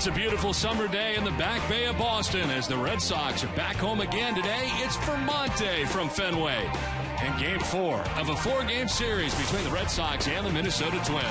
It's a beautiful summer day in the Back Bay of Boston as the Red Sox are back home again today. It's Vermont Day from Fenway. And Game 4 of a 4-game series between the Red Sox and the Minnesota Twins.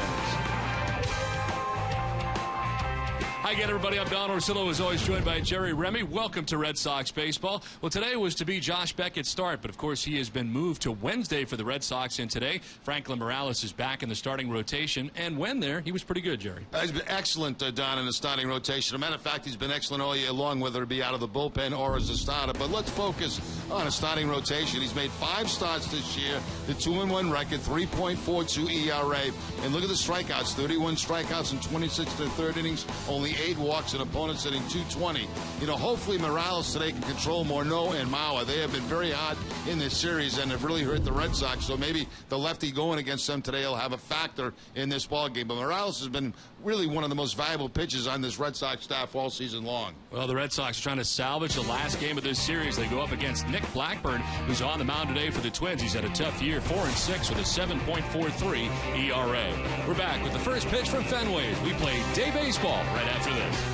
Hi again, everybody. I'm Don Orsillo, as always, joined by Jerry Remy. Welcome to Red Sox baseball. Well, today was to be Josh Beckett's start, but of course he has been moved to Wednesday for the Red Sox, and today Franklin Morales is back in the starting rotation, and when there, he was pretty good, Jerry. He's been excellent, Don, in the starting rotation. As a matter of fact, he's been excellent all year long, whether it be out of the bullpen or as a starter. But let's focus on a starting rotation. He's made 5 starts this year, the 2-1 record, 3.42 ERA, and look at the strikeouts, 31 strikeouts in 26 to the third innings, only 8 walks, and opponents hitting 220. You know, hopefully Morales today can control Morneau and Mauer. They have been very hot in this series and have really hurt the Red Sox, so maybe the lefty going against them today will have a factor in this ballgame. But Morales has been really one of the most valuable pitchers on this Red Sox staff all season long. Well, the Red Sox are trying to salvage the last game of this series. They go up against Nick Blackburn, who's on the mound today for the Twins. He's had a tough year, 4-6 with a 7.43 ERA. We're back with the first pitch from Fenway as we play day baseball right after this.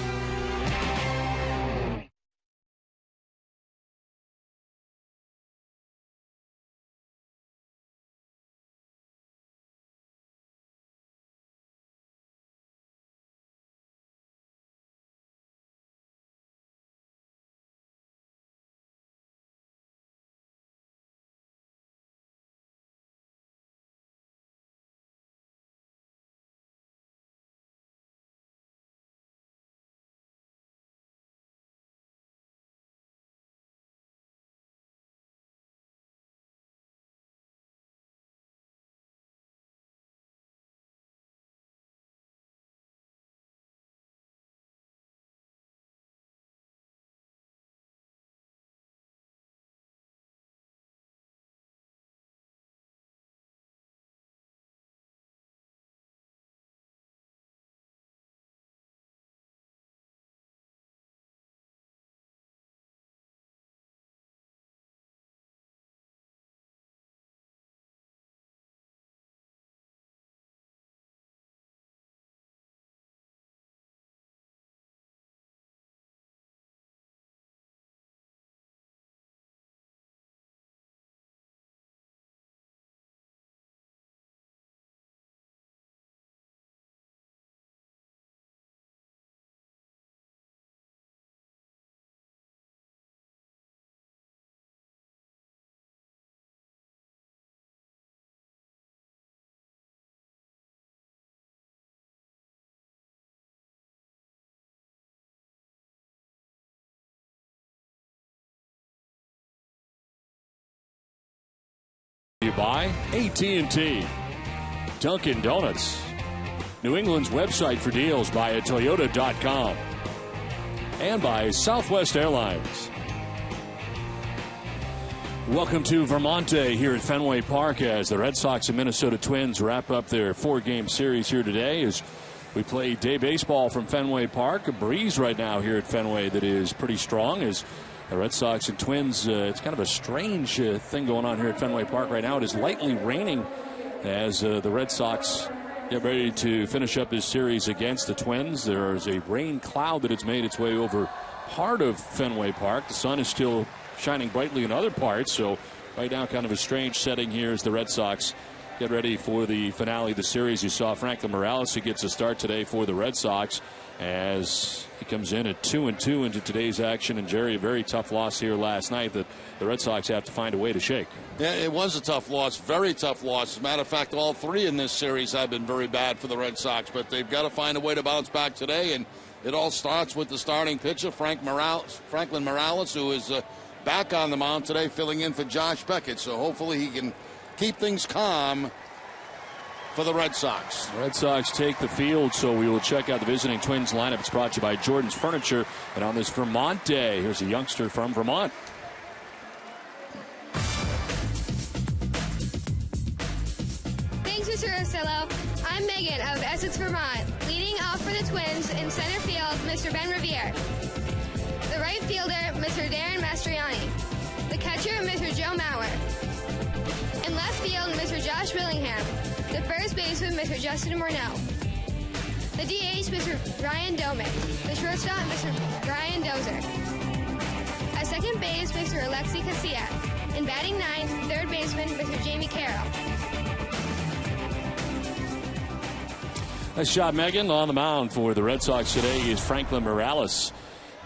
By AT&T, Dunkin' Donuts, New England's website for deals by Toyota.com, and by Southwest Airlines. Welcome to Vermont Day here at Fenway Park as the Red Sox and Minnesota Twins wrap up their 4-game series here today as we play day baseball from Fenway Park. A breeze right now here at Fenway that is pretty strong as the Red Sox and Twins, it's kind of a strange thing going on here at Fenway Park right now. It is lightly raining as the Red Sox get ready to finish up this series against the Twins. There is a rain cloud that has made its way over part of Fenway Park. The sun is still shining brightly in other parts, so right now kind of a strange setting here as the Red Sox get ready for the finale of the series. You saw Franklin Morales, who gets a start today for the Red Sox as he comes in at 2-2 into today's action. And Jerry, a very tough loss here last night that the Red Sox have to find a way to shake. Yeah, it was a tough loss, very tough loss. As a matter of fact, all 3 in this series have been very bad for the Red Sox, but they've got to find a way to bounce back today. And it all starts with the starting pitcher, Franklin Morales, who is back on the mound today, filling in for Josh Beckett. So hopefully he can keep things calm for the Red Sox. The Red Sox take the field, so we will check out the visiting Twins lineup. It's brought to you by Jordan's Furniture. And on this Vermont Day, here's a youngster from Vermont. Thanks, Mr. Ursillo. I'm Megan of Essex, Vermont. Leading off for the Twins in center field, Mr. Ben Revere. The right fielder, Mr. Darren Mastriani. The catcher, Mr. Joe Mauer. In left field, Mr. Josh Willingham. The first baseman, Mr. Justin Morneau. The DH, Mr. Ryan Domick. The shortstop, Mr. Brian Dozer. At second base, Mr. Alexi Casilla. In batting ninth, third baseman, Mr. Jamie Carroll. Nice shot, Megan. On the mound for the Red Sox today is Franklin Morales.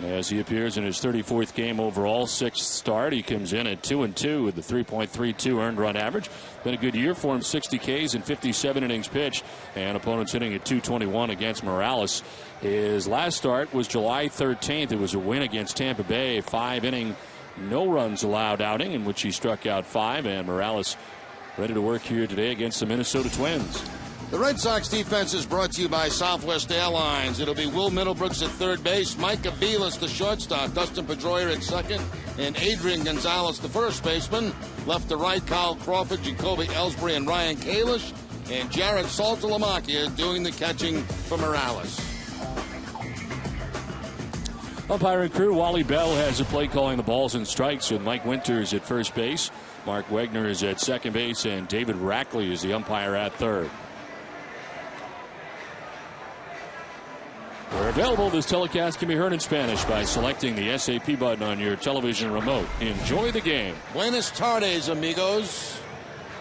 As he appears in his 34th game overall, 6th start. He comes in at 2-2 with the 3.32 earned run average. Been a good year for him, 60 Ks and 57 innings pitched. And opponents hitting at 221 against Morales. His last start was July 13th. It was a win against Tampa Bay, 5-inning, no runs allowed outing in which he struck out 5. And Morales ready to work here today against the Minnesota Twins. The Red Sox defense is brought to you by Southwest Airlines. It'll be Will Middlebrooks at third base, Mike Aviles, the shortstop, Dustin Pedroia at second, and Adrian Gonzalez, the first baseman. Left to right, Kyle Crawford, Jacoby Ellsbury, and Ryan Kalish, and Jared Saltalamacchia doing the catching for Morales. Umpiring crew, Wally Bell has the play calling the balls and strikes with Mike Winters at first base. Mark Wegner is at second base, and David Rackley is the umpire at third. Where available, this telecast can be heard in Spanish by selecting the SAP button on your television remote. Enjoy the game. Buenas tardes, amigos.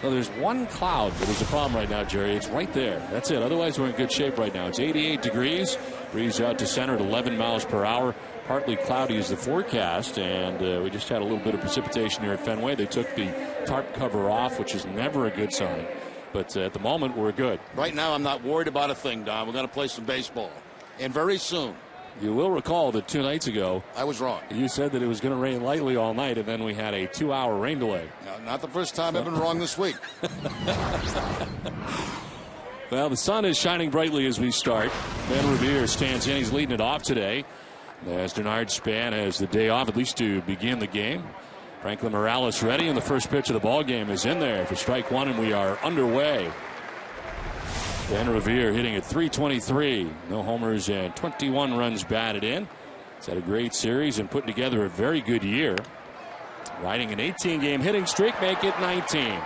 Well, there's one cloud that is a problem right now, Jerry. It's right there. That's it. Otherwise, we're in good shape right now. It's 88 degrees. Breeze out to center at 11 miles per hour. Partly cloudy is the forecast, and we just had a little bit of precipitation here at Fenway. They took the tarp cover off, which is never a good sign. But at the moment, we're good. Right now, I'm not worried about a thing, Don. We're going to play some baseball. And very soon. You will recall that 2 nights ago, I was wrong. You said that it was going to rain lightly all night, and then we had a 2-hour rain delay. No, not the first time I've been wrong this week. Well, the sun is shining brightly as we start. Ben Revere stands in. He's leading it off today. As Denard Span has the day off, at least to begin the game. Franklin Morales ready, and the first pitch of the ball game is in there for strike one, and we are underway. Ben Revere hitting at .323. No homers and 21 runs batted in. He's had a great series and putting together a very good year. Riding an 18-game hitting streak, make it 19.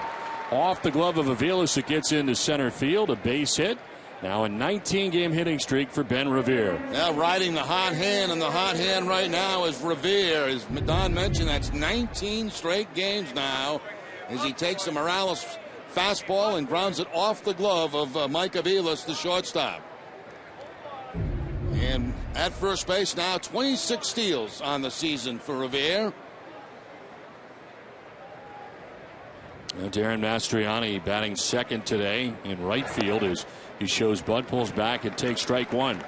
Off the glove of Aviles, it gets into center field, a base hit. Now a 19-game hitting streak for Ben Revere. Now riding the hot hand, and the hot hand right now is Revere. As Don mentioned, that's 19 straight games now as he takes the Morales fastball and grounds it off the glove of Mike Aviles, the shortstop. And at first base now, 26 steals on the season for Revere. Darren Mastriani batting second today in right field as he shows Bud pulls back and takes strike one.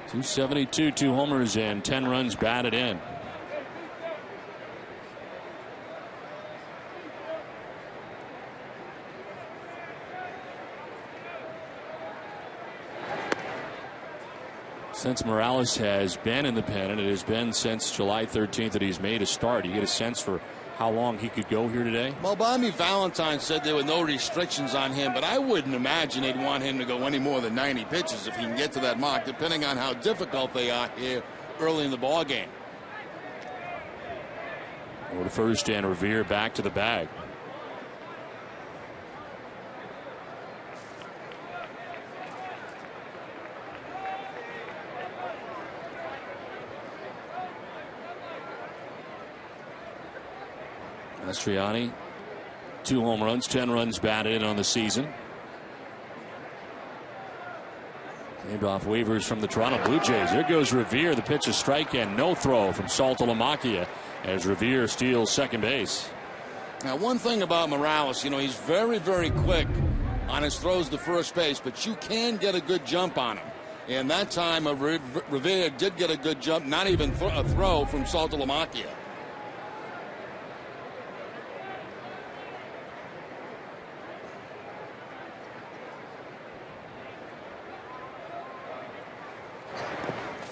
272, 2 homers and 10 runs batted in. Since Morales has been in the pen, and it has been since July 13th that he's made a start, you get a sense for how long he could go here today? Well, Bobby Valentine said there were no restrictions on him, but I wouldn't imagine they'd want him to go any more than 90 pitches if he can get to that mark, depending on how difficult they are here early in the ball game. Over to first, and Revere back to the bag. Mastriani, 2 home runs, 10 runs batted in on the season. Named off waivers from the Toronto Blue Jays. There goes Revere. The pitch is strike and no throw from Saltalamacchia as Revere steals second base. Now, one thing about Morales, you know, he's very, very quick on his throws to first base, but you can get a good jump on him. And that time, Revere did get a good jump, not even a throw from Saltalamacchia.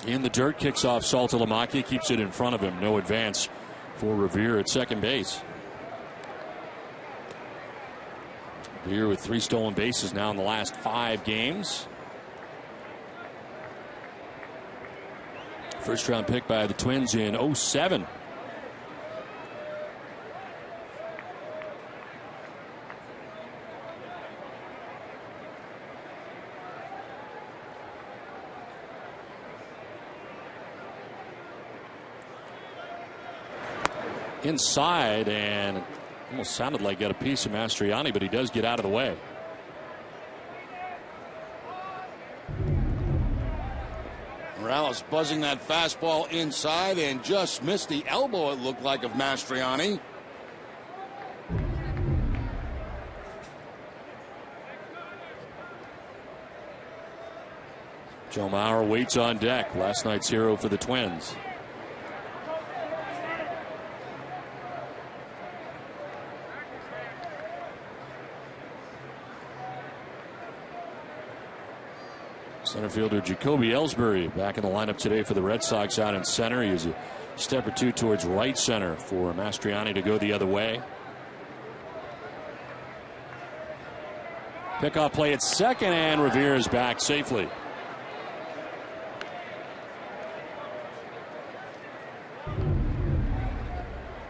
In the dirt, kicks off Saltalamacchia, keeps it in front of him. No advance for Revere at second base. Revere with 3 stolen bases now in the last 5 games. First round pick by the Twins in 2007. inside, and almost sounded like got a piece of Mastriani, but he does get out of the way. Morales buzzing that fastball inside and just missed the elbow, it looked like, of Mastriani. Joe Mauer waits on deck, last night's hero for the Twins. Center fielder Jacoby Ellsbury back in the lineup today for the Red Sox out in center. He is a step or two towards right center for Mastriani to go the other way. Pickoff play at second, and Revere is back safely.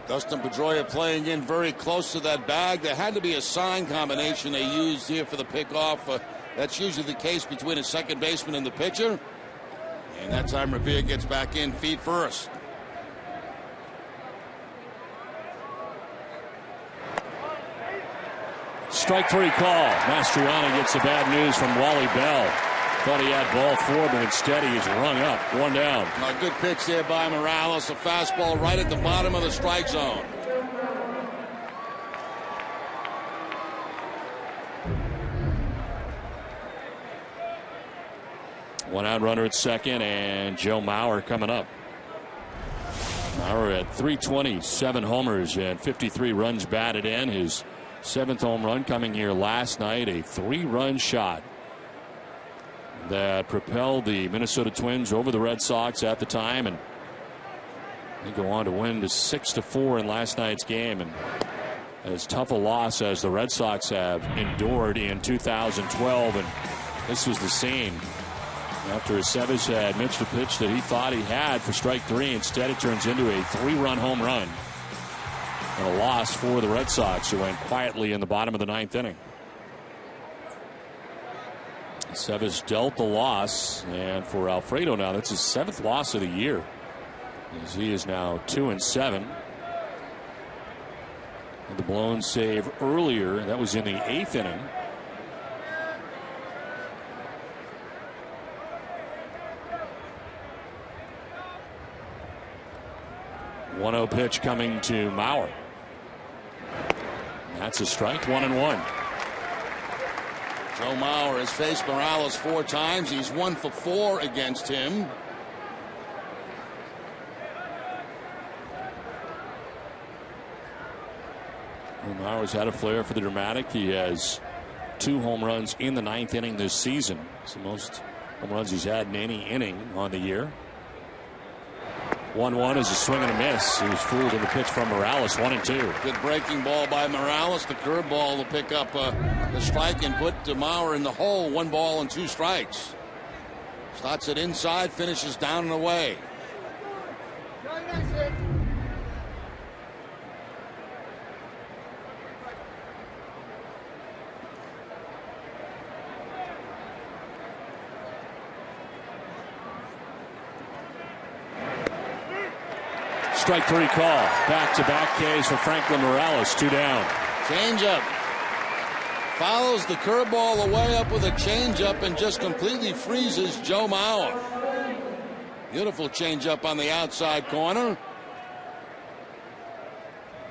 Dustin Pedroia playing in very close to that bag. There had to be a sign combination they used here for the pickoff. That's usually the case between a second baseman and the pitcher. And that time Revere gets back in feet first. Strike 3 call. Mastriani gets the bad news from Wally Bell. Thought he had ball 4, but instead he is rung up. 1 down. A good pitch there by Morales. A fastball right at the bottom of the strike zone. One out runner at second, and Joe Mauer coming up. Mauer at 320, 7 homers and 53 runs batted in. His 7th home run coming here last night, a 3-run shot that propelled the Minnesota Twins over the Red Sox at the time, and they go on to win to 6-4 in last night's game. And as tough a loss as the Red Sox have endured in 2012, and this was the same. After Aceves had missed a pitch that he thought he had for strike 3, instead it turns into a 3-run home run. And a loss for the Red Sox, who went quietly in the bottom of the 9th inning. Aceves dealt the loss, and for Alfredo now, that's his 7th loss of the year, as he is now 2-7. And the blown save earlier, that was in the 8th inning. One-0 pitch coming to Mauer. That's a strike. 1-1. Joe Mauer has faced Morales 4 times. He's 1 for 4 against him. Mauer's had a flair for the dramatic. He has 2 home runs in the 9th inning this season. It's the most home runs he's had in any inning on the year. 1-1 is a swing and a miss. He was fooled in the pitch from Morales. 1-2. Good breaking ball by Morales. The curveball to pick up the strike and put Mauer in the hole. 1 ball and 2 strikes. Starts it inside, finishes down and away. Strike 3 call. Back-to-back Ks for Franklin Morales. 2 down. Changeup. Follows the curveball away up with a changeup and just completely freezes Joe Mauer. Beautiful changeup on the outside corner.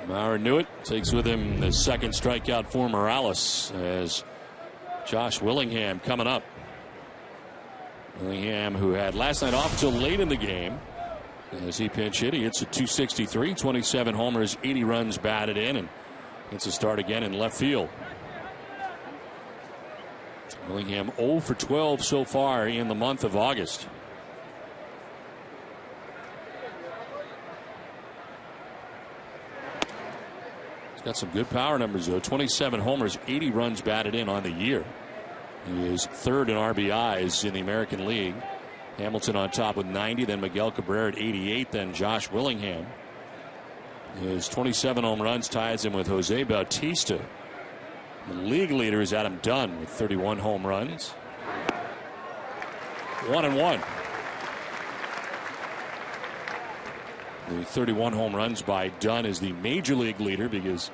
Mauer knew it. Takes with him the 2nd strikeout for Morales, as Josh Willingham coming up. Willingham, who had last night off till late in the game. As he pinch hit, he hits a .263, 27 homers, 80 runs batted in, and gets a start again in left field. Willingham 0 for 12 so far in the month of August. He's got some good power numbers, though. 27 homers, 80 runs batted in on the year. He is 3rd in RBIs in the American League. Hamilton on top with 90, then Miguel Cabrera at 88, then Josh Willingham. His 27 home runs ties him with Jose Bautista. The league leader is Adam Dunn with 31 home runs. 1-1. The 31 home runs by Dunn is the major league leader because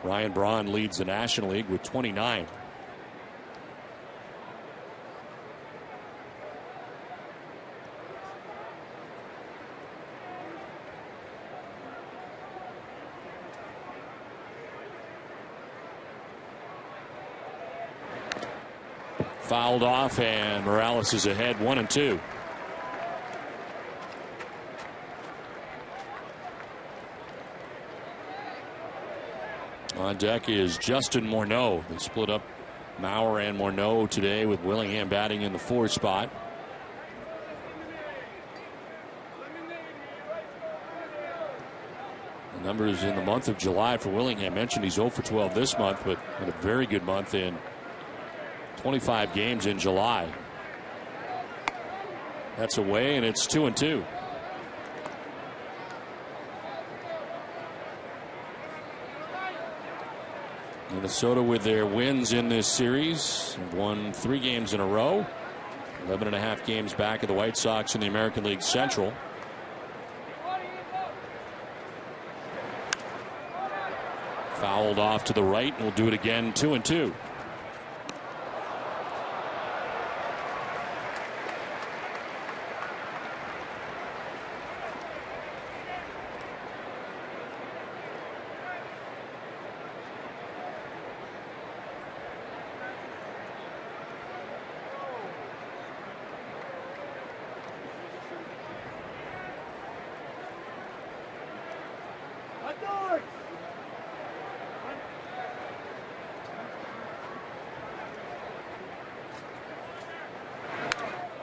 Ryan Braun leads the National League with 29. Fouled off, and Morales is ahead 1-2. On deck is Justin Morneau. They split up Maurer and Morneau today, with Willingham batting in the 4th spot. The numbers in the month of July for Willingham, mentioned he's 0 for 12 this month, but had a very good month in 25 games in July. That's away, and it's 2-2. Minnesota, with their wins in this series, have won 3 games in a row. 11.5 games back of the White Sox in the American League Central. Fouled off to the right, and we'll do it again. 2-2.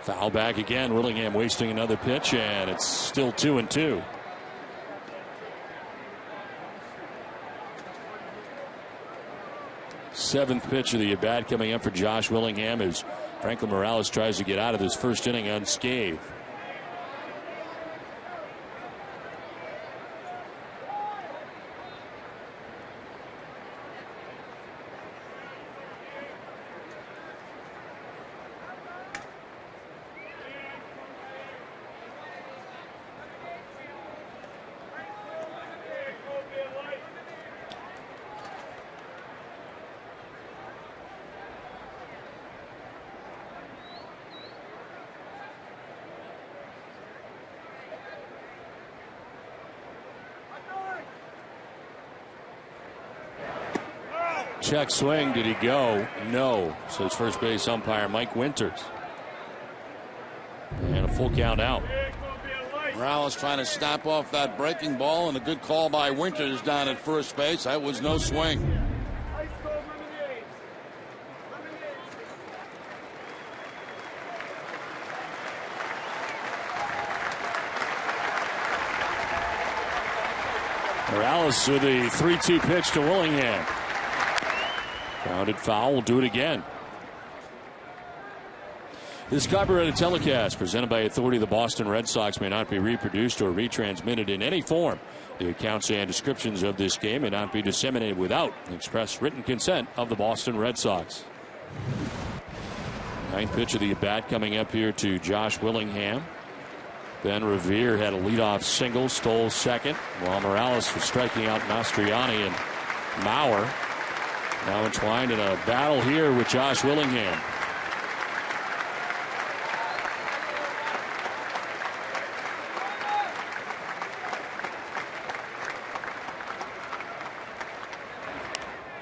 Foul back again. Willingham wasting another pitch, and it's still 2-2. Seventh pitch of the at-bat coming up for Josh Willingham as Franklin Morales tries to get out of this first inning unscathed. Check swing. Did he go? No, says first base umpire Mike Winters. And a full count out. Morales trying to snap off that breaking ball, and a good call by Winters down at first base. That was no swing. Morales with a 3-2 pitch to Willingham. Grounded foul. We'll do it again. This copyrighted telecast presented by authority of the Boston Red Sox may not be reproduced or retransmitted in any form. The accounts and descriptions of this game may not be disseminated without express written consent of the Boston Red Sox. Ninth pitch of the at-bat coming up here to Josh Willingham. Ben Revere had a leadoff single, stole second, while Morales was striking out Mastriani and Maurer. Now entwined in a battle here with Josh Willingham.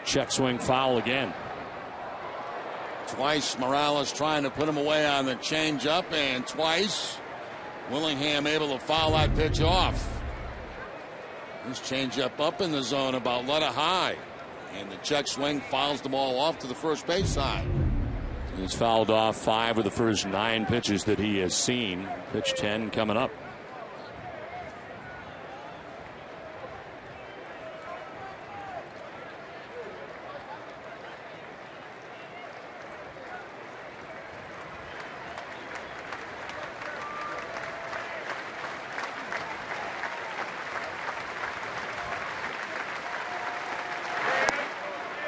Check swing foul again. Twice Morales trying to put him away on the changeup, and twice Willingham able to foul that pitch off. This changeup up in the zone about letter high. And the check swing fouls the ball off to the first base side. He's fouled off 5 of the first 9 pitches that he has seen. Pitch 10 coming up.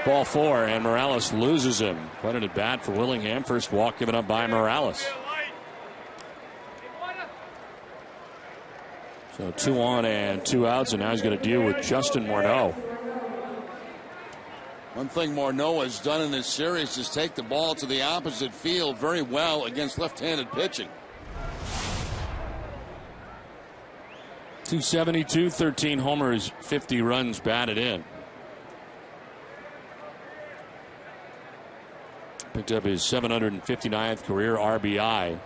Ball 4, and Morales loses him. Quite an at bat for Willingham. First walk given up by Morales. So 2 on and 2 outs, and now he's going to deal with Justin Morneau. One thing Morneau has done in this series is take the ball to the opposite field very well against left-handed pitching. 272, 13 homers, 50 runs batted in. Picked up his 759th career RBI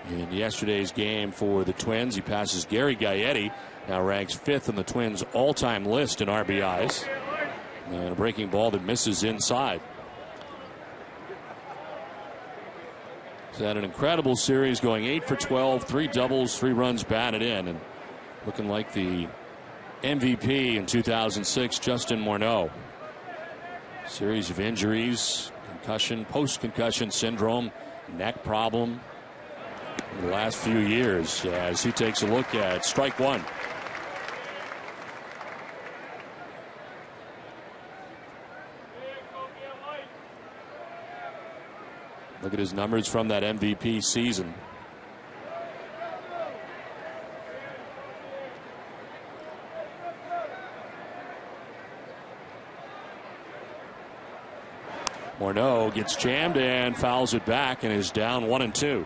in yesterday's game for the Twins. He passes Gary Gaetti, now ranks 5th in the Twins all-time list in RBIs. And a breaking ball that misses inside. He's had an incredible series, going 8 for 12, 3 doubles, 3 runs batted in, and looking like the MVP in 2006, Justin Morneau. Series of injuries, concussion, post-concussion syndrome, neck problem in the last few years, as he takes a look at strike one. Look at his numbers from that MVP season. Morneau gets jammed and fouls it back and is down 1-2.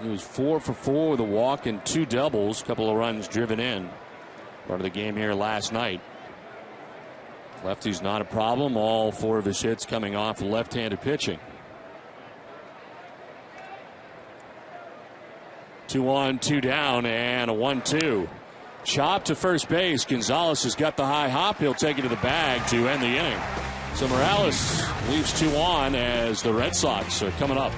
He was 4 for 4 with a walk and 2 doubles, a couple of runs driven in. Part of the game here last night. Lefty's not a problem. All 4 of his hits coming off left-handed pitching. 2 on, 2 down, and a 1-2. Chop to first base. Gonzalez has got the high hop. He'll take it to the bag to end the inning. So Morales leaves 2 on as the Red Sox are coming up.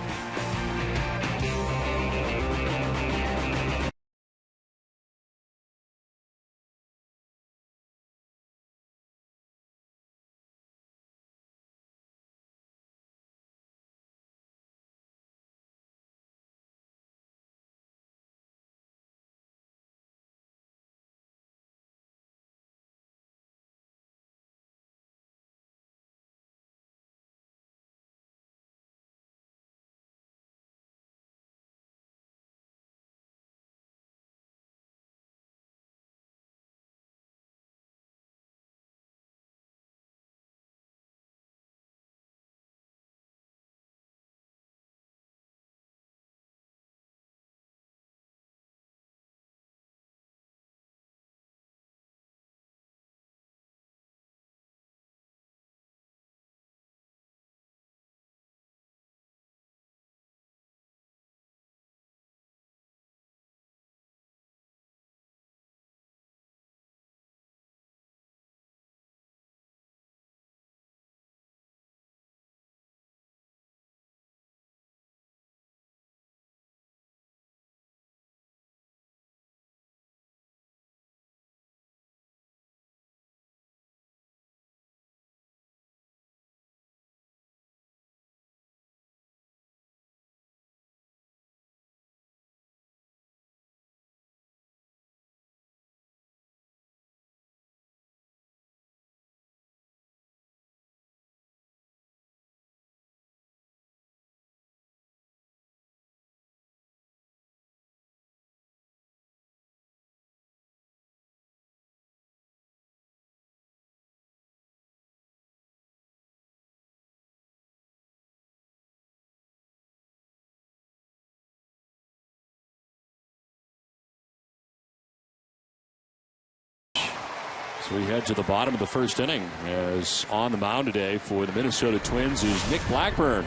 So we head to the bottom of the first inning, as on the mound today for the Minnesota Twins is Nick Blackburn.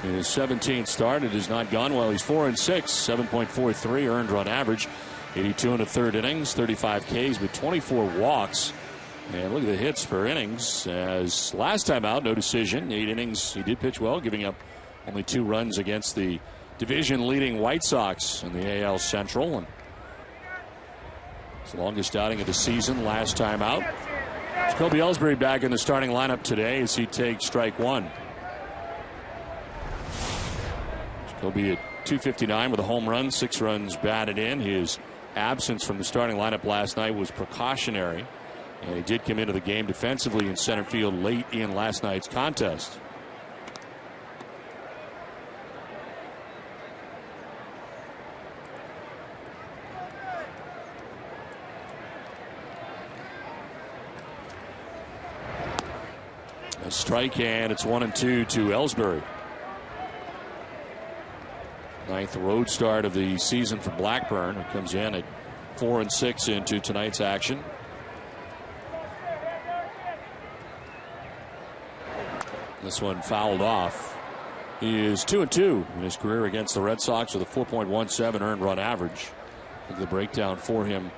In his 17th start, it has not gone well. He's 4-6, 7.43 earned run average, 82 1/3 innings, 35 Ks with 24 walks. And look at the hits per innings, as last time out, no decision. 8 innings, he did pitch well, giving up only 2 runs against the division-leading White Sox in the AL Central. And it's the longest outing of the season last time out. Jacoby Ellsbury back in the starting lineup today as he takes strike one. Jacoby at .259 with a home run, 6 runs batted in. His absence from the starting lineup last night was precautionary And he did come into the game defensively in center field late in last night's contest. A strike, and it's 1-2 to Ellsbury. Ninth road start of the season for Blackburn. It comes in at 4-6 into tonight's action. This one fouled off. He is 2-2 in his career against the Red Sox with a 4.17 earned run average. I think the breakdown for him: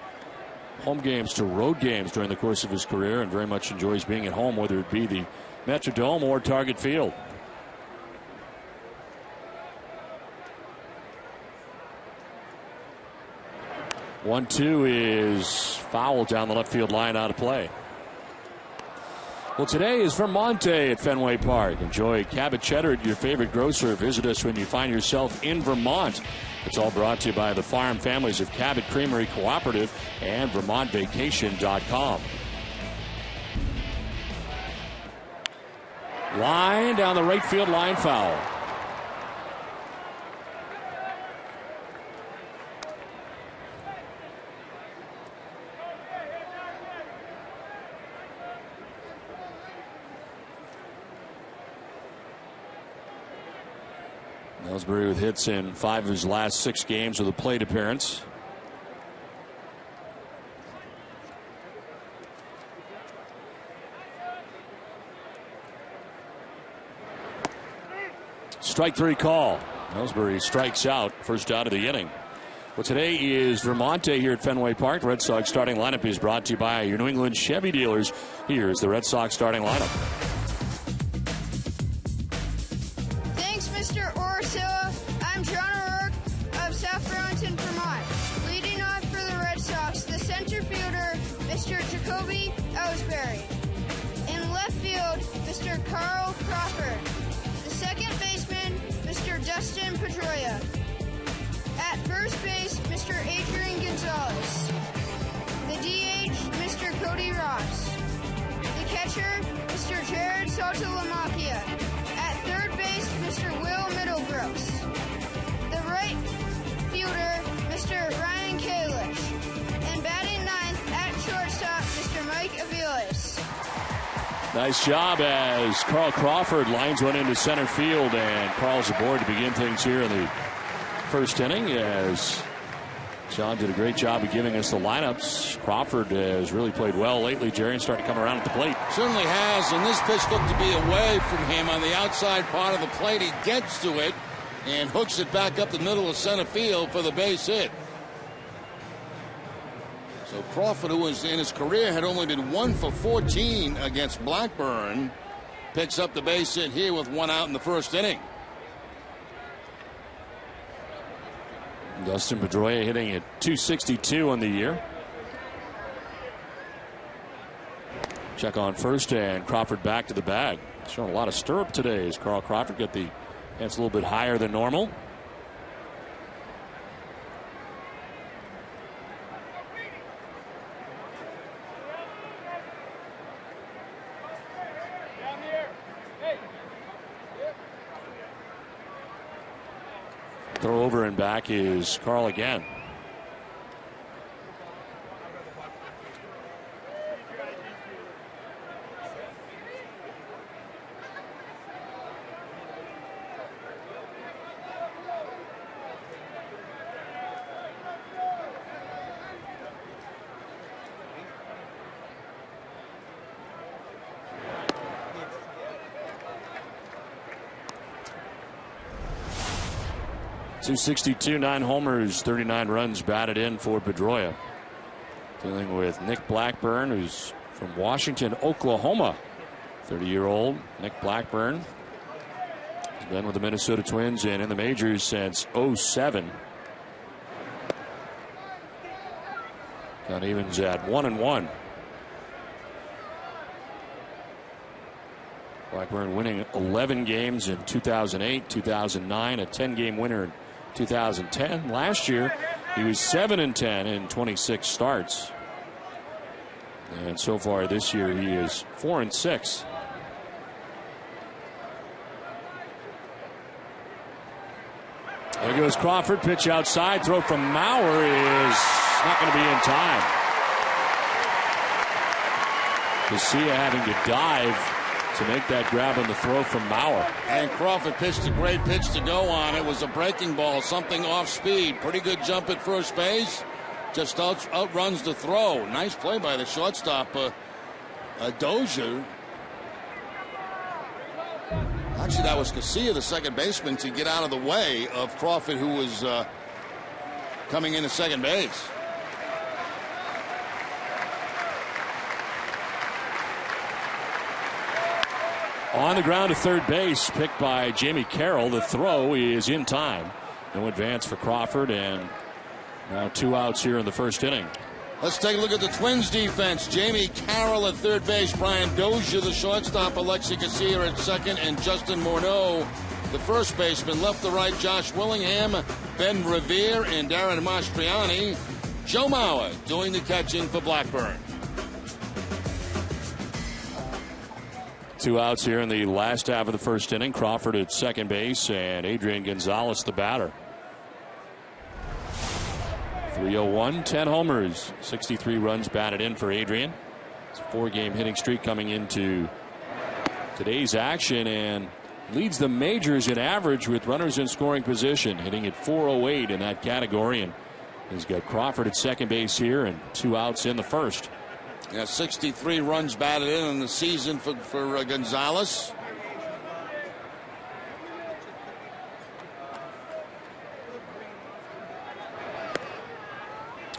home games to road games during the course of his career, and very much enjoys being at home, whether it be the Metrodome or Target Field. One-two is fouled down the left field line, out of play. Well, today is Vermonte at Fenway Park. Enjoy Cabot cheddar at your favorite grocer. Visit us when you find yourself in Vermont. It's all brought to you by the farm families of Cabot Creamery Cooperative and VermontVacation.com. Line down the right field line, foul. Ellsbury with hits in 5 of his last 6 games with a plate appearance. Strike 3 call. Ellsbury strikes out, first out of the inning. Well, today is Vermonte here at Fenway Park. The Red Sox starting lineup is brought to you by your New England Chevy dealers. Here's the Red Sox starting lineup. Thanks, Mr. Orsillo. I'm John O'Rourke of South Burlington, Vermont. Leading off for the Red Sox, the center fielder, Mr. Jacoby Ellsbury. In left field, Mr. Carl Crawford. The second baseman, Mr. Dustin Pedroia. At first base, Mr. Adrian Gonzalez. The DH, Mr. Cody Ross. The catcher, Mr. Jared Saltalamacchia. At third base, Mr. Will Middlebrooks. The right fielder, Mr. Ryan Kalish. And batting ninth at shortstop, Mr. Mike Aviles. Nice job as Carl Crawford lines one into center field, and Carl's aboard to begin things here in the first inning, as John did a great job of giving us the lineups. Crawford has really played well lately, Jerry, and starting to come around at the plate. Certainly has, and this pitch looked to be away from him on the outside part of the plate. He gets to it and hooks it back up the middle of center field for the base hit. So Crawford, who was in his career had only been 1 for 14 against Blackburn, picks up the base hit here with 1 out in the first inning. Dustin Pedroia hitting at .262 on the year. Check on first, and Crawford back to the bag. Showing a lot of stirrup today as Carl Crawford got the hands a little bit higher than normal. Throw over and back is Carl again. .262, 9 homers, 39 runs batted in for Pedroia. Dealing with Nick Blackburn, who's from Washington, Oklahoma. 30-year-old Nick Blackburn. He's been with the Minnesota Twins and in the majors since '07. Got evens at 1-1. Blackburn winning 11 games in 2008, 2009, a 10-game winner in 2010. Last year, he was 7-10 in 26 starts. And so far this year, he is 4-6. There goes Crawford. Pitch outside. Throw from Mauer is not going to be in time. Casilla having to dive to make that grab on the throw from Mauer. And Crawford pitched a great pitch to go on. It was a breaking ball, something off speed. Pretty good jump at first base. Just outruns the throw. Nice play by the shortstop, Dozier. Actually, that was Casilla, the second baseman, to get out of the way of Crawford, who was coming into second base. On the ground to third base, picked by Jamie Carroll. The throw is in time. No advance for Crawford, and now 2 outs here in the first inning. Let's take a look at the Twins defense. Jamie Carroll at third base, Brian Dozier, the shortstop, Alexi Casilla at second, and Justin Morneau, the first baseman. Left to right, Josh Willingham, Ben Revere, and Darren Mastriani. Joe Mauer doing the catching for Blackburn. 2 outs here in the last half of the first inning. Crawford at second base and Adrian Gonzalez the batter. 301, 10 homers, 63 runs batted in for Adrian. It's a 4-game hitting streak coming into today's action and leads the majors in average with runners in scoring position, hitting at 408 in that category. And he's got Crawford at second base here and 2 outs in the first. Yeah, 63 runs batted in the season for Gonzalez.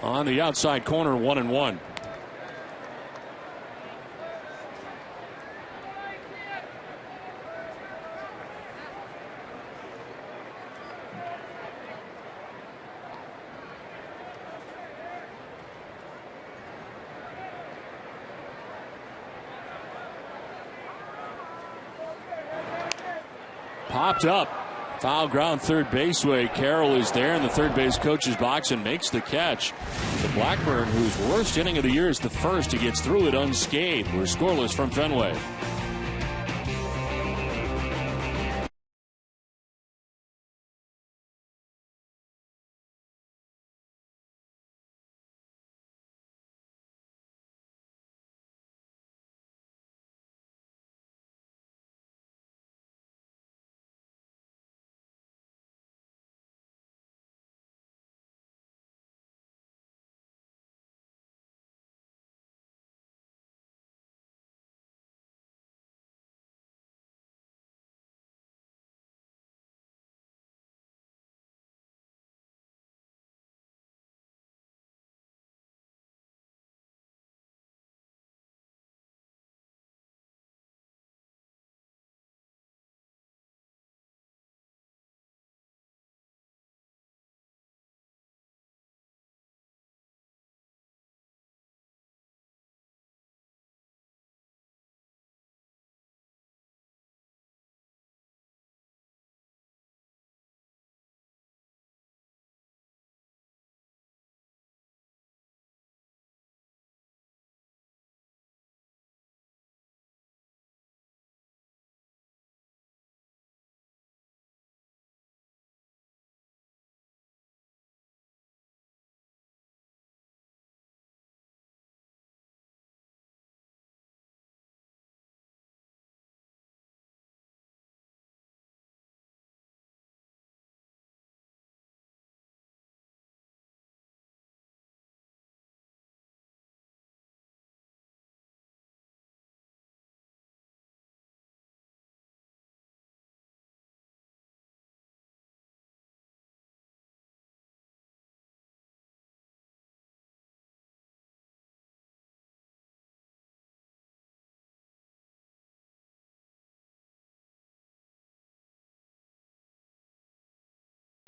On the outside corner, 1-1. Popped up. Foul ground third baseway. Carroll is there in the third base coach's box and makes the catch. The Blackburn, whose worst inning of the year is the first, he gets through it unscathed. We're scoreless from Fenway.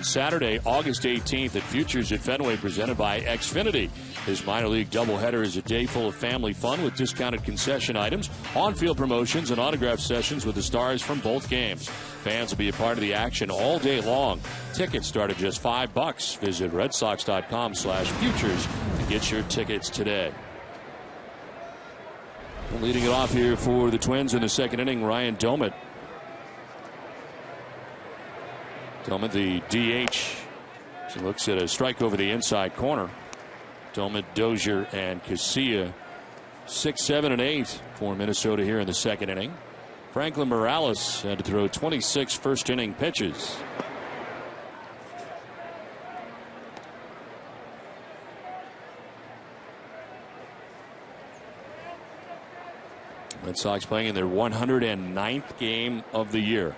Saturday, August 18th at Futures at Fenway, presented by Xfinity. His minor league doubleheader is a day full of family fun with discounted concession items, on-field promotions, and autograph sessions with the stars from both games. Fans will be a part of the action all day long. Tickets start at just $5. Visit redsox.com/futures to get your tickets today. Leading it off here for the Twins in the second inning, Ryan Domit. Domit, the DH. She looks at a strike over the inside corner. Domit, Dozier, and Casilla. 6, 7, and 8 for Minnesota here in the second inning. Franklin Morales had to throw 26 first inning pitches. Red Sox playing in their 109th game of the year.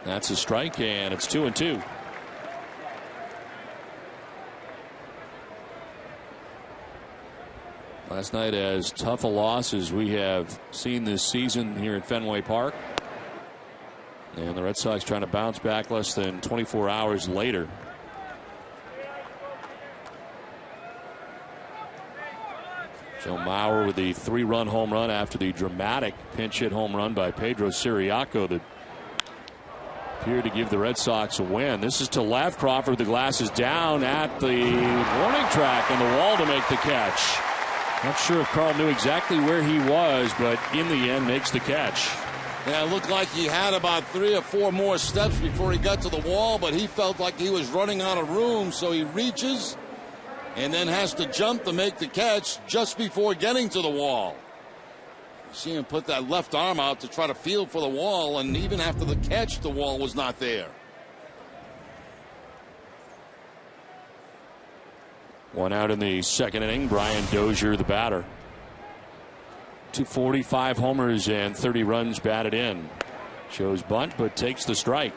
That's a strike, and it's 2-2. Last night, as tough a loss as we have seen this season here at Fenway Park. And the Red Sox trying to bounce back less than 24 hours later. Joe Mauer with the 3-run home run after the dramatic pinch hit home run by Pedro Siriaco that appeared to give the Red Sox a win. This is to left. Crawford, the glass is down at the warning track and the wall to make the catch. Not sure if Carl knew exactly where he was, but in the end makes the catch. Yeah, it looked like he had about 3 or 4 more steps before he got to the wall, but he felt like he was running out of room, so he reaches and then has to jump to make the catch just before getting to the wall. You see him put that left arm out to try to feel for the wall, and even after the catch, the wall was not there. One out in the second inning. Brian Dozier, the batter. 245 homers and 30 runs batted in. Shows bunt, but takes the strike.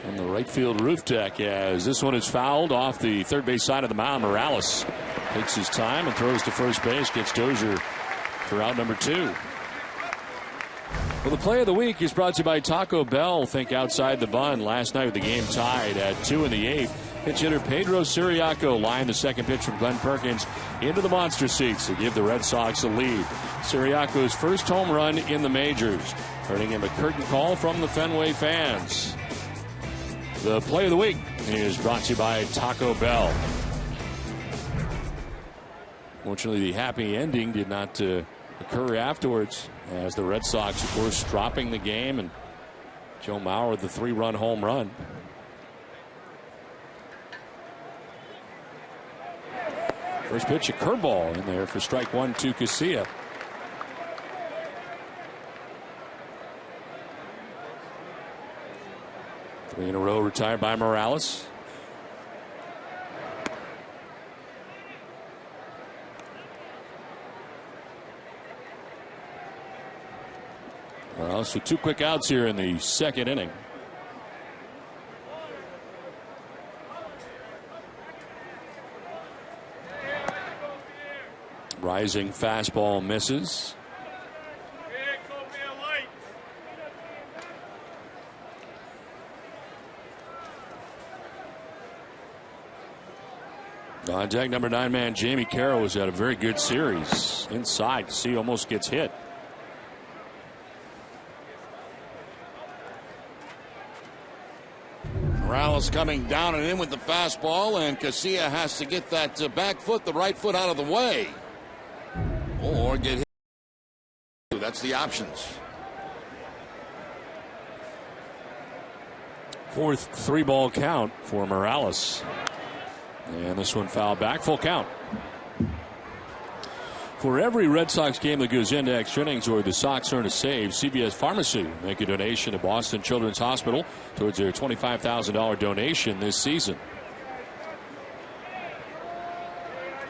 On the right field roof deck, as this one is fouled off the third base side of the mound. Morales takes his time and throws to first base, gets Dozier for out number 2. Well, the play of the week is brought to you by Taco Bell. Think outside the bun. Last night with the game tied at 2 in the 8th. Pitch hitter Pedro Siriaco lined the second pitch from Glenn Perkins into the monster seats to give the Red Sox a lead. Siriaco's first home run in the majors, earning him a curtain call from the Fenway fans. The play of the week is brought to you by Taco Bell. Fortunately, the happy ending did not occur afterwards, as the Red Sox, of course, dropping the game, and Joe Mauer with the 3-run home run. First pitch, a curveball in there for strike 1 to Casilla. Three in a row retired by Morales. Well, so 2 quick outs here in the second inning. Rising fastball misses. On deck, number 9 man Jamie Carroll has had a very good series. Inside, see, almost gets hit. Morales coming down and in with the fastball, and Casilla has to get that back foot, the right foot, out of the way, or get hit. That's the options. 4th 3-ball count for Morales. And this one fouled back, full count. For every Red Sox game that goes into extra innings or the Sox earn a save, CVS Pharmacy make a donation to Boston Children's Hospital towards their $25,000 donation this season.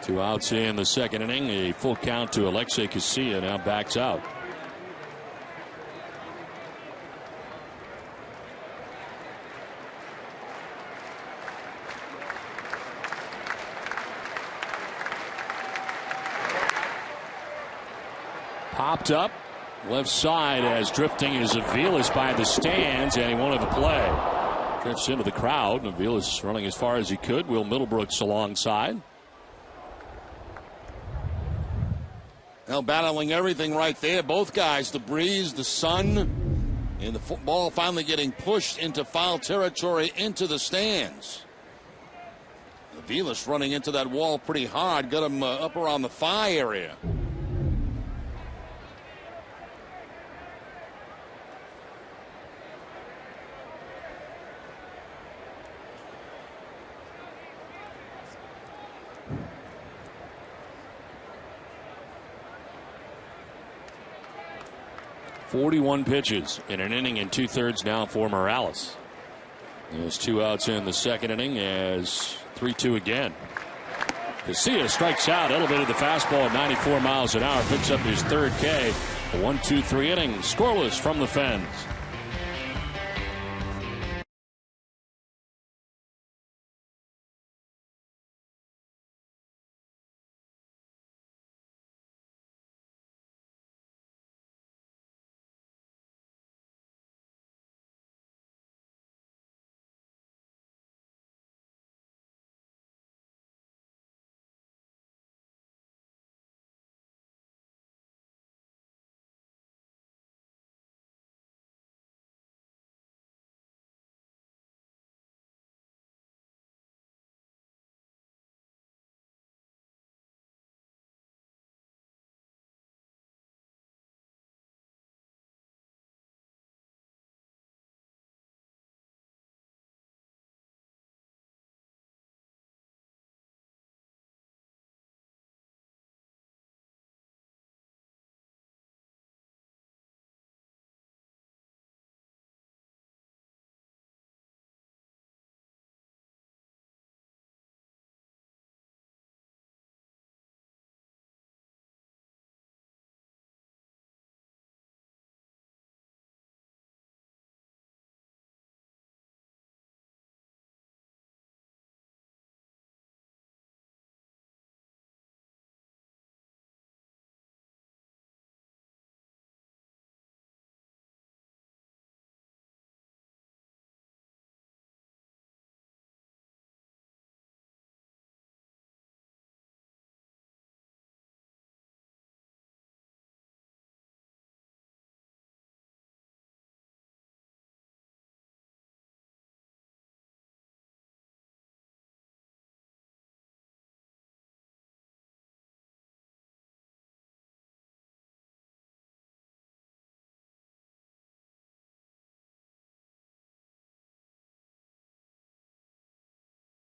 2 outs in the second inning. A full count to Alexei Casilla, now backs out. Popped up left side as drifting is Aviles by the stands, and he won't have a play. Drifts into the crowd. Aviles running as far as he could. Will Middlebrooks alongside. Now battling everything right there. Both guys, the breeze, the sun, and the football finally getting pushed into foul territory into the stands. Aviles running into that wall pretty hard. Got him up around the thigh area. .41 pitches in an inning and 2/3 now for Morales. There's 2 outs in the second inning as 3-2 again. Casilla strikes out, elevated the fastball at 94 miles an hour, picks up his 3rd K. A 1-2-3 inning, scoreless from the Fens.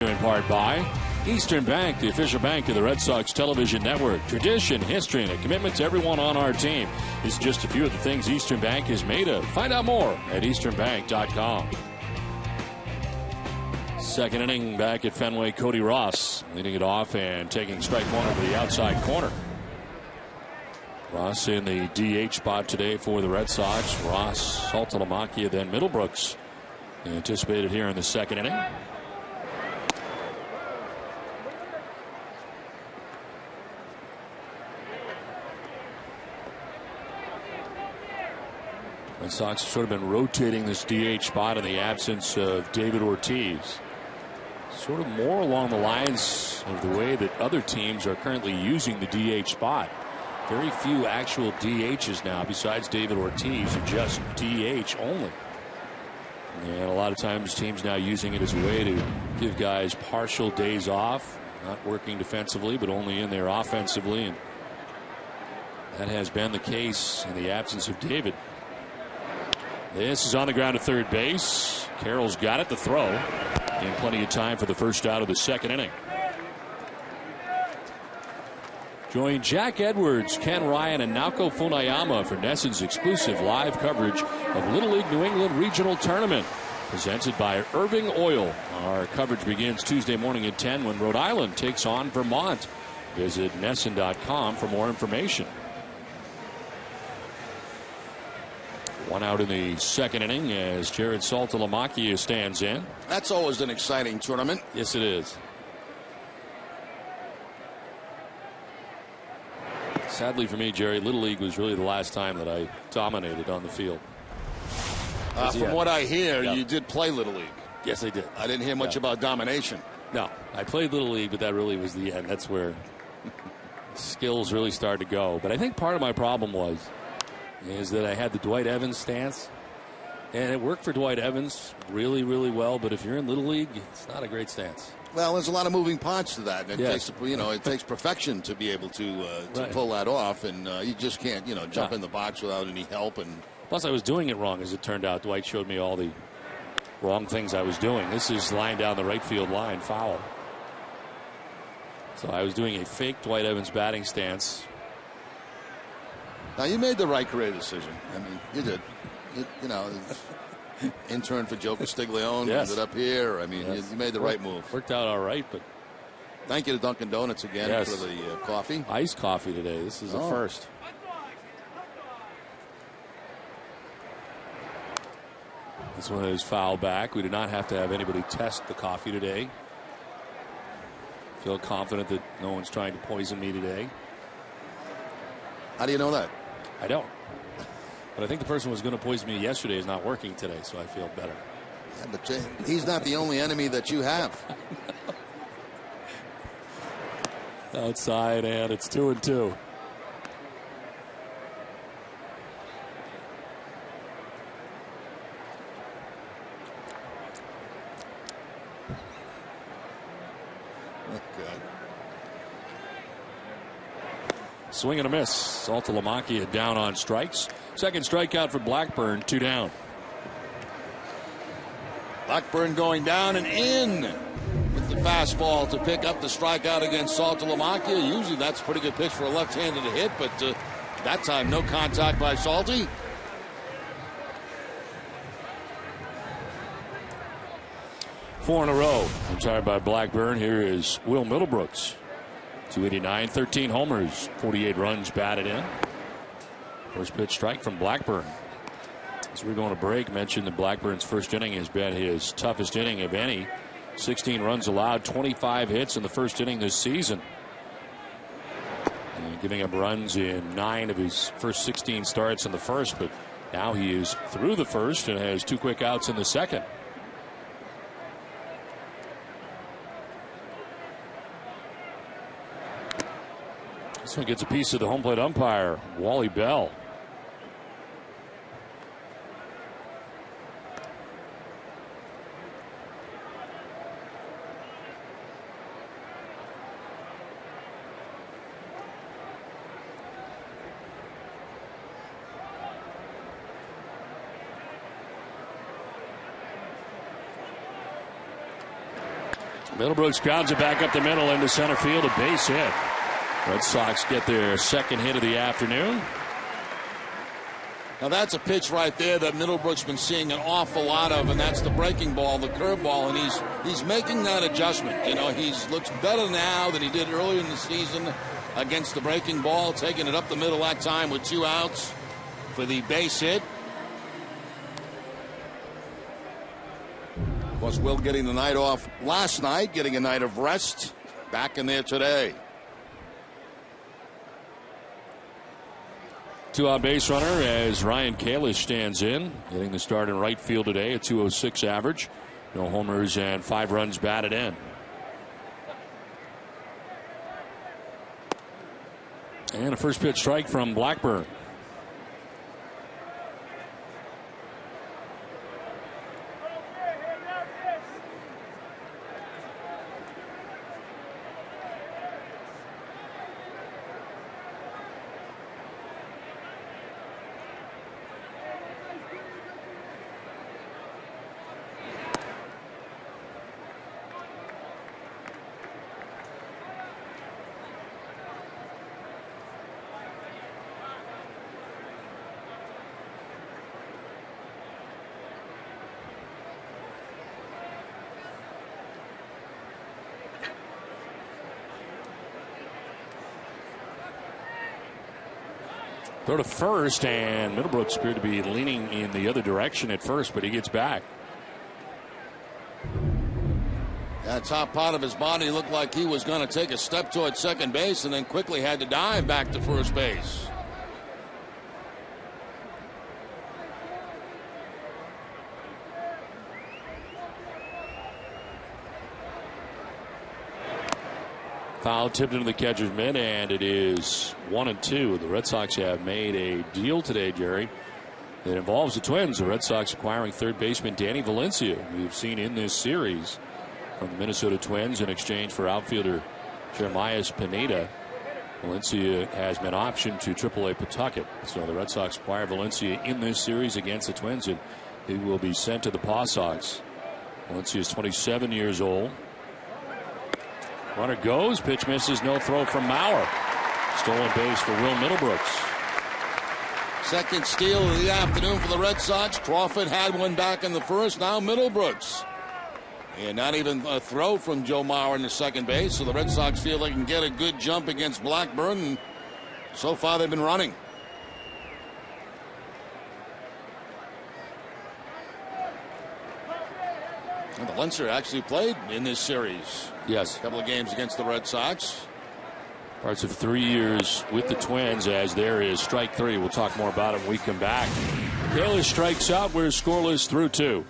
In part by Eastern Bank, the official bank of the Red Sox television network. Tradition, history, and a commitment to everyone on our team. These are just a few of the things Eastern Bank is made of. Find out more at easternbank.com. Second inning back at Fenway, Cody Ross leading it off and taking strike one over the outside corner. Ross in the DH spot today for the Red Sox. Ross, Saltalamacchia, then Middlebrooks anticipated here in the second inning. Red Sox have sort of been rotating this DH spot in the absence of David Ortiz. Sort of more along the lines of the way that other teams are currently using the DH spot. Very few actual DHs now besides David Ortiz, are just DH only. And a lot of times teams now using it as a way to give guys partial days off, not working defensively but only in there offensively, and that has been the case in the absence of David. This is on the ground at third base. Carroll's got it to throw. And plenty of time for the first out of the second inning. Join Jack Edwards, Ken Ryan, and Naoko Funayama for NESN's exclusive live coverage of Little League New England Regional Tournament. Presented by Irving Oil. Our coverage begins Tuesday morning at 10 when Rhode Island takes on Vermont. Visit NESN.com for more information. One out in the second inning as Jared Saltalamacchia stands in. That's always an exciting tournament. Yes, it is. Sadly for me, Jerry, Little League was really the last time that I dominated on the field. From what I hear, you did play Little League. Yes, I did. I didn't hear much about domination. No, I played Little League, but that really was the end. That's where skills really started to go. But I think part of my problem is that I had the Dwight Evans stance. And it worked for Dwight Evans really, really well. But if you're in Little League, it's not a great stance. Well, there's a lot of moving parts to that. And it takes perfection to be able to pull that off. And you just can't, jump in the box without any help. And plus, I was doing it wrong, as it turned out. Dwight showed me all the wrong things I was doing. This is lying down the right field line, foul. So I was doing a fake Dwight Evans batting stance. Now, you made the right career decision. I mean, you did. Intern for Joe Castiglione, ended up here. I mean, you made the right move. Worked out all right, but thank you to Dunkin' Donuts again for the coffee. Iced coffee today. This is a first. This one is foul back. We did not have to have anybody test the coffee today. Feel confident that no one's trying to poison me today. How do you know that? I don't. But I think the person who was going to poison me yesterday is not working today, so I feel better. Yeah, but he's not the only enemy that you have. Outside, and it's 2-2. Swing and a miss. Saltalamacchia down on strikes. Second strikeout for Blackburn, 2 down. Blackburn going down and in with the fastball to pick up the strikeout against Saltalamacchia. Usually that's a pretty good pitch for a left-handed hit, but that time no contact by Salty. Four in a row. Retired by Blackburn. Here is Will Middlebrooks. 289, 13 homers, 48 runs batted in. First pitch strike from Blackburn. As we're going to break, mentioned that Blackburn's first inning has been his toughest inning of any. 16 runs allowed, 25 hits in the first inning this season. And giving up runs in 9 of his first 16 starts in the first, but now he is through the first and has 2 quick outs in the second. This one gets a piece of the home plate umpire, Wally Bell. Middlebrooks grounds it back up the middle into center field, a base hit. Red Sox get their second hit of the afternoon. Now that's a pitch right there that Middlebrooks been seeing an awful lot of, and that's the breaking ball, the curveball, and he's making that adjustment. He looks better now than he did earlier in the season against the breaking ball, taking it up the middle that time with 2 outs for the base hit. Of course, Will getting the night off last night, getting a night of rest, back in there today. 2-out base runner as Ryan Kalish stands in, getting the start in right field today, a 206 average. No homers and 5 runs batted in. And a first pitch strike from Blackburn. Throw to first, and Middlebrooks appeared to be leaning in the other direction at first, but he gets back. That top part of his body looked like he was going to take a step toward second base and then quickly had to dive back to first base. Foul tipped into the catcher's mitt, and it is 1-2. The Red Sox have made a deal today, Jerry, that involves the Twins. The Red Sox acquiring third baseman Danny Valencia, who we've seen in this series from the Minnesota Twins in exchange for outfielder Jeremiah Pineda. Valencia has been optioned to AAA Pawtucket. So the Red Sox acquire Valencia in this series against the Twins, and he will be sent to the Paw Sox. Valencia is 27 years old. Runner goes, pitch misses, no throw from Mauer. Stolen base for Will Middlebrooks. Second steal of the afternoon for the Red Sox. Crawford had one back in the first, now Middlebrooks. And not even a throw from Joe Mauer in the second base, so the Red Sox feel they can get a good jump against Blackburn, and so far they've been running. And Valencia actually played in this series. Yes. A couple of games against the Red Sox. Parts of 3 years with the Twins, as there is strike three. We'll talk more about it when we come back. Kalish strikes out. We're scoreless through 2.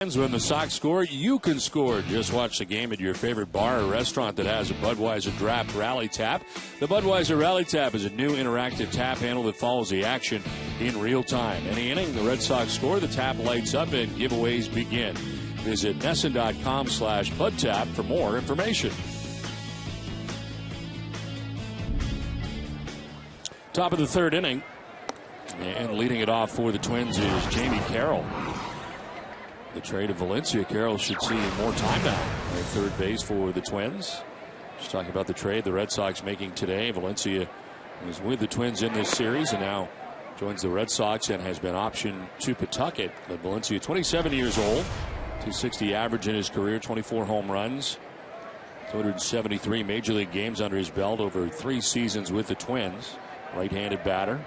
When the Sox score, you can score. Just watch the game at your favorite bar or restaurant that has a Budweiser Draft Rally Tap. The Budweiser Rally Tap is a new interactive tap handle that follows the action in real time. Any inning, the Red Sox score, the tap lights up and giveaways begin. Visit NESN.com/BudTap for more information. Top of the third inning. And leading it off for the Twins is Jamie Carroll. The trade of Valencia, Carroll should see more time now at third base for the Twins. Just talking about the trade the Red Sox making today. Valencia was with the Twins in this series and now joins the Red Sox and has been optioned to Pawtucket. But Valencia, 27 years old, 260 average in his career, 24 home runs, 273 major league games under his belt over 3 seasons with the Twins. Right-handed batter,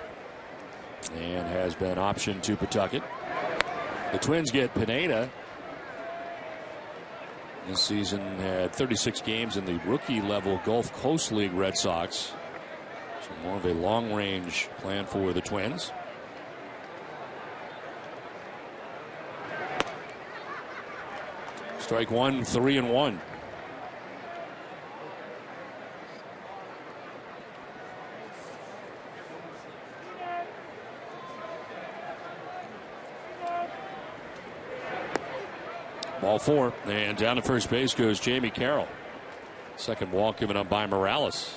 and has been optioned to Pawtucket. The Twins get Pineda. This season had 36 games in the rookie level Gulf Coast League Red Sox. So more of a long range plan for the Twins. Strike one, 3-1. Ball 4, and down to first base goes Jamie Carroll. Second walk given up by Morales.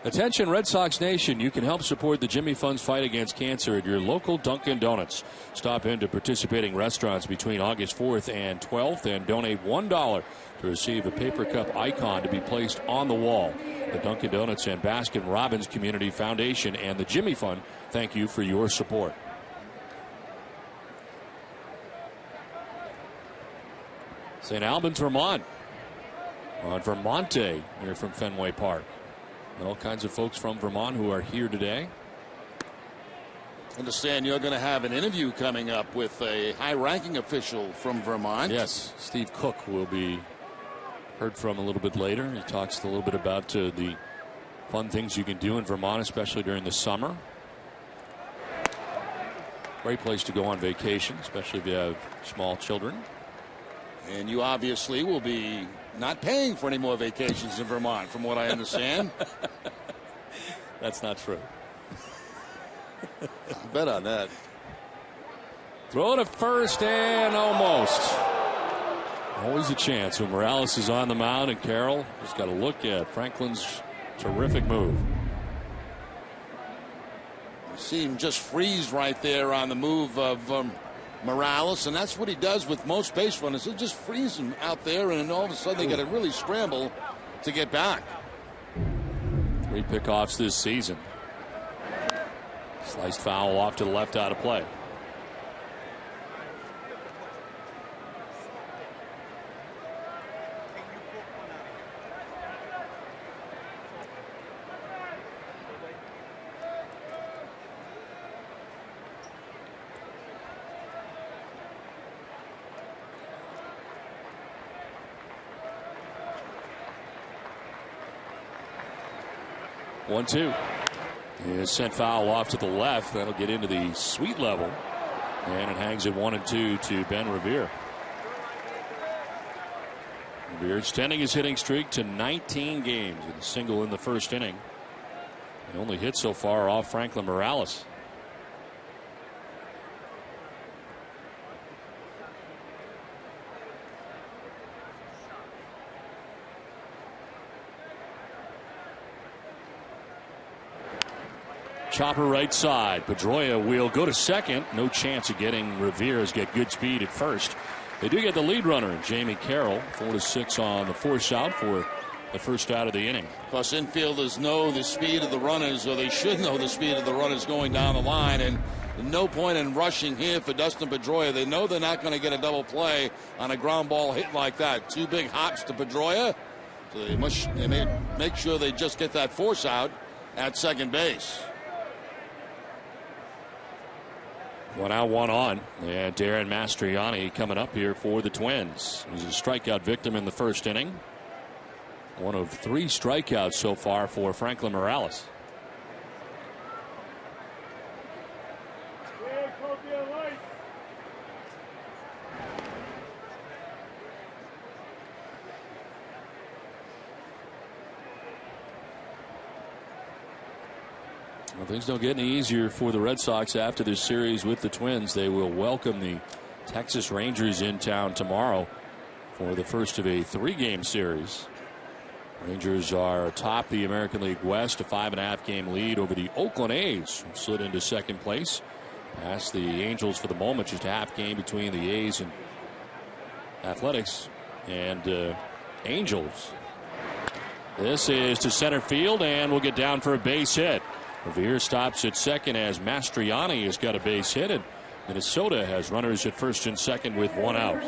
Attention Red Sox Nation, you can help support the Jimmy Fund's fight against cancer at your local Dunkin' Donuts. Stop into participating restaurants between August 4th and 12th and donate $1 to receive a paper cup icon to be placed on the wall. The Dunkin' Donuts and Baskin Robbins Community Foundation and the Jimmy Fund thank you for your support. St. Albans, Vermont. On Vermonte here from Fenway Park. All kinds of folks from Vermont who are here today. Understand you're going to have an interview coming up with a high-ranking official from Vermont. Yes, Steve Cook will be heard from a little bit later. He talks a little bit about the fun things you can do in Vermont, especially during the summer. Great place to go on vacation, especially if you have small children. And you obviously will be not paying for any more vacations in Vermont, from what I understand. That's not true. I bet on that. Throw to first and almost. Always a chance when Morales is on the mound, and Carroll just got to look at Franklin's terrific move. You see him just freeze right there on the move of Morales, and that's what he does with most base runners. He'll just freeze them out there, and then all of a sudden they got to really scramble to get back. 3 pickoffs this season. Sliced foul off to the left, out of play. One, two. Is sent foul off to the left. That'll get into the sweet level. And it hangs at 1 and 2 to Ben Revere. Revere extending his hitting streak to 19 games with a single in the first inning. He only hit so far off Franklin Morales. Chopper right side. Pedroia will go to second. No chance of getting Revere as get good speed at first. They do get the lead runner, Jamie Carroll, 4-6 on the force out for the first out of the inning. Plus, infielders know the speed of the runners, or they should know the speed of the runners going down the line, and no point in rushing here for Dustin Pedroia. They know they're not going to get a double play on a ground ball hit like that. 2 big hops to Pedroia, so they may make sure they just get that force out at second base. 1 out, 1 on. And Darren Mastriani coming up here for the Twins. He was a strikeout victim in the first inning. 1 of 3 strikeouts so far for Franklin Morales. Well, things don't get any easier for the Red Sox after this series with the Twins. They will welcome the Texas Rangers in town tomorrow for the first of a 3-game series. Rangers are atop the American League West, a 5.5 game lead over the Oakland A's, who slid into second place. Past the Angels for the moment, just a half game between the A's and Athletics and Angels. This is to center field and will get down for a base hit. Revere stops at second as Mastriani has got a base hit, and Minnesota has runners at first and second with 1 out.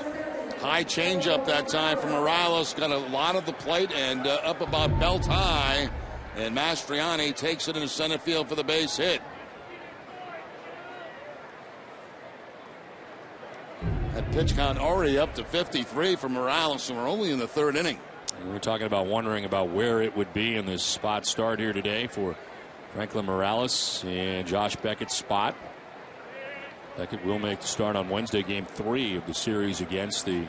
High changeup that time from Morales, got a lot of the plate and up about belt high, and Mastriani takes it into center field for the base hit. That pitch count already up to 53 for Morales, and we're only in the 3rd inning. And we're talking about wondering about where it would be in this spot start here today for Franklin Morales and Josh Beckett's spot. Beckett will make the start on Wednesday, game 3 of the series against the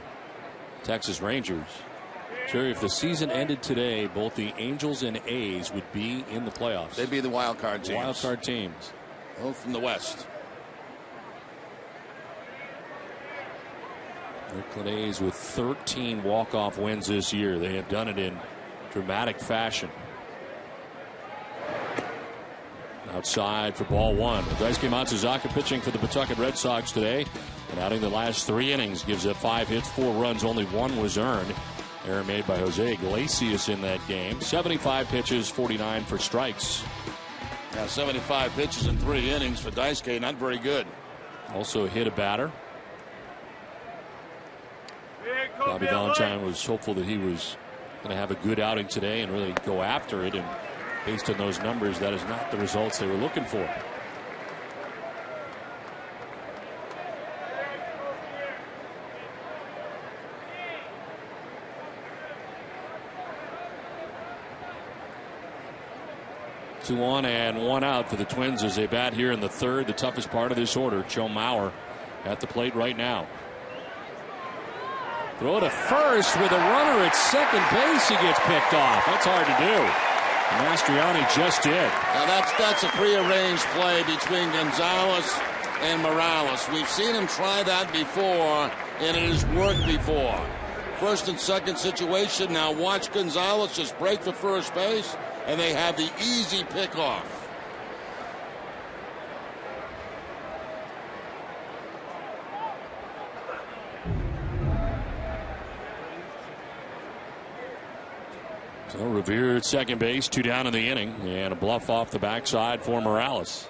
Texas Rangers. Jerry, if the season ended today, both the Angels and A's would be in the playoffs. They'd be the wild card teams. Wild card teams. Both from the West. Oakland A's with 13 walk-off wins this year. They have done it in dramatic fashion. Outside for ball one. Daisuke Matsuzaka pitching for the Pawtucket Red Sox today. And out in the last 3 innings, gives up 5 hits, 4 runs, only 1 was earned. Error made by Jose Iglesias in that game. 75 pitches, 49 for strikes. Yeah, 75 pitches in 3 innings for Daisuke, not very good. Also hit a batter. Bobby Valentine was hopeful that he was going to have a good outing today and really go after it. And based on those numbers, that is not the results they were looking for. Two on and 1 out for the Twins as they bat here in the third, the toughest part of this order. Joe Mauer at the plate right now. Throw to first with a runner at second base. He gets picked off. That's hard to do. Mastriani just did. Now that's a prearranged play between Gonzalez and Morales. We've seen him try that before, and it has worked before. First and second situation. Now watch Gonzalez just break for first base, and they have the easy pickoff. So Revere at second base, 2 down in the inning, and a bluff off the backside for Morales.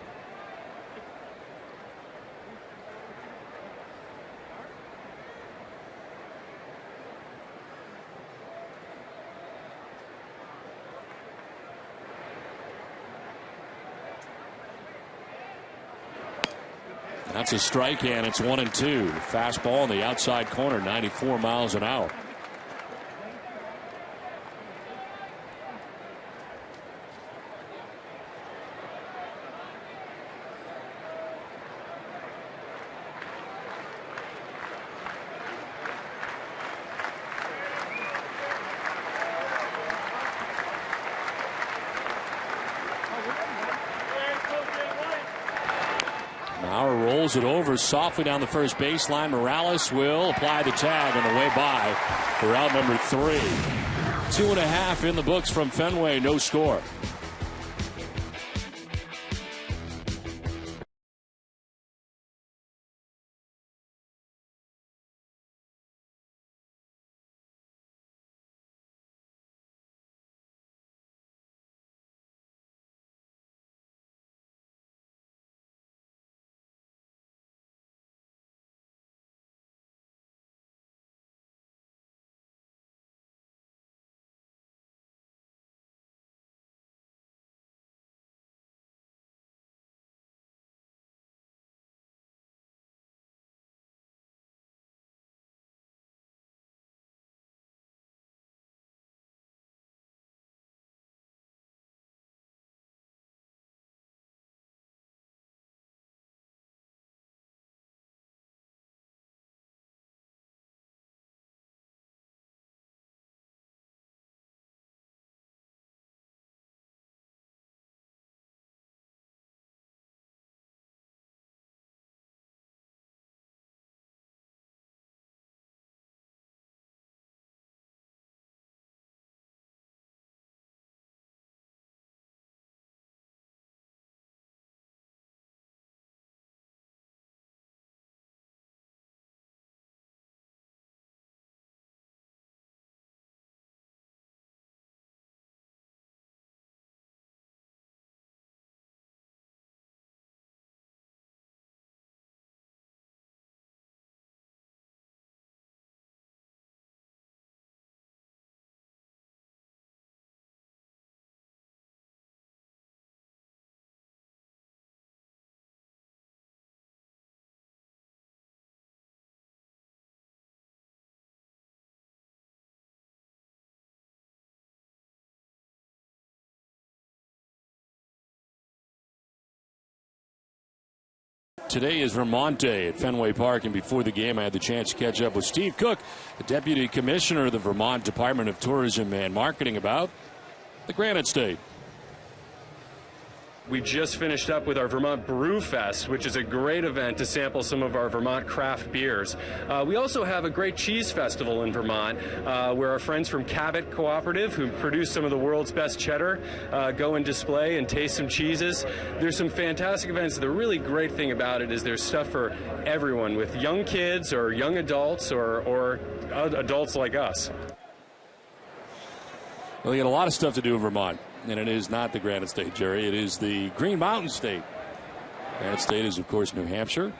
That's a strike, and it's 1-2. Fastball in the outside corner, 94 miles an hour. Mauer rolls it over softly down the first baseline. Morales will apply the tag on the way by for out number 3. 2.5 in the books from Fenway, no score. Today is Vermont Day at Fenway Park, and before the game I had the chance to catch up with Steve Cook, the Deputy Commissioner of the Vermont Department of Tourism and Marketing, about the Granite State. We just finished up with our Vermont Brew Fest, which is a great event to sample some of our Vermont craft beers. We also have a great cheese festival in Vermont, where our friends from Cabot Cooperative, who produce some of the world's best cheddar, go and display and taste some cheeses. There's some fantastic events. The really great thing about it is there's stuff for everyone, with young kids or young adults or adults like us. Well, you got a lot of stuff to do in Vermont. And it is not the Granite State, Jerry. It is the Green Mountain State. Granite State is, of course, New Hampshire.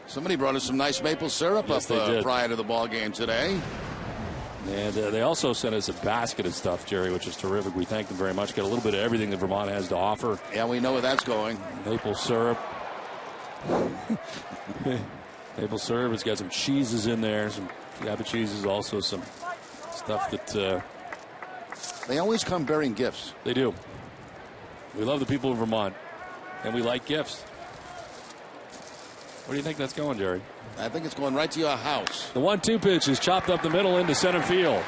Somebody brought us some nice maple syrup prior to the ball game today. And they also sent us a basket of stuff, Jerry, which is terrific. We thank them very much. Got a little bit of everything that Vermont has to offer. Yeah, we know where that's going. Maple syrup. Maple syrup. It's got some cheeses in there. Some Cabot cheeses. Also some stuff that... They always come bearing gifts. They do. We love the people of Vermont, and we like gifts. Where do you think that's going, Jerry? I think it's going right to your house. The 1-2 pitch is chopped up the middle into center field.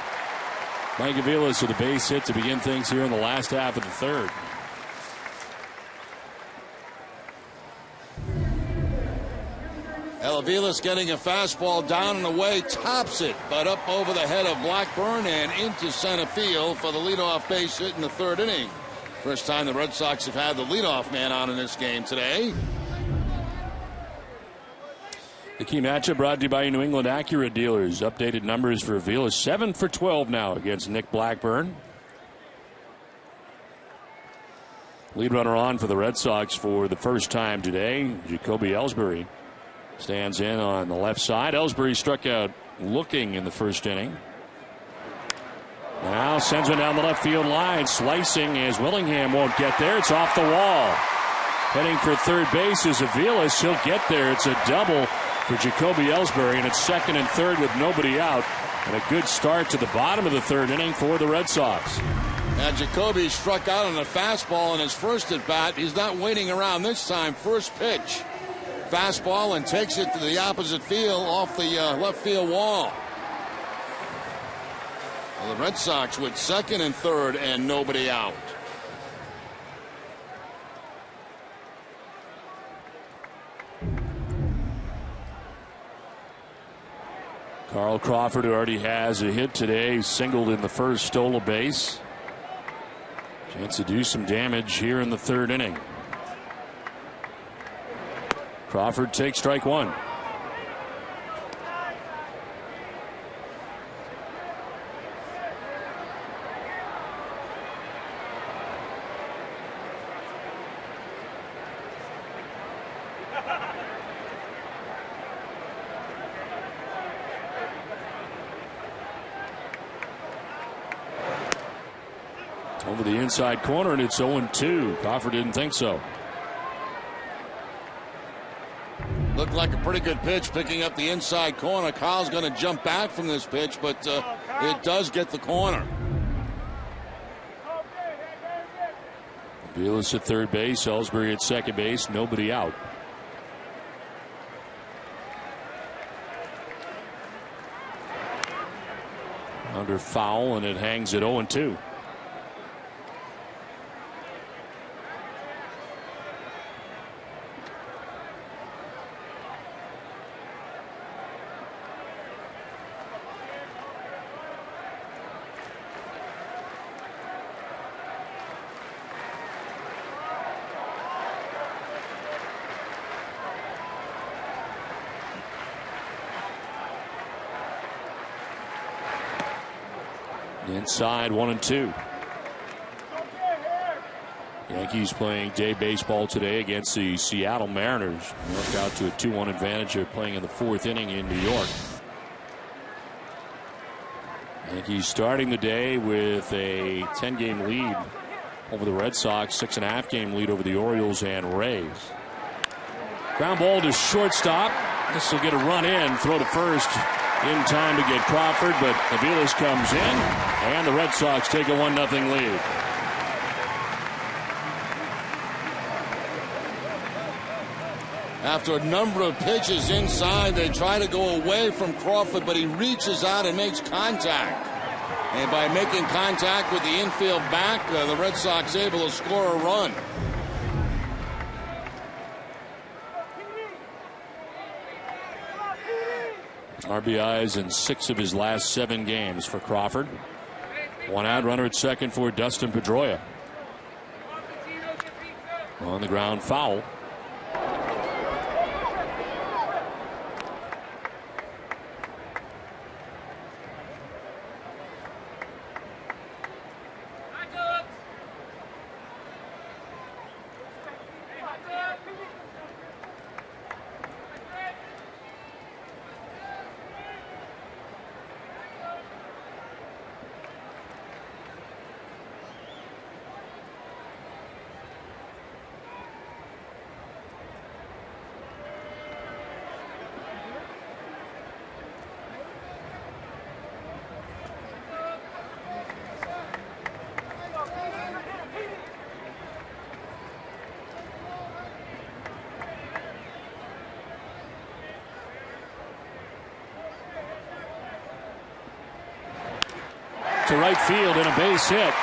Mike Aviles with a base hit to begin things here in the last half of the third. Aviles getting a fastball down and away, tops it, but up over the head of Blackburn and into center field for the leadoff base hit in the third inning. First time the Red Sox have had the leadoff man on in this game today. The key matchup brought to you by New England Acura dealers. Updated numbers for Aviles, 7 for 12 now against Nick Blackburn. Lead runner on for the Red Sox for the first time today. Jacoby Ellsbury stands in on the left side. Ellsbury struck out looking in the first inning. Now sends one down the left field line. Slicing as Willingham won't get there. It's off the wall. Heading for third base is Aviles. He'll get there. It's a double for Jacoby Ellsbury, and it's second and third with nobody out. And a good start to the bottom of the third inning for the Red Sox. Now Jacoby struck out on a fastball in his first at bat. He's not waiting around this time. First pitch. Fastball and takes it to the opposite field off the left field wall. Well, the Red Sox with second and third and nobody out. Carl Crawford, who already has a hit today, singled in the first, stole a base. Chance to do some damage here in the third inning. Crawford takes strike one. Over the inside corner, and it's 0-2. Crawford didn't think so. Looked like a pretty good pitch, picking up the inside corner. Kyle's going to jump back from this pitch, but it does get the corner. Aviles at third base, Ellsbury at second base, nobody out. Under foul, and it hangs at 0-2. Inside 1-2. Yankees playing day baseball today against the Seattle Mariners. Worked out to a 2-1 advantage. They're playing in the fourth inning in New York. Yankees starting the day with a 10-game lead over the Red Sox, 6.5-game lead over the Orioles and Rays. Ground ball to shortstop. This will get a run in. Throw to first. In time to get Crawford, but Aviles comes in, and the Red Sox take a 1-0 lead. After a number of pitches inside, they try to go away from Crawford, but he reaches out and makes contact. And by making contact with the infield back, the Red Sox able to score a run. RBIs in 6 of his last 7 games for Crawford. 1 out, runner at second for Dustin Pedroia. On the ground, foul. To right field and a base hit.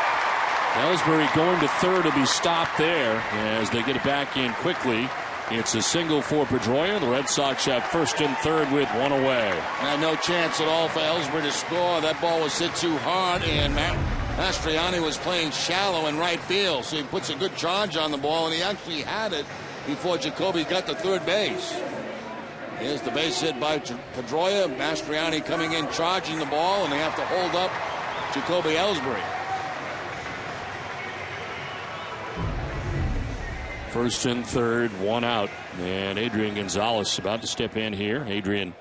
Ellsbury going to third to be stopped there as they get it back in quickly. It's a single for Pedroia. The Red Sox have first and third with 1 away. No chance at all for Ellsbury to score. That ball was hit too hard, and Mastriani was playing shallow in right field, so he puts a good charge on the ball, and he actually had it before Jacoby got to third base. Here's the base hit by Pedroia. Mastriani coming in, charging the ball, and they have to hold up Jacoby Ellsbury. First and third, 1 out. And Adrian Gonzalez about to step in here. Adrian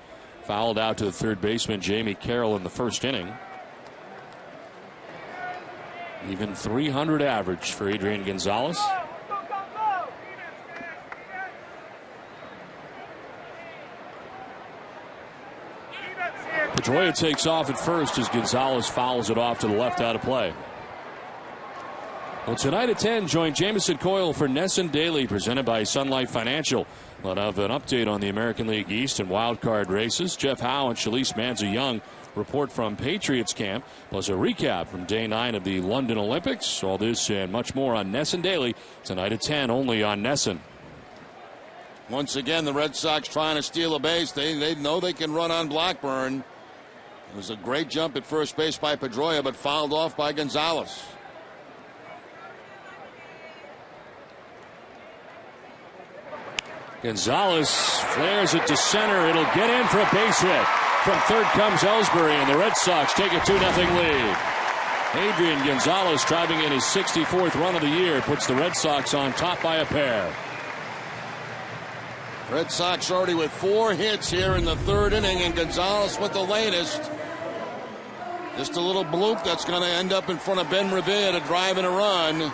fouled out to the third baseman, Jamie Carroll, in the first inning. Even 300 average for Adrian Gonzalez. Pedroia takes off at first as Gonzalez fouls it off to the left out of play. Well, tonight at 10, join Jamison Coyle for Nesson Daily, presented by Sun Life Financial. We'll have an update on the American League East and wild card races. Jeff Howe and Shalise Manza-Young report from Patriots camp, plus a recap from day 9 of the London Olympics. All this and much more on Nesson Daily tonight at 10, only on Nesson. Once again, the Red Sox trying to steal a base. They know they can run on Blackburn. It was a great jump at first base by Pedroia, but fouled off by Gonzalez. Gonzalez flares it to center. It'll get in for a base hit. From third comes Ellsbury, and the Red Sox take a 2-0 lead. Adrian Gonzalez driving in his 64th run of the year puts the Red Sox on top by a pair. Red Sox already with 4 hits here in the third inning, and Gonzalez with the latest. Just a little bloop that's going to end up in front of Ben Revere to drive in a run.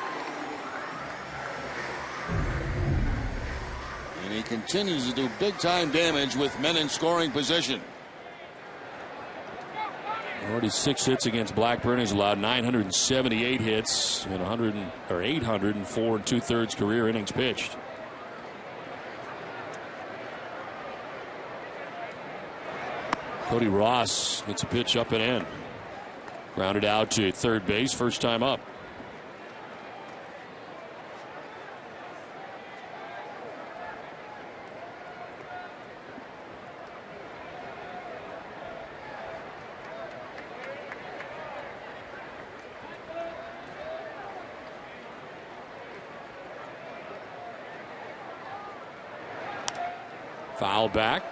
And he continues to do big-time damage with men in scoring position. Already 6 hits against Blackburn. He's allowed 978 hits and 804 2/3 career innings pitched. Cody Ross gets a pitch up and in. Grounded out to third base, first time up. Foul back.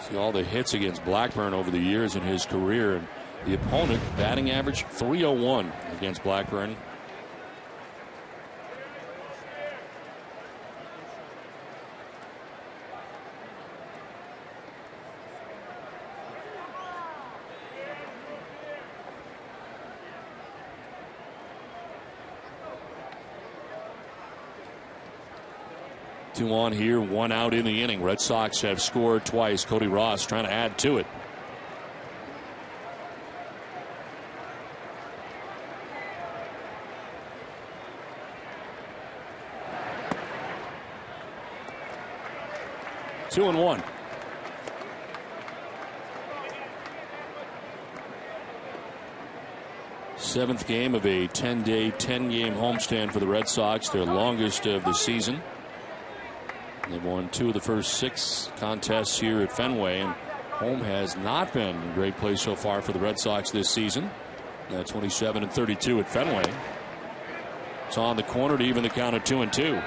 See all the hits against Blackburn over the years in his career, and the opponent batting average .301 against Blackburn. Two on here, 1 out in the inning. Red Sox have scored twice. Cody Ross trying to add to it. Two and 1. 7th game of a 10-day, 10-game homestand for the Red Sox, their longest of the season. They've won 2 of the first 6 contests here at Fenway, and home has not been a great place so far for the Red Sox this season. 27-32 at Fenway. It's on the corner to even the count at 2-2.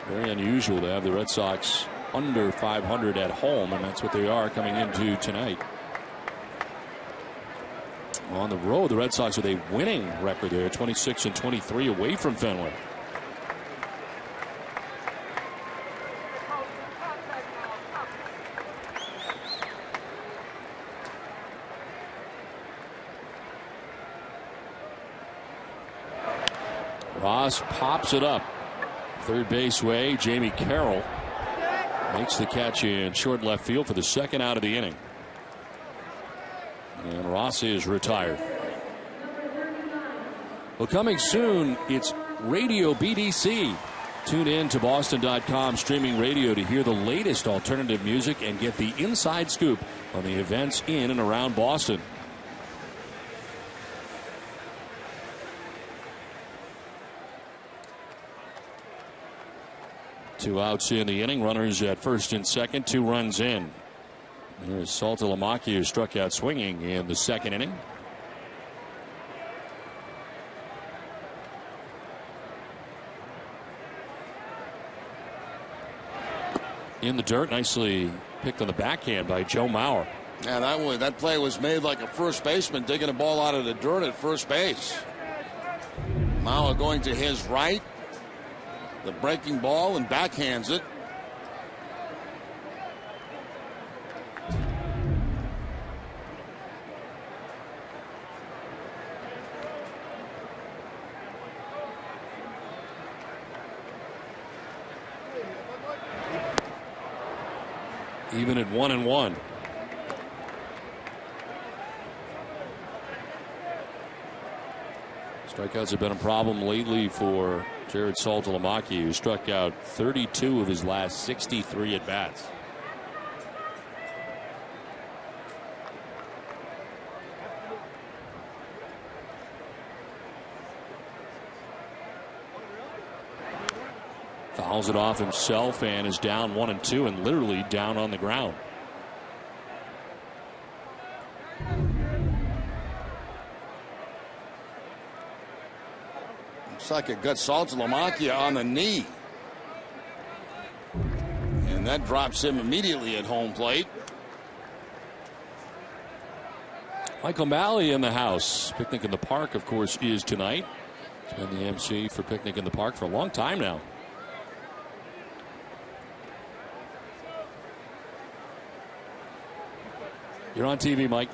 Very unusual to have the Red Sox under 500 at home, and that's what they are coming into tonight. On the road, the Red Sox with a winning record there, 26-23 away from Fenway. Ross pops it up. Third base way, Jamie Carroll makes the catch in short left field for the second out of the inning. And Ross is retired. Well, coming soon, it's Radio BDC. Tune in to Boston.com streaming radio to hear the latest alternative music and get the inside scoop on the events in and around Boston. Two outs in the inning. Runners at first and second. 2 runs in. There's Saltalamacchia, who struck out swinging in the second inning. In the dirt, nicely picked on the backhand by Joe Mauer. Yeah, that play was made like a first baseman digging a ball out of the dirt at first base. Mauer going to his right. The breaking ball and backhands it. Even at 1-1. Strikeouts have been a problem lately for Jared Saltalamacchia, who struck out 32 of his last 63 at-bats. Fouls it off himself and is down 1-2 and literally down on the ground. Looks like it got Saltalamacchia on the knee. And that drops him immediately at home plate. Michael Malley in the house. Picnic in the Park, of course, is tonight. He's been the MC for Picnic in the Park for a long time now. You're on TV, Mike.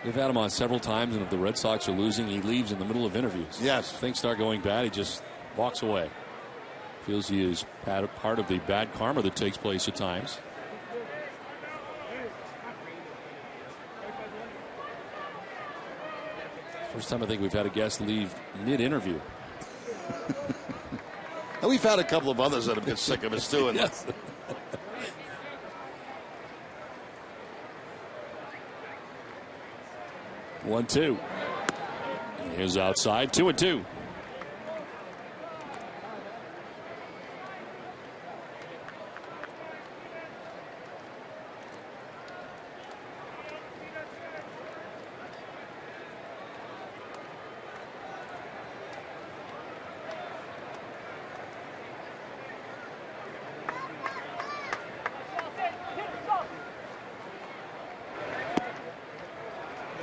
We've had him on several times, and if the Red Sox are losing, he leaves in the middle of interviews. Yes. If things start going bad, he just walks away. Feels he is part of the bad karma that takes place at times. First time I think we've had a guest leave mid-interview. And we've had a couple of others that have been sick of us too. Yes. 1-2. Here's outside. 2-2.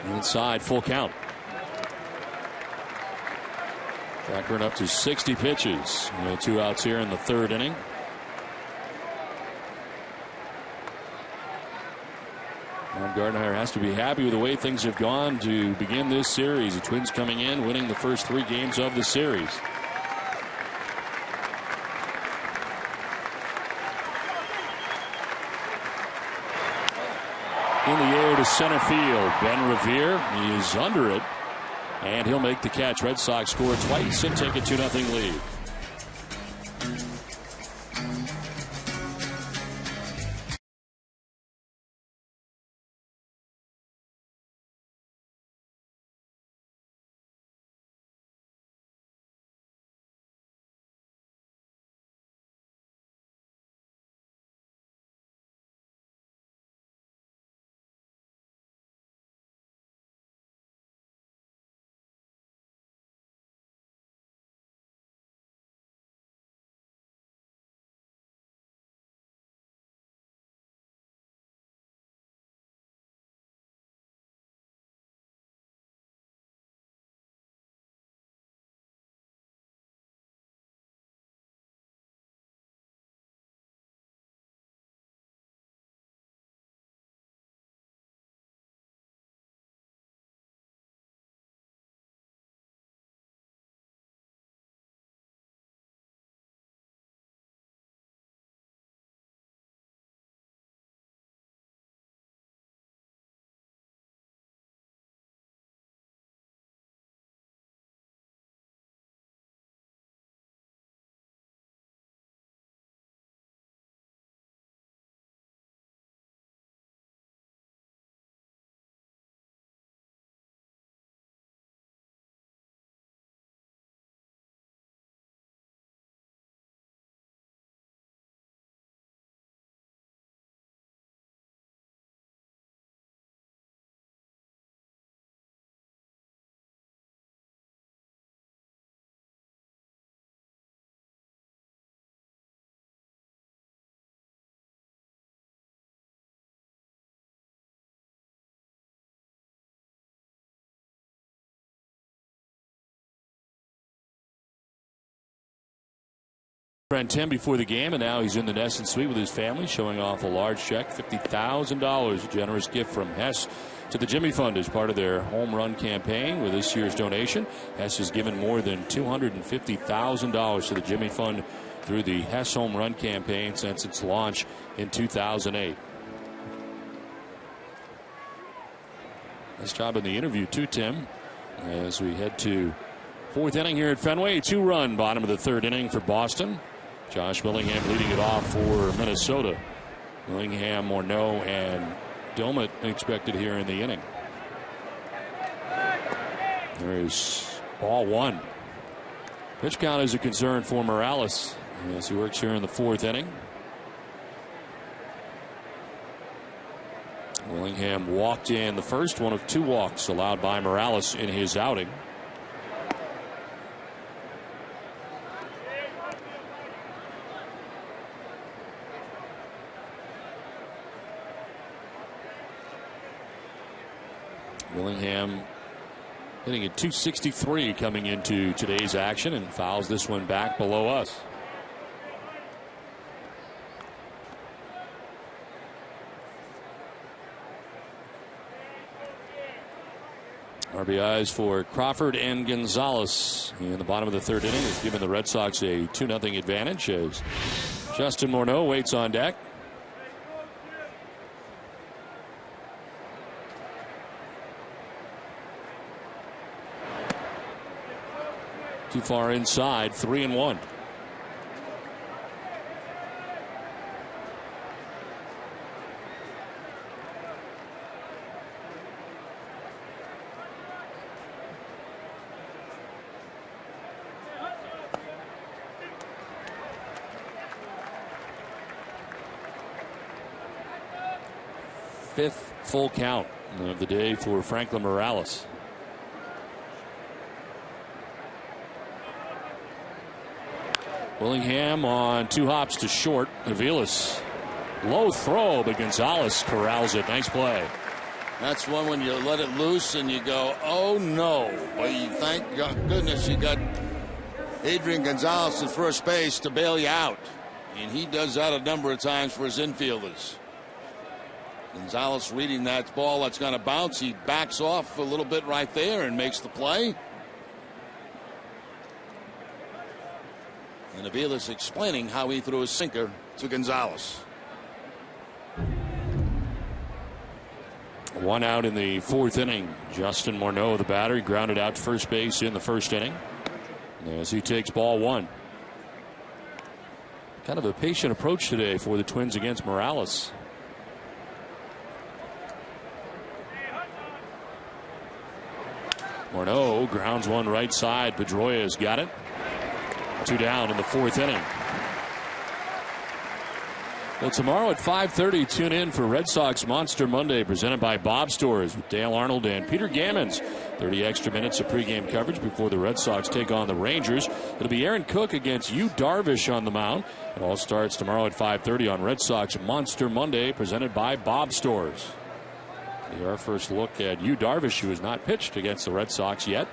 Inside, full count. Tracker up to 60 pitches. 2 outs here in the third inning. Gardner has to be happy with the way things have gone to begin this series. The Twins coming in, winning the first 3 games of the series. In the air to center field. Ben Revere is under it, and he'll make the catch. Red Sox score twice and take a 2-0 lead. friend Tim before the game, and now he's in the Nesson suite with his family, showing off a large check, $50,000, a generous gift from Hess to the Jimmy Fund as part of their home run campaign. With this year's donation, Hess has given more than $250,000 to the Jimmy Fund through the Hess home run campaign since its launch in 2008. Nice job in the interview too, Tim, as we head to fourth inning here at Fenway. 2-run bottom of the third inning for Boston. Josh Willingham leading it off for Minnesota. Willingham, Morneau, and Domet expected here in the inning. There's ball one. Pitch count is a concern for Morales as he works here in the fourth inning. Willingham walked in the first, one of 2 walks allowed by Morales in his outing. Willingham hitting at .263 coming into today's action, and fouls this one back below us. RBIs for Crawford and Gonzalez in the bottom of the third inning has given the Red Sox a 2-0 advantage as Justin Morneau waits on deck. Too far inside, 3-1. Fifth full count of the day for Franklin Morales. Willingham on 2 hops to short. Aviles, low throw, but Gonzalez corrals it. Nice play. That's one when you let it loose and you go, oh no. But you thank goodness you got Adrian Gonzalez at first base to bail you out. And he does that a number of times for his infielders. Gonzalez reading that ball that's going to bounce. He backs off a little bit right there and makes the play. And Aviles explaining how he threw a sinker to Gonzalez. 1 out in the fourth inning. Justin Morneau, the batter, grounded out to first base in the first inning as he takes ball 1. Kind of a patient approach today for the Twins against Morales. Morneau grounds one right side. Pedroia's got it. 2 down in the fourth inning. Well, tomorrow at 5:30, tune in for Red Sox Monster Monday, presented by Bob Stores with Dale Arnold and Peter Gammons. 30 extra minutes of pregame coverage before the Red Sox take on the Rangers. It'll be Aaron Cook against Yu Darvish on the mound. It all starts tomorrow at 5:30 on Red Sox Monster Monday, presented by Bob Stores. Our first look at Yu Darvish, who has not pitched against the Red Sox yet.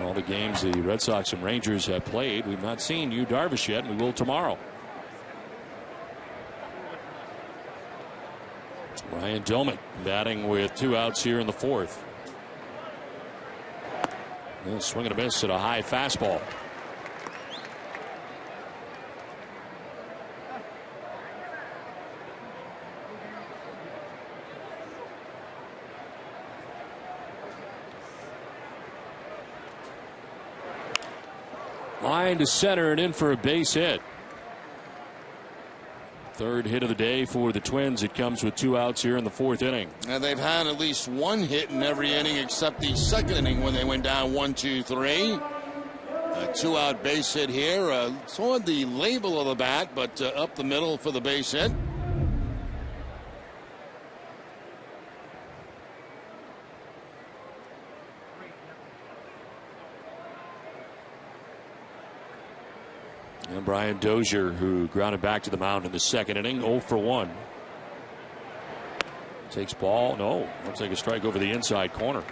All the games the Red Sox and Rangers have played, we've not seen Yu Darvish yet, and we will tomorrow. Ryan Domet batting with 2 outs here in the fourth. And swing and a miss at a high fastball. Line to center and in for a base hit. Third hit of the day for the Twins. It comes with 2 outs here in the fourth inning. And they've had at least 1 hit in every inning except the second inning when they went down 1-2-3. A 2-out base hit here. It's on the label of the bat, but up the middle for the base hit. And Brian Dozier, who grounded back to the mound in the second inning, 0 for 1. Takes ball. No, looks like a strike over the inside corner.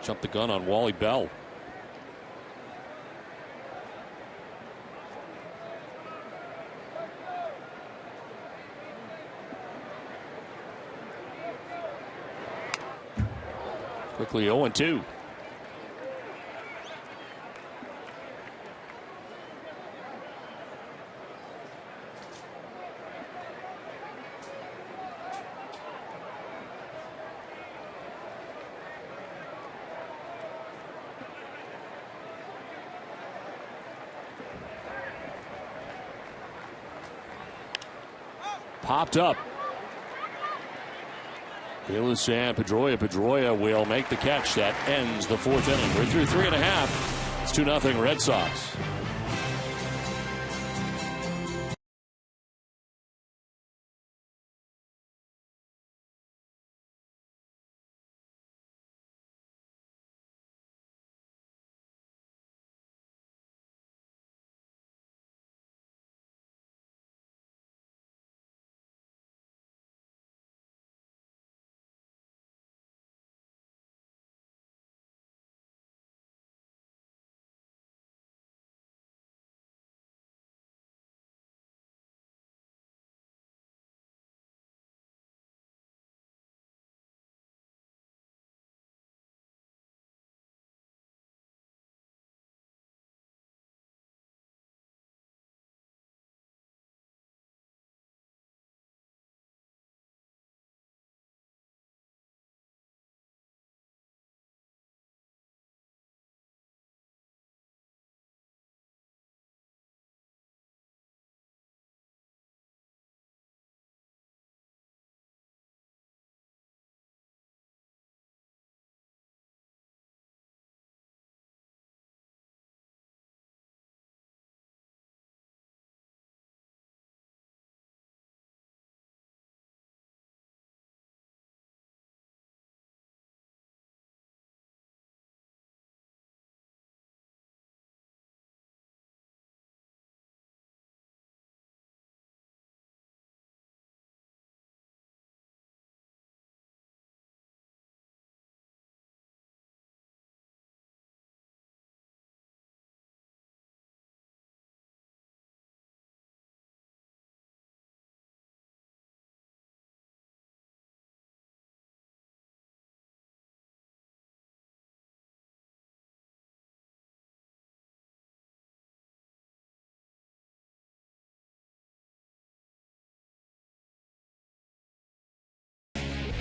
Jumped the gun on Wally Bell. Quickly 0-2. Popped up. Bayless and Pedroia. Pedroia will make the catch. That ends the fourth inning. We're through 3.5. It's 2-0 Red Sox.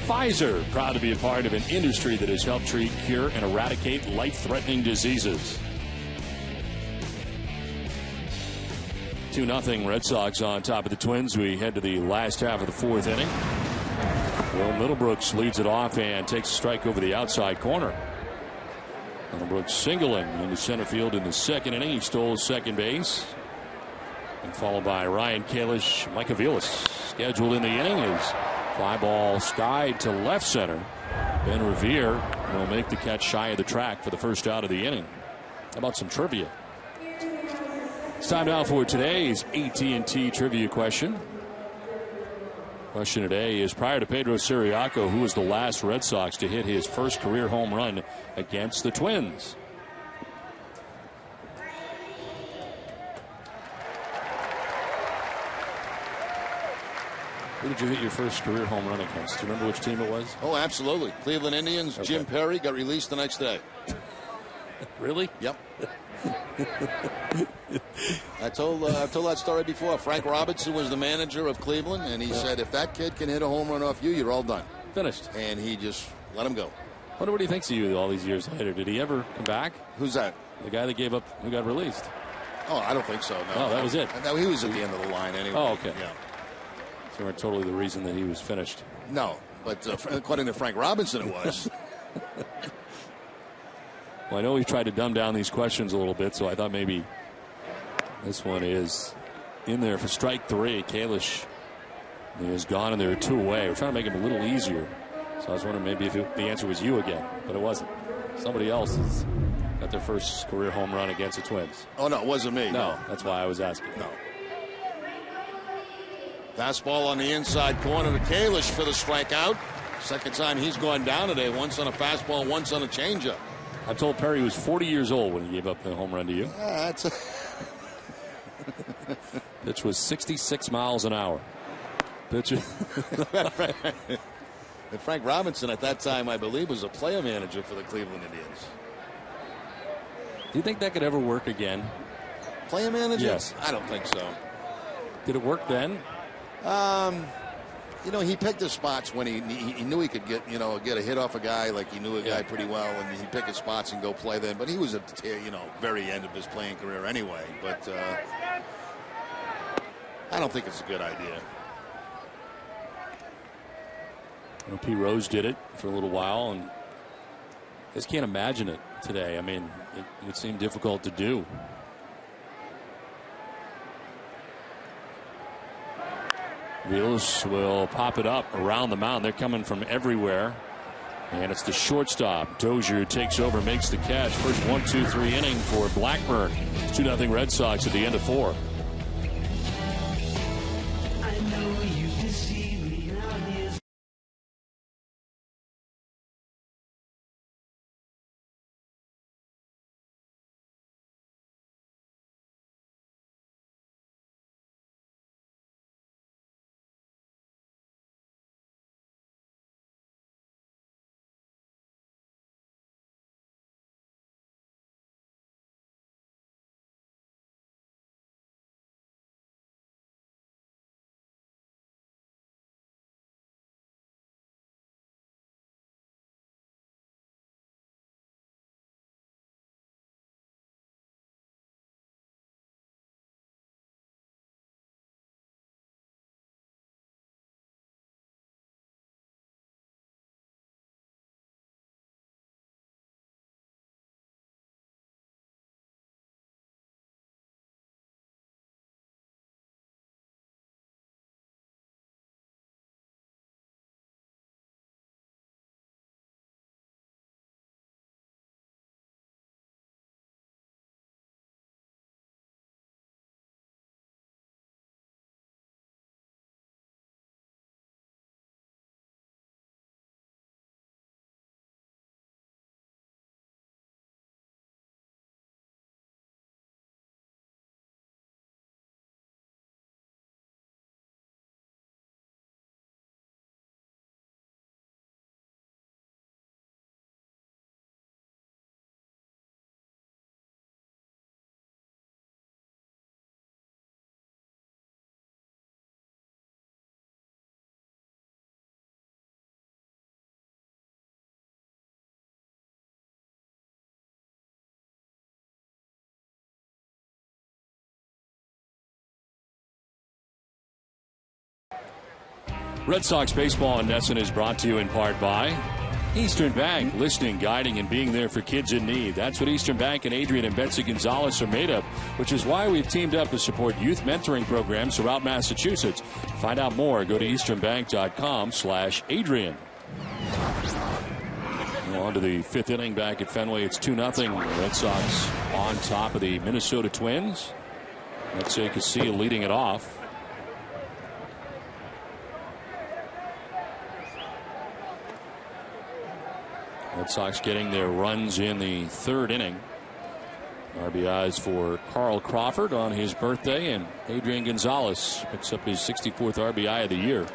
Pfizer, proud to be a part of an industry that has helped treat, cure, and eradicate life-threatening diseases. 2-0 Red Sox on top of the Twins. We head to the last half of the fourth inning. Will Middlebrooks leads it off and takes a strike over the outside corner. Middlebrooks singling into center field in the second inning. He stole second base. And followed by Ryan Kalish. Mike Aviles scheduled in the inning is fly ball skied to left center. Ben Revere will make the catch shy of the track for the first out of the inning. How about some trivia? It's time now for today's AT&T trivia question. Question today is, prior to Pedro Ciriaco, who was the last Red Sox to hit his first career home run against the Twins? Who did you hit your first career home run against? Do you remember which team it was? Oh, absolutely. Cleveland Indians. Okay. Jim Perry got released the next day. Really? Yep. I told that story before. Frank Robinson was the manager of Cleveland, and he said, if that kid can hit a home run off you, you're all done. Finished. And he just let him go. I wonder what he thinks of you all these years later. Did he ever come back? Who's that? The guy that gave up, who got released. Oh, I don't think so. No, that was it. No, he was at the end of the line anyway. Oh, okay. Yeah. So you weren't totally the reason that he was finished. No, but according to Frank Robinson, it was. Well, I know we tried to dumb down these questions a little bit, so I thought maybe this one is in there for strike three. Kalish is gone, and there are two away. We're trying to make him a little easier. So I was wondering maybe if the answer was you again, but it wasn't. Somebody else has got their first career home run against the Twins. Oh, no, it wasn't me. No, that's why I was asking. No. Fastball on the inside corner to Kalish for the strikeout. Second time he's gone down today. Once on a fastball, once on a changeup. I told Perry he was 40 years old when he gave up the home run to you. That's Pitch was 66 miles an hour. Pitch. And Frank Robinson at that time, I believe, was a player manager for the Cleveland Indians. Do you think that could ever work again? Player manager? Yes. I don't think so. Did it work then? You know, he picked his spots when he knew he could get a hit off a guy, like he knew a guy pretty well, and he picked his spots and go play them. But he was at the very end of his playing career anyway. But I don't think it's a good idea. Well, P. Rose did it for a little while, and I just can't imagine it today. I mean, it would seem difficult to do. Wheels will pop it up around the mound. They're coming from everywhere. And it's the shortstop. Dozier who takes over, makes the catch. First 1-2-3 inning for Blackburn. It's 2-0 Red Sox at the end of 4. Red Sox baseball in Nesson is brought to you in part by Eastern Bank, listening, guiding, and being there for kids in need. That's what Eastern Bank and Adrian and Betsy Gonzalez are made of, which is why we've teamed up to support youth mentoring programs throughout Massachusetts. To find out more, go to easternbank.com/Adrian. On to the 5th inning back at Fenway. It's 2-0. Red Sox on top of the Minnesota Twins. Alexei Casilla leading it off. Red Sox getting their runs in the 3rd inning. RBIs for Carl Crawford on his birthday, and Adrian Gonzalez picks up his 64th RBI of the year.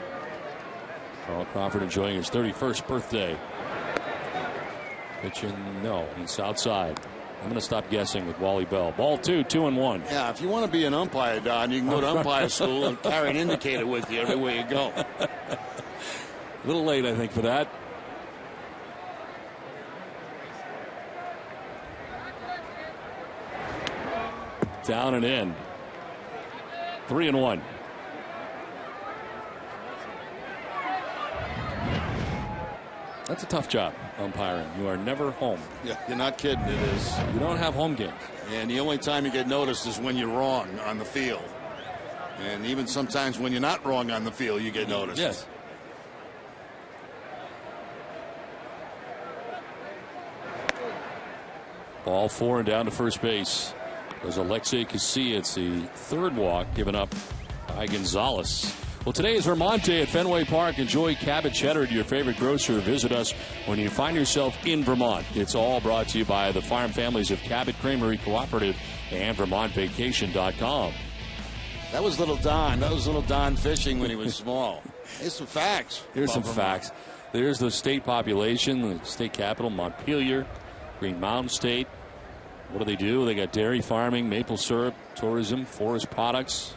Carl Crawford enjoying his 31st birthday. Pitching, no, it's outside. I'm going to stop guessing with Wally Bell. Ball 2, 2-1. Yeah, if you want to be an umpire, Don, you can go to umpire school and carry an indicator with you everywhere you go. A little late, I think, for that. Down and in. 3-1. That's a tough job, umpiring. You are never home. Yeah, you're not kidding. It is. You don't have home games. And the only time you get noticed is when you're wrong on the field. And even sometimes when you're not wrong on the field, you get noticed. Yes. Ball 4 and down to first base. There's Alexei Casilla. It's the 3rd walk given up by Gonzalez. Well, today is Vermont Day at Fenway Park. Enjoy Cabot cheddar at your favorite grocer. Visit us when you find yourself in Vermont. It's all brought to you by the farm families of Cabot Creamery Cooperative and VermontVacation.com. That was little Don. That was little Don fishing when he was small. Here's some facts. Here's some facts. There's the state population, the state capital, Montpelier, Green Mountain State. What do? They got dairy farming, maple syrup, tourism, forest products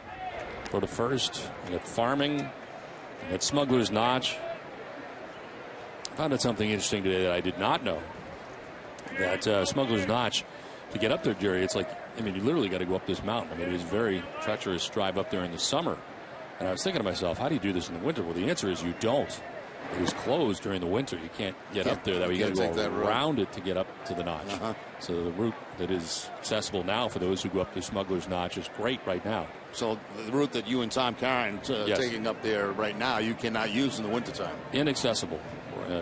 for the first. They got farming. They got Smuggler's Notch. I found out something interesting today that I did not know. That Smuggler's Notch, to get up there, Jerry, it's like, I mean, you literally got to go up this mountain. I mean, it is very treacherous drive up there in the summer. And I was thinking to myself, how do you do this in the winter? Well, the answer is you don't. It is closed during the winter. You can't get up there. That way you got to go around it to get up to the notch. So the route that is accessible now for those who go up to Smuggler's Notch is great right now. So the route that you and Tom Caron taking up there right now, you cannot use in the wintertime. Inaccessible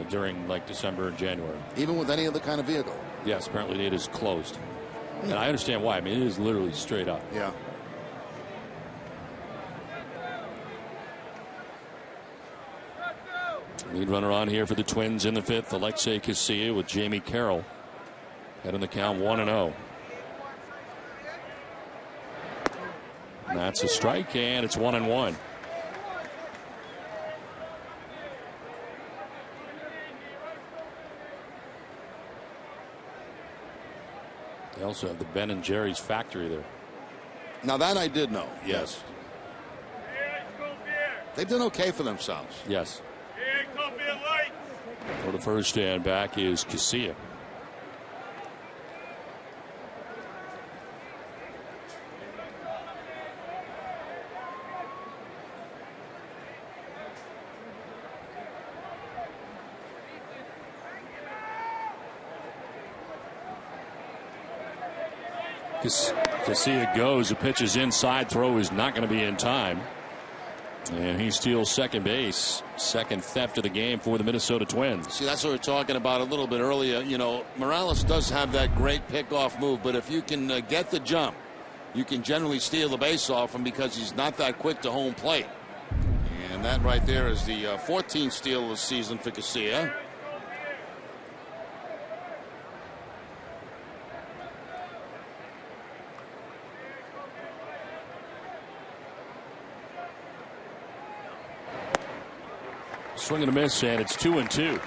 during like December and January. Even with any other kind of vehicle? Yes, apparently it is closed. And I understand why. I mean, it is literally straight up. Yeah. Lead runner on here for the Twins in the fifth, Alexei Casilla with Jamie Carroll. Head in the count 1-0. That's a strike, and it's 1-1. They also have the Ben and Jerry's factory there. Now that I did know. Yes. They've done okay for themselves. Yes. For the first stand back is Casilla. Casilla goes. The pitch is inside. Throw is not going to be in time. And he steals second base. Second theft of the game for the Minnesota Twins. See, that's what we were talking about a little bit earlier. You know, Morales does have that great pickoff move, but if you can get the jump, you can generally steal the base off him because he's not that quick to home plate. And that right there is the 14th steal of the season for Casilla. Swing and a miss, and it's 2-2.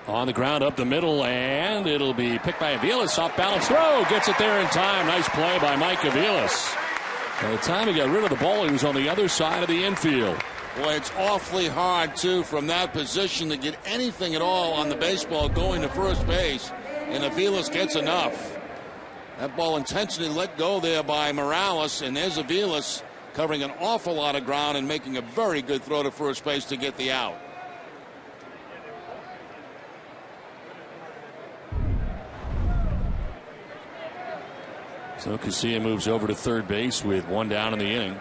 On the ground up the middle, and it'll be picked by Aviles. Off balance throw. Gets it there in time. Nice play by Mike Aviles. By the time he got rid of the ball, he was on the other side of the infield. Boy, it's awfully hard, too, from that position to get anything at all on the baseball going to first base. And Aviles gets enough. That ball intentionally let go there by Morales. And there's Aviles covering an awful lot of ground and making a very good throw to first base to get the out. So Casilla moves over to third base with one down in the inning.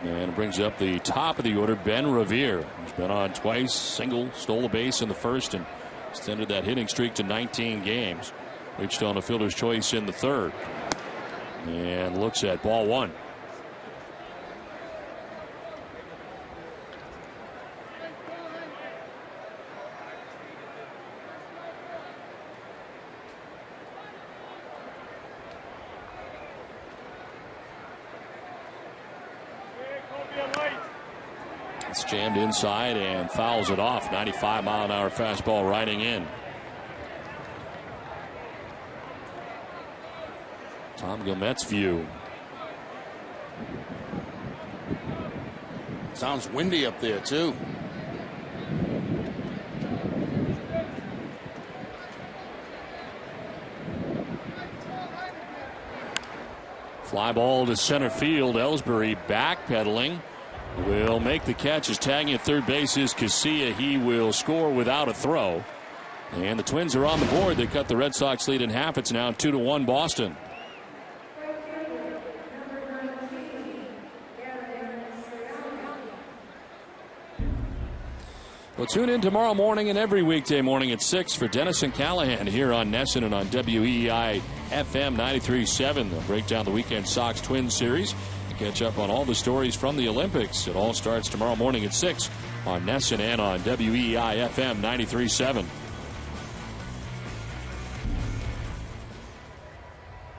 And brings up the top of the order, Ben Revere. He's been on twice, single, stole a base in the first, and extended that hitting streak to 19 games. Reached on a fielder's choice in the third. And looks at ball one. It's jammed inside and fouls it off. 95-mile-an-hour fastball riding in. Tom Gilmette's view. Sounds windy up there, too. Fly ball to center field. Ellsbury backpedaling. Will make the catch. As tagging at third base is Casilla. He will score without a throw. And the Twins are on the board. They cut the Red Sox lead in half. It's now 2-1 Boston. Well, tune in tomorrow morning and every weekday morning at 6 for Dennis and Callahan here on Nesson and on WEI FM 93.7. They'll break down the weekend Sox Twins series and catch up on all the stories from the Olympics. It all starts tomorrow morning at 6 on Nesson and on WEI FM 93.7.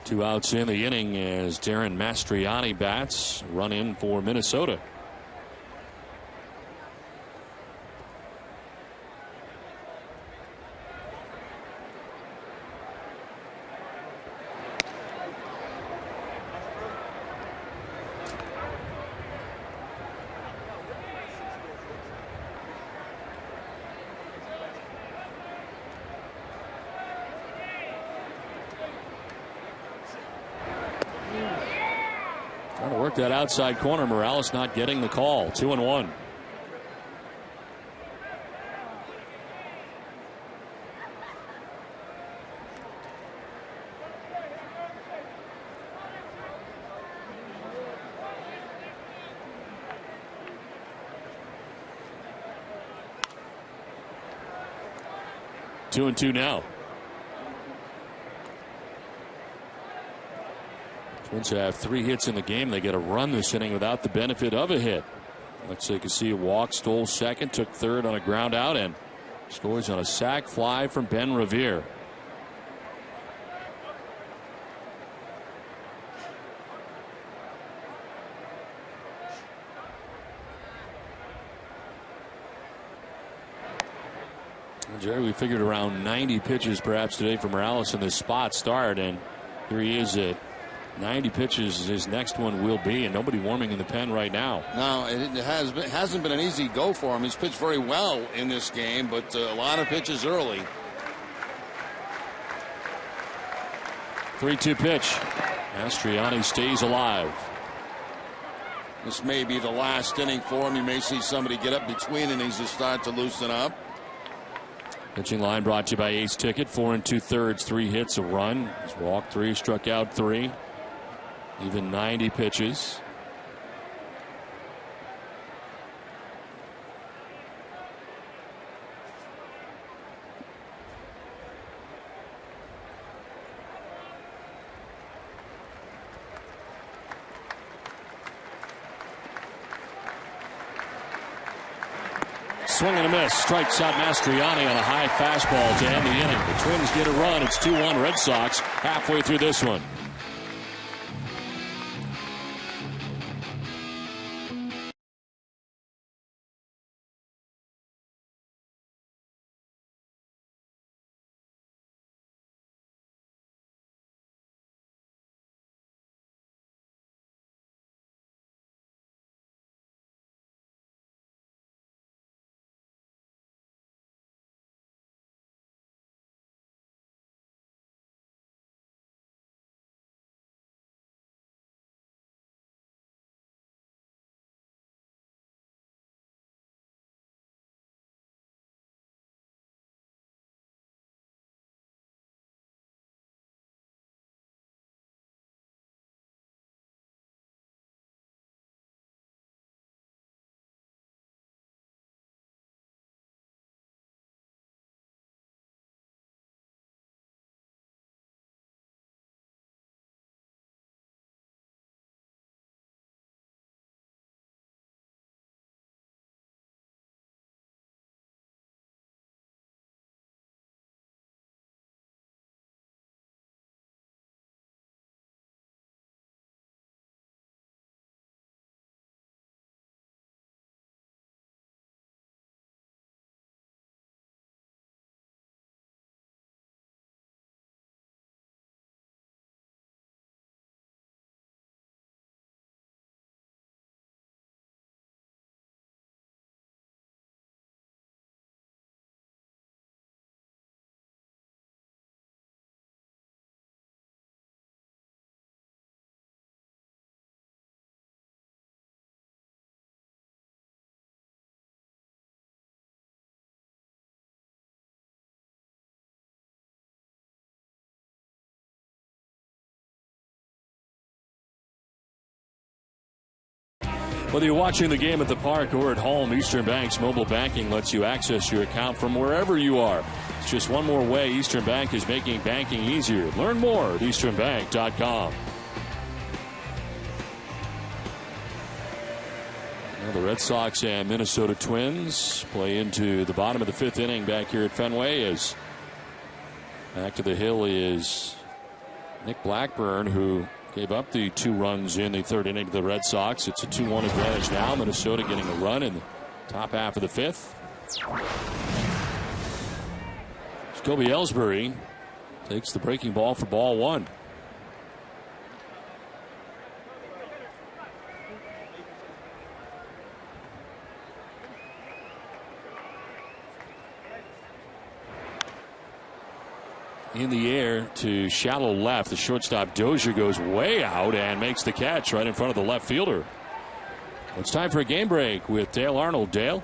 2 outs in the inning as Darren Mastriani bats. Run in for Minnesota. Trying to work that outside corner. Morales not getting the call. 2-1. Two and two now. Twins have 3 hits in the game. They get a run this inning without the benefit of a hit. Alexei Casilla walked, stole second, took third on a ground out, and scores on a sac fly from Ben Revere. Jerry, we figured around 90 pitches perhaps today for Morales in this spot start, and here he is at 90 pitches. His next one will be, and nobody warming in the pen right now. No, it hasn't been an easy go for him. He's pitched very well in this game, but a lot of pitches early. 3-2 pitch. Mastriani stays alive. This may be the last inning for him. You may see somebody get up between innings to start to loosen up. Pitching line brought to you by Ace Ticket. 4 2/3, 3 hits, a run. He's walked 3, struck out 3. Even 90 pitches. Swing and a miss. Strikes out Mastriani on a high fastball to end the inning. The Twins get a run. It's 2-1 Red Sox halfway through this one. Whether you're watching the game at the park or at home, Eastern Bank's mobile banking lets you access your account from wherever you are. It's just one more way Eastern Bank is making banking easier. Learn more at easternbank.com. Well, the Red Sox and Minnesota Twins play into the bottom of the 5th inning back here at Fenway, as back to the hill is Nick Blackburn, who gave up the 2 runs in the 3rd inning to the Red Sox. It's a 2-1 advantage now. Minnesota getting a run in the top half of the 5th. Jacoby Ellsbury takes the breaking ball for ball 1. In the air to shallow left. The shortstop Dozier goes way out and makes the catch right in front of the left fielder. It's time for a game break with Dale Arnold. Dale.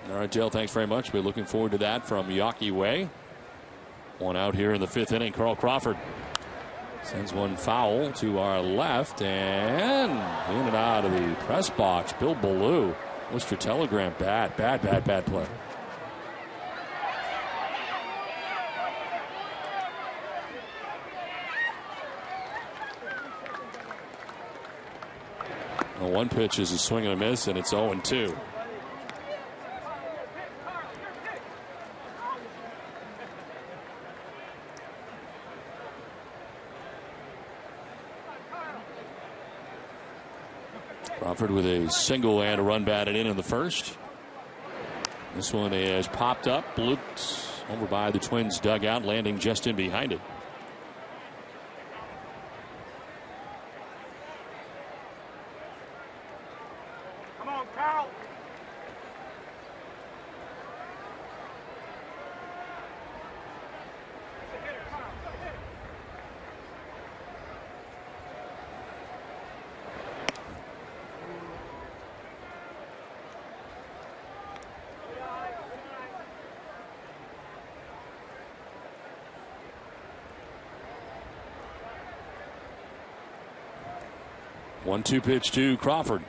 All right, Dale, thanks very much. We're looking forward to that from Yawkey Way. 1 out here in the 5th inning. Carl Crawford sends one foul to our left, and in and out of the press box. Bill Ballou, Worcester Telegram, bad play. Well, one pitch is a swing and a miss, and it's 0-2. Crawford with a single and a run batted in the 1st. This one is popped up, blooped over by the Twins dugout, landing just in behind it. Come on, Carl. One-two pitch to Crawford.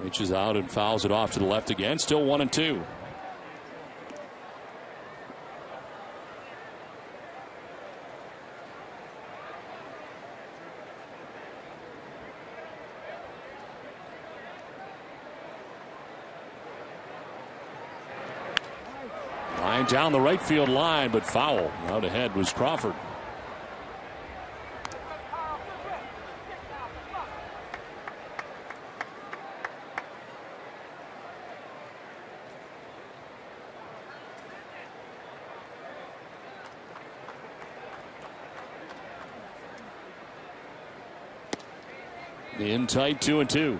Reaches out and fouls it off to the left again. Still 1-2. Line down the right field line, but foul. Out ahead was Crawford. In tight, 2-2.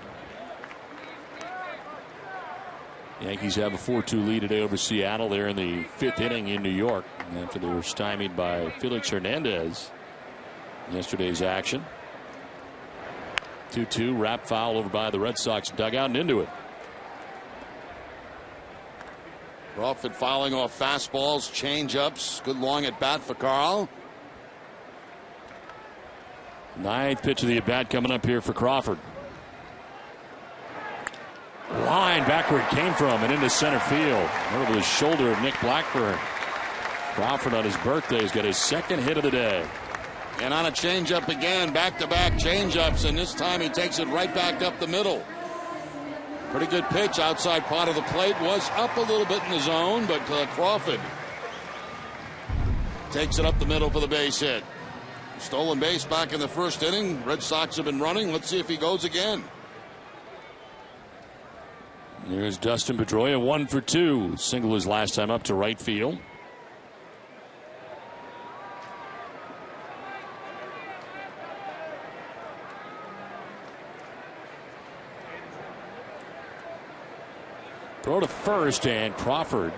Yankees have a 4-2 lead today over Seattle. They're in the 5th inning in New York after they were stymied by Felix Hernandez in yesterday's action. 2-2, wrap foul over by the Red Sox dugout and into it. Crawford fouling off fastballs, change-ups. Good long at bat for Carl. 9th pitch of the at-bat coming up here for Crawford. Line back where it came from and into center field. Over the shoulder of Nick Blackburn. Crawford on his birthday has got his 2nd hit of the day. And on a changeup again, back-to-back changeups, and this time he takes it right back up the middle. Pretty good pitch outside part of the plate. Was up a little bit in the zone, but Crawford takes it up the middle for the base hit. Stolen base back in the 1st inning. Red Sox have been running. Let's see if he goes again. Here's Dustin Pedroia, 1 for 2. Single his last time up to right field. Throw to first, and Crawford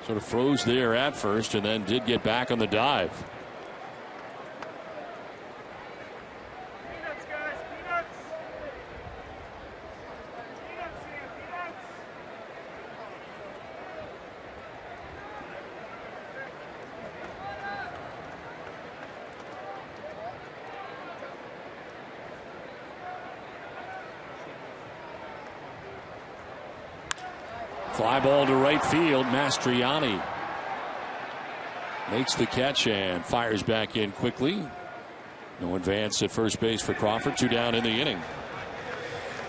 sort of froze there at first and then did get back on the dive. Fly ball to right field. Mastriani makes the catch and fires back in quickly. No advance at first base for Crawford. 2 down in the inning.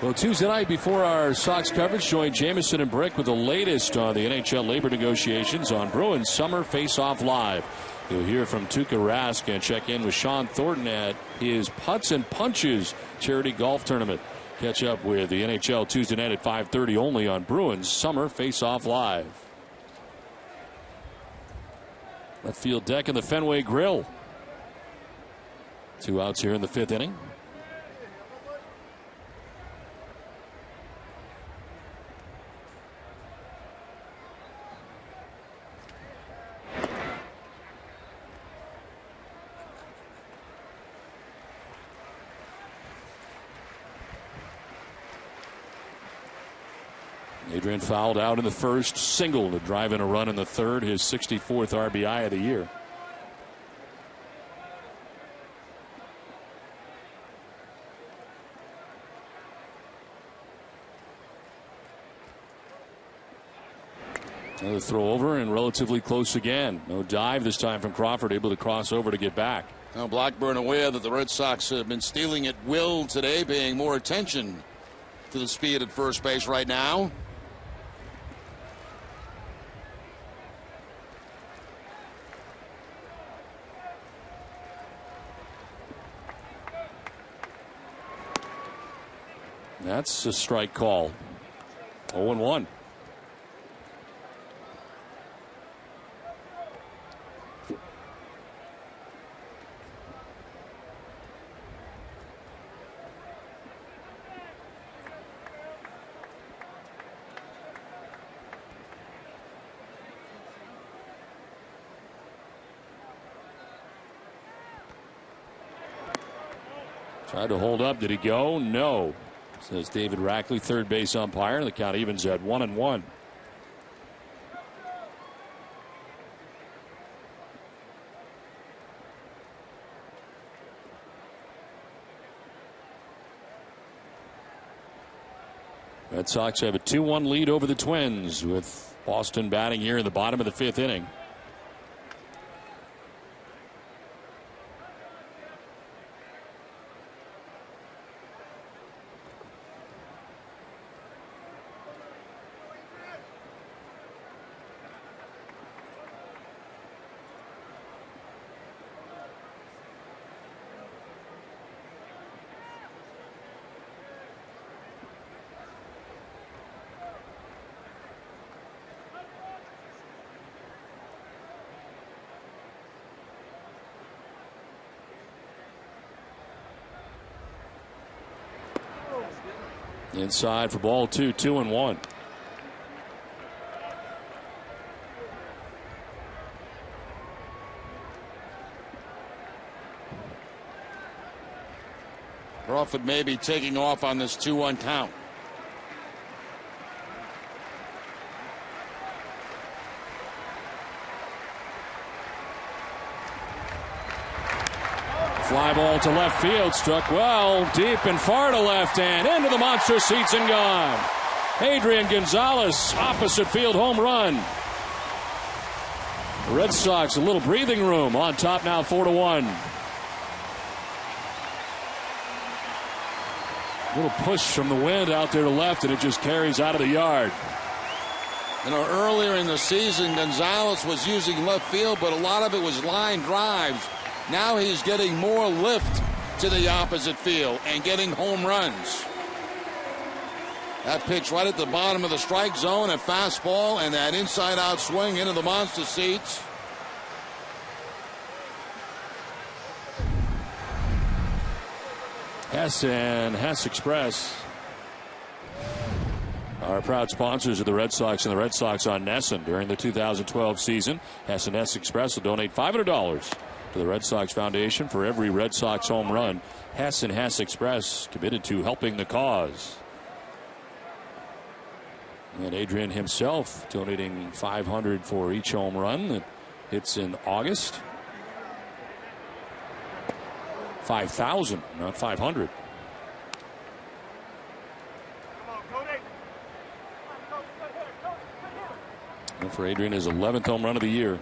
Well, Tuesday night before our Sox coverage, joined Jamison and Brick with the latest on the NHL labor negotiations on Bruins Summer Face-Off Live. You'll hear from Tuukka Rask and check in with Sean Thornton at his Putts and Punches charity golf tournament. Catch up with the NHL Tuesday night at 5:30 only on Bruins Summer Face-Off Live. Left field deck in the Fenway Grill. 2 outs here in the 5th inning. Adrian fouled out in the first, single to drive in a run in the third, his 64th RBI of the year. Another throw over and relatively close again. No dive this time from Crawford, able to cross over to get back. Now Blackburn aware that the Red Sox have been stealing at will today, paying more attention to the speed at first base right now. That's a strike call. 0-1. Tried to hold up. Did he go? No. Says David Rackley, third base umpire. The count evens at 1-1. Red Sox have a 2-1 lead over the Twins with Boston batting here in the bottom of the 5th inning. Inside for ball 2, 2-1. Crawford may be taking off on this 2-1 count. Fly ball to left field, struck well, deep and far to left, and into the monster seats and gone. Adrian Gonzalez, opposite field home run. The Red Sox a little breathing room, on top now 4-1. Little push from the wind out there to left, and it just carries out of the yard. You know, earlier in the season, Gonzalez was using left field, but a lot of it was line drives. Now he's getting more lift to the opposite field and getting home runs. That pitch right at the bottom of the strike zone, a fastball, and that inside-out swing into the monster seats. Hess and Hess Express are proud sponsors of the Red Sox and the Red Sox on Nesson during the 2012 season. Hess and Hess Express will donate $500 to the Red Sox Foundation for every Red Sox home run. Hess and Hess Express committed to helping the cause. And Adrian himself donating $500 for each home run that hits in August. 5,000, not 500. And for Adrian, his 11th home run of the year.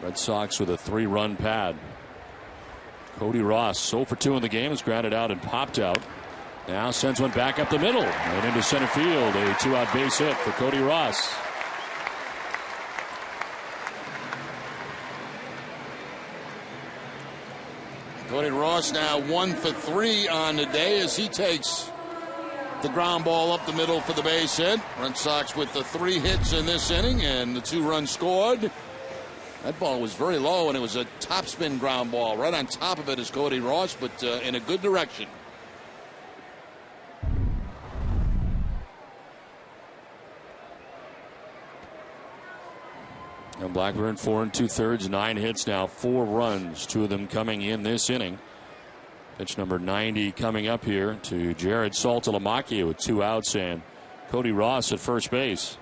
Red Sox with a 3-run pad. Cody Ross, 0 for 2 in the game, is grounded out and popped out. Now sends one back up the middle and into center field. A 2-out base hit for Cody Ross. Cody Ross now 1 for 3 on the day as he takes the ground ball up the middle for the base hit. Red Sox with the 3 hits in this inning and the 2 runs scored. That ball was very low and it was a topspin ground ball. Right on top of it is Cody Ross, but in a good direction. And Blackburn 4 2/3, 9 hits now, 4 runs, 2 of them coming in this inning. Pitch number 90 coming up here to Jared Saltalamacchia with 2 outs and Cody Ross at first base.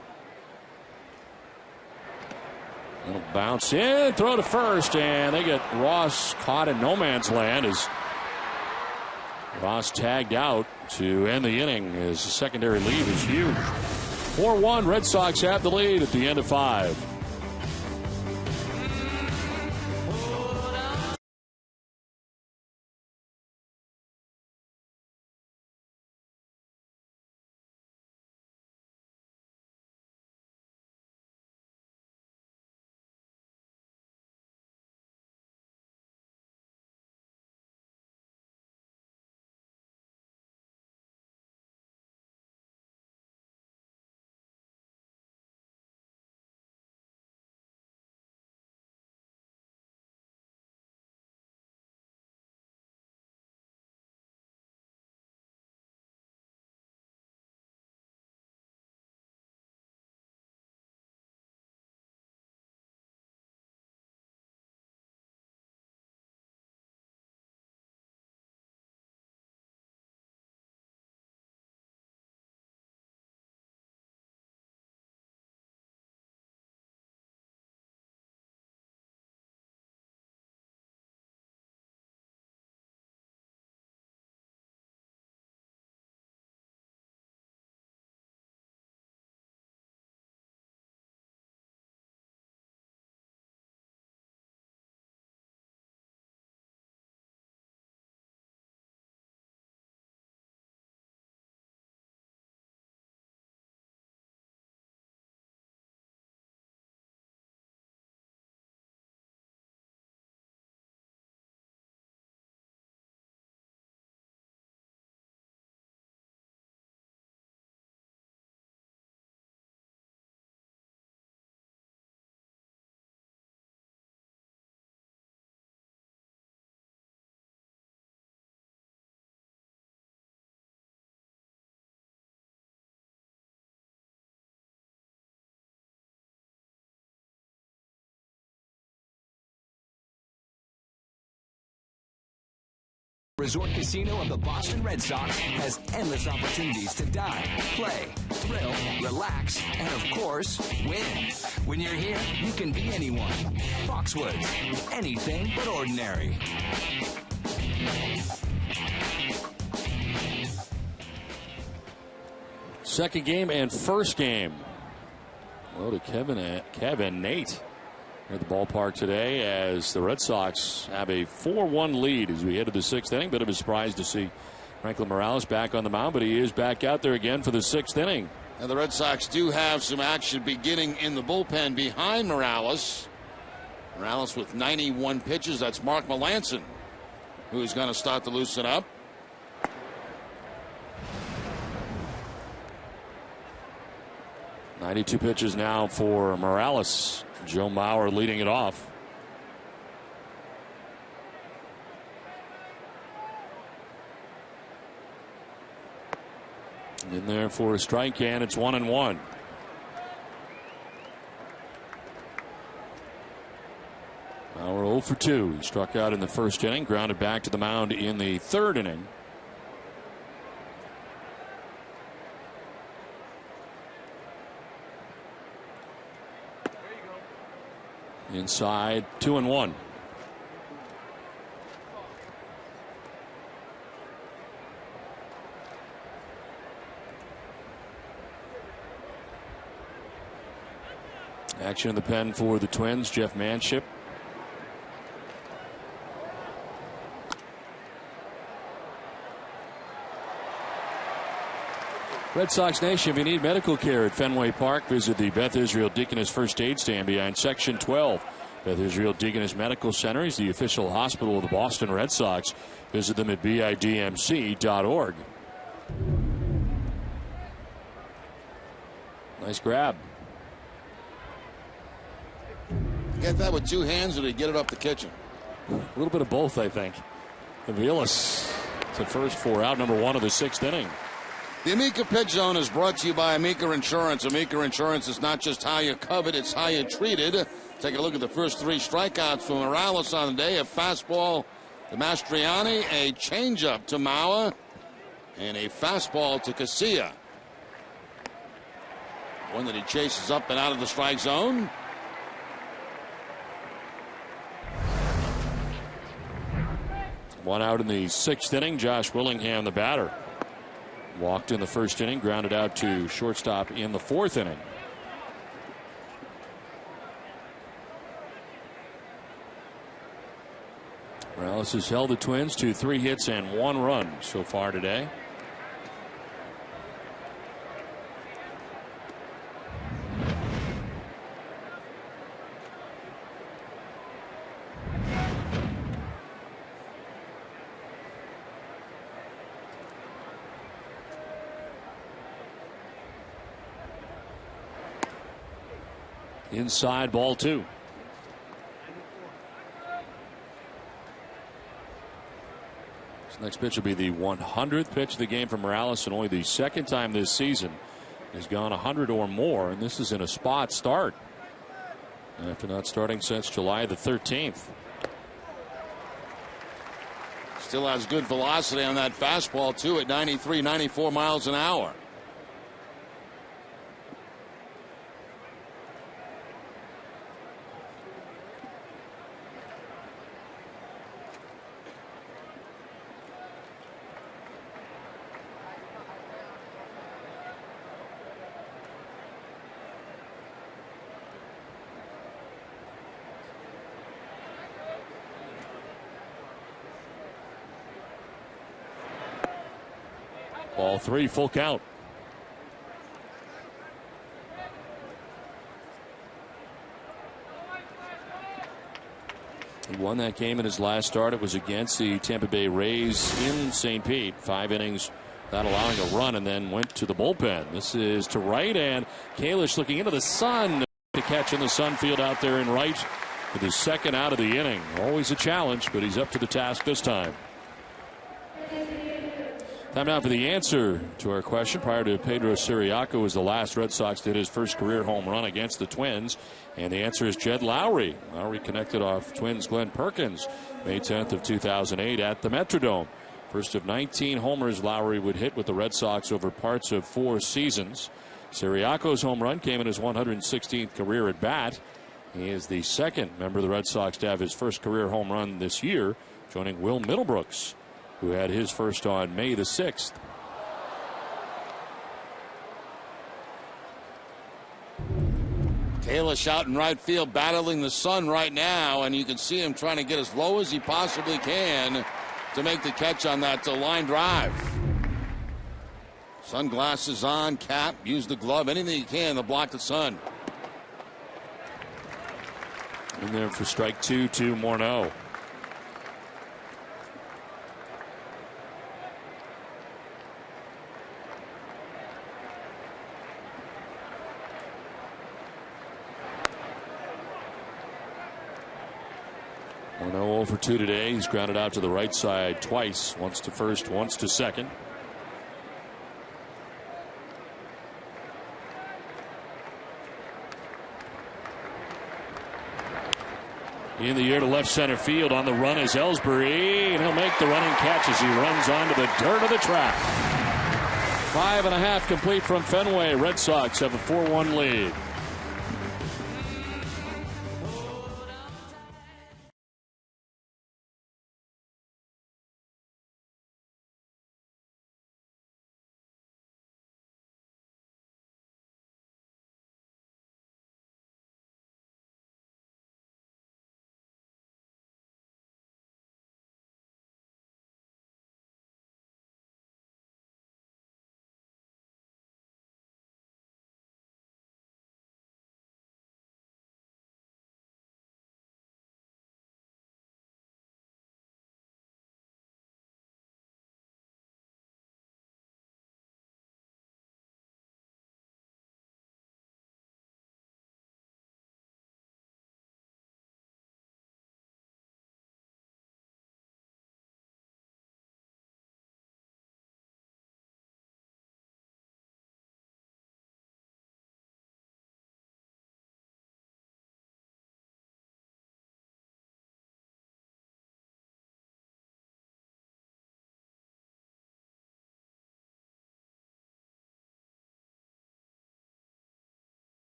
Little bounce in, throw to first, and they get Ross caught in no man's land as Ross tagged out to end the inning. His secondary lead is huge. 4-1, Red Sox have the lead at the end of 5. Resort Casino of the Boston Red Sox has endless opportunities to dine, play, thrill, relax, and of course, win. When you're here, you can be anyone. Foxwoods, anything but ordinary. Second game and first game. Hello to Kevin Nate at the ballpark today as the Red Sox have a 4-1 lead as we head to the 6th inning. Bit of a surprise to see Franklin Morales back on the mound, but he is back out there again for the 6th inning. And the Red Sox do have some action beginning in the bullpen behind Morales. Morales with 91 pitches. That's Mark Melanson who's going to start to loosen up. .92 pitches now for Morales. Joe Mauer leading it off. In there for a strike, and it's 1-1. Mauer 0 for 2. He struck out in the first inning, grounded back to the mound in the 3rd inning. Inside, 2-1. Action in the pen for the Twins. Jeff Manship. Red Sox Nation, if you need medical care at Fenway Park, visit the Beth Israel Deaconess First Aid Stand behind Section 12. Beth Israel Deaconess Medical Center is the official hospital of the Boston Red Sox. Visit them at bidmc.org. Nice grab. Get that with two hands, or did he get it up the kitchen? A little bit of both, I think. Aviles to first, 4 out, number 1 of the 6th inning. The Amica Pitch Zone is brought to you by Amica Insurance. Amica Insurance is not just how you're covered, it's how you're treated. Take a look at the first 3 strikeouts from Morales on the day. A fastball to Mastriani, a changeup to Mauer, and a fastball to Casilla. One that he chases up and out of the strike zone. One out in the 6th inning. Josh Willingham, the batter. Walked in the 1st inning, grounded out to shortstop in the 4th inning. Morales has held the Twins to 3 hits and 1 run so far today. Inside, ball 2. This next pitch will be the 100th pitch of the game for Morales, and only the 2nd time this season he's gone 100 or more, and this is in a spot start after not starting since July the 13th. Still has good velocity on that fastball, too, at 93, 94 miles an hour. Ball 3, full count. He won that game in his last start. It was against the Tampa Bay Rays in St. Pete. 5 innings not allowing a run, and then went to the bullpen. This is to right, and Kalish looking into the sun to catch in the sun field out there in right with his 2nd out of the inning. Always a challenge, but he's up to the task this time. Time now for the answer to our question. Prior to Pedro Ciriaco was the last Red Sox did his first career home run against the Twins. And the answer is Jed Lowrie. Lowrie connected off Twins Glenn Perkins May 10th of 2008 at the Metrodome. First of 19 homers Lowrie would hit with the Red Sox over parts of 4 seasons. Ciriaco's home run came in his 116th career at bat. He is the 2nd member of the Red Sox to have his first career home run this year, joining Will Middlebrooks, who had his first on May the 6th. Kalish out in right field battling the sun right now, and you can see him trying to get as low as he possibly can to make the catch on that line drive. Sunglasses on, cap, use the glove, anything you can to block the sun. In there for strike 2 to Morneau. Morneau 0 for 2 today. He's grounded out to the right side twice, once to first, once to second. In the air to left center field. On the run is Ellsbury, and he'll make the running catch as he runs onto the dirt of the track. 5.5 complete from Fenway. Red Sox have a 4-1 lead.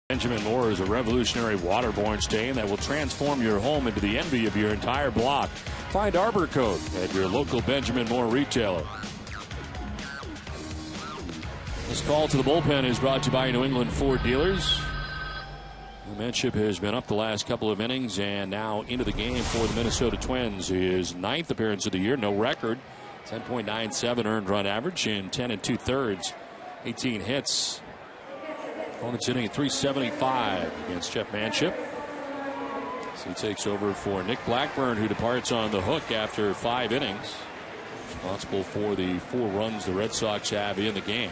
Benjamin Moore is a revolutionary waterborne stain that will transform your home into the envy of your entire block. Find Arbor Coat at your local Benjamin Moore retailer. This call to the bullpen is brought to you by New England Ford dealers. Manship has been up the last couple of innings and now into the game for the Minnesota Twins. His 9th appearance of the year, no record. 10.97 earned run average in 10 2/3. 18 hits. Opponent's hitting at 375 against Jeff Manship. So he takes over for Nick Blackburn, who departs on the hook after 5 innings. Responsible for the 4 runs the Red Sox have in the game.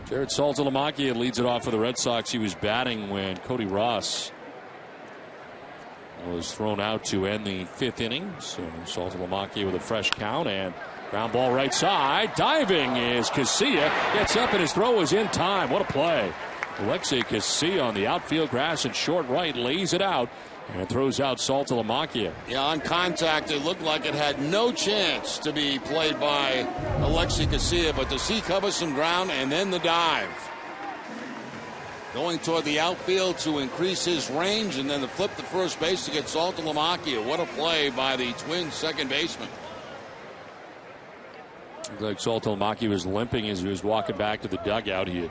Jared Saltalamacchia leads it off for the Red Sox. He was batting when Cody Ross was thrown out to end the 5th inning. So Saltalamacchia with a fresh count and ground ball right side. Diving is Casilla. Gets up and his throw is in time. What a play. Alexei Casilla on the outfield grass and short right lays it out and throws out Saltalamacchia. Yeah, on contact, it looked like it had no chance to be played by Alexei Casilla, but to see cover some ground and then the dive. Going toward the outfield to increase his range and then to flip to first base to get Saltalamacchia. What a play by the Twins second baseman. Looked like Saltalamacchia was limping as he was walking back to the dugout. He had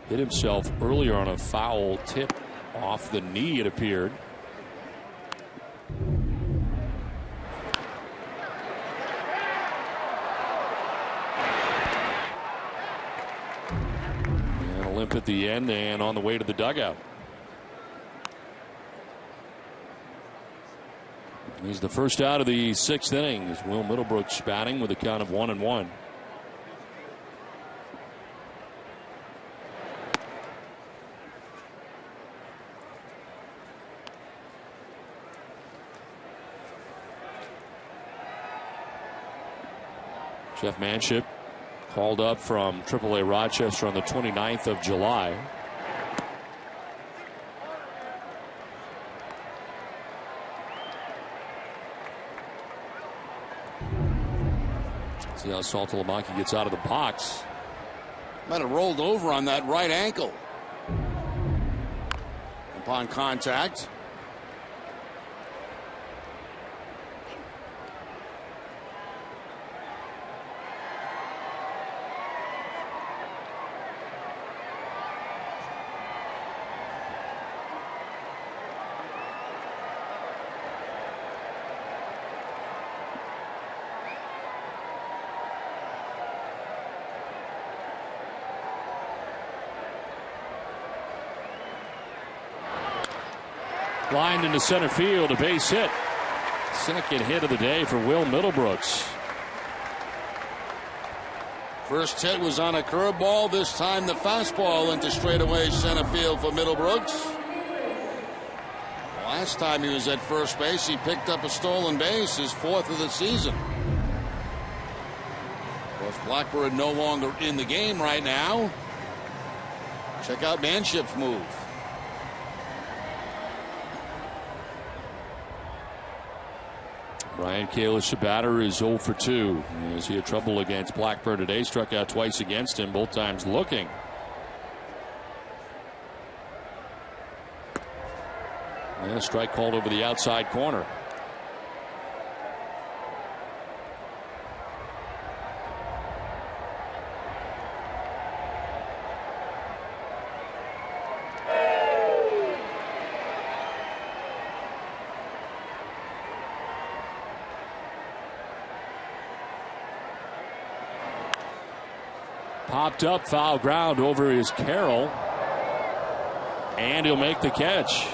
hit himself earlier on a foul tip off the knee, it appeared. And a limp at the end and on the way to the dugout. He's the first out of the 6th inning as Will Middlebrooks batting with a count of 1-1. Jeff Manship called up from AAA Rochester on the 29th of July. See how Saltalamacchia gets out of the box. Might have rolled over on that right ankle. Upon contact. Lined into center field, a base hit. Second hit of the day for Will Middlebrooks. First hit was on a curveball. This time the fastball into straightaway center field for Middlebrooks. Last time he was at first base, he picked up a stolen base, his 4th of the season. Of course, Blackburn no longer in the game right now. Check out Manship's move. Ryan Kalish, the batter, is 0 for 2. As he had trouble against Blackburn today, struck out twice against him, both times looking. And a strike called over the outside corner. Popped up, foul ground over his Carroll. And he'll make the catch.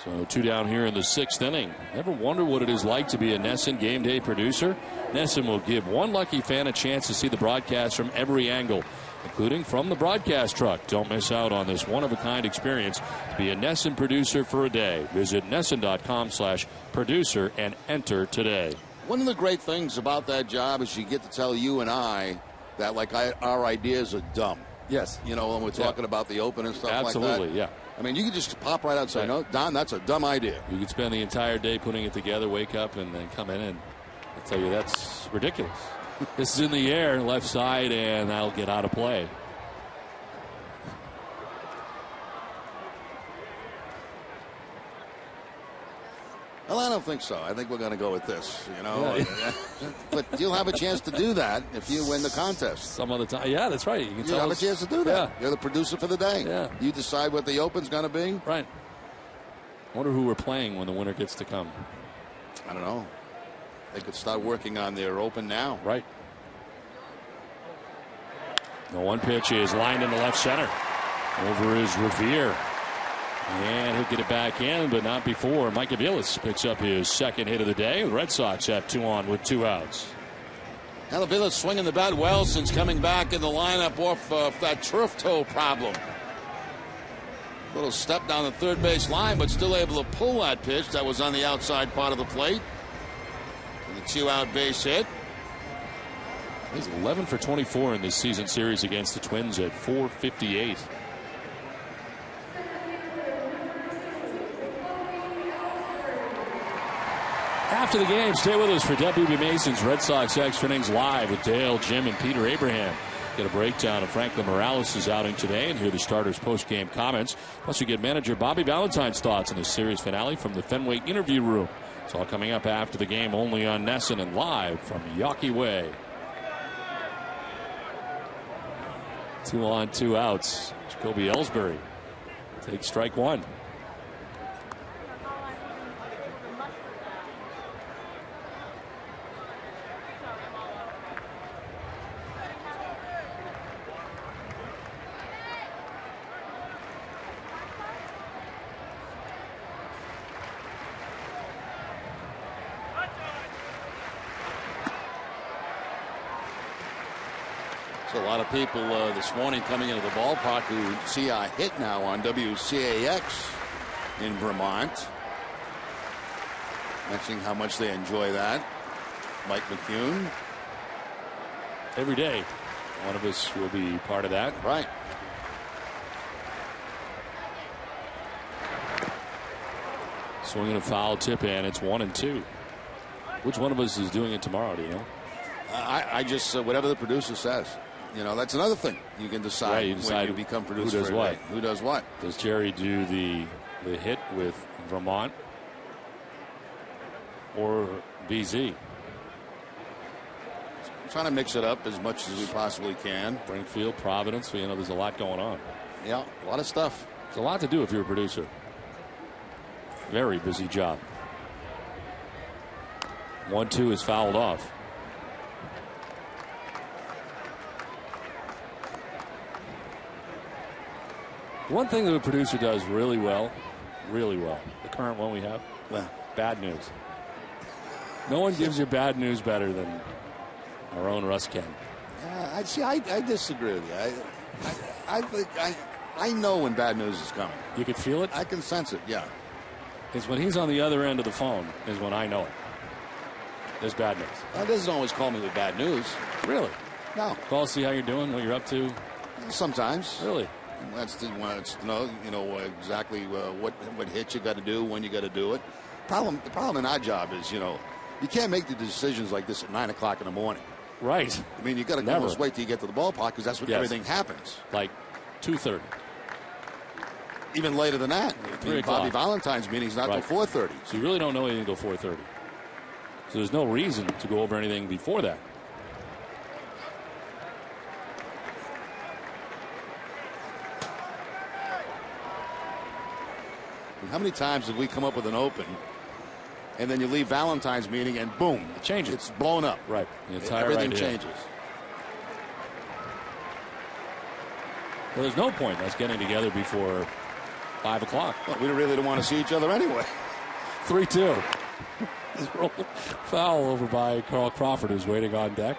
So 2 down here in the 6th inning. Ever wonder what it is like to be a NESN game day producer? NESN will give one lucky fan a chance to see the broadcast from every angle, including from the broadcast truck. Don't miss out on this one-of-a-kind experience to be a NESN producer for a day. Visit NESN.com/producer and enter today. One of the great things about that job is you get to tell you and I that our ideas are dumb. Yes. You know, when we're talking about the open and stuff like that. Absolutely, yeah. I mean, you could just pop right outside. Right. No, Don, that's a dumb idea. You could spend the entire day putting it together, wake up, and then come in, and I tell you, that's ridiculous. This is in the air, left side, and that'll get out of play. Well, I don't think so. I think we're going to go with this, you know. Yeah. But you'll have a chance to do that if you win the contest. Some other time. Yeah, that's right. You can You'll have a chance to do that. Yeah. You're the producer for the day. Yeah. You decide what the open's going to be. Right. I wonder who we're playing when the winner gets to come. I don't know. They could start working on their open now. Right. The one pitch is lined into left center. Over is Revere. And he'll get it back in, but not before Mike Aviles picks up his second hit of the day. The Red Sox have 2 on with 2 outs. Aviles swinging the bat well since coming back in the lineup off that turf toe problem. Little step down the third base line, but still able to pull that pitch that was on the outside part of the plate. And the 2-out base hit. He's 11 for 24 in this season series against the Twins at .458. After the game, stay with us for W.B. Mason's Red Sox Extra Innings Live with Dale, Jim, and Peter Abraham. Get a breakdown of Franklin Morales' outing today and hear the starters' post-game comments. Plus, you get manager Bobby Valentine's thoughts on the series finale from the Fenway interview room. It's all coming up after the game, only on Nesson and live from Yawkey Way. 2 on, 2 outs. Jacoby Ellsbury takes strike 1. So a lot of people this morning coming into the ballpark who see a hit now on WCAX in Vermont, mentioning how much they enjoy that. Mike McCune. Every day, one of us will be part of that. Right. Swinging a foul tip, and it's 1-2. Which one of us is doing it tomorrow, do you know? I just, whatever the producer says. You know, that's another thing. You can decide, Right, you decide when you become producer. who does what. Who does what. Does Jerry do the hit with Vermont or BZ? Trying to mix it up as much as we possibly can. Springfield, Providence, you know, there's a lot going on. Yeah, a lot of stuff. There's a lot to do if you're a producer. Very busy job. 1-2 is fouled off. One thing that a producer does really well, the current one we have, bad news. No one gives you bad news better than our own Russ Ken. I disagree with you. I think I know when bad news is coming. You can feel it? I can sense it, yeah. It's when he's on the other end of the phone is when I know it. There's bad news. He doesn't always call me with bad news. Really? No. Call, see how you're doing, what you're up to? Sometimes. Really? That's to know, exactly what hit you got to do, when you got to do it. The problem in our job is, you can't make the decisions like this at 9 o'clock in the morning. Right. I mean, you got to almost wait till you get to the ballpark because that's when everything happens. Like 2:30. Even later than that. 3 o'clock. Bobby Valentine's meeting's not till 4:30. So you really don't know anything until 4:30. So there's no reason to go over anything before that. How many times have we come up with an open and then you leave Valentine's meeting and boom, it changes. It's blown up. Right. Everything changes. Well, there's no point in us getting together before 5 o'clock. Well, we really don't want to see each other anyway. 3-2. Foul over by Carl Crawford, who's waiting on deck.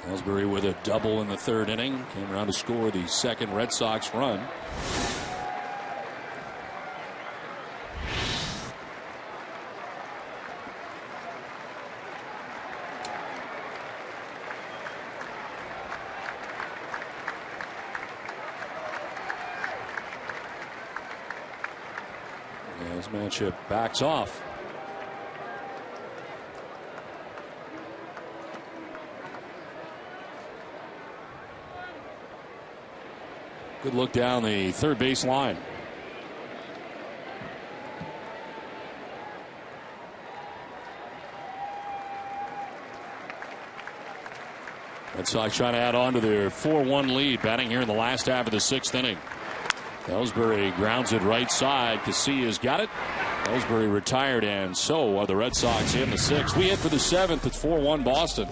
Ellsbury with a double in the third inning. Came around to score the second Red Sox run. As Manship backs off. Good look down the third base line. Red Sox trying to add on to their 4-1 lead, batting here in the last half of the sixth inning. Ellsbury grounds it right side. Casillas got it. Ellsbury retired, and so are the Red Sox in the sixth. We hit for the seventh. It's 4-1 Boston.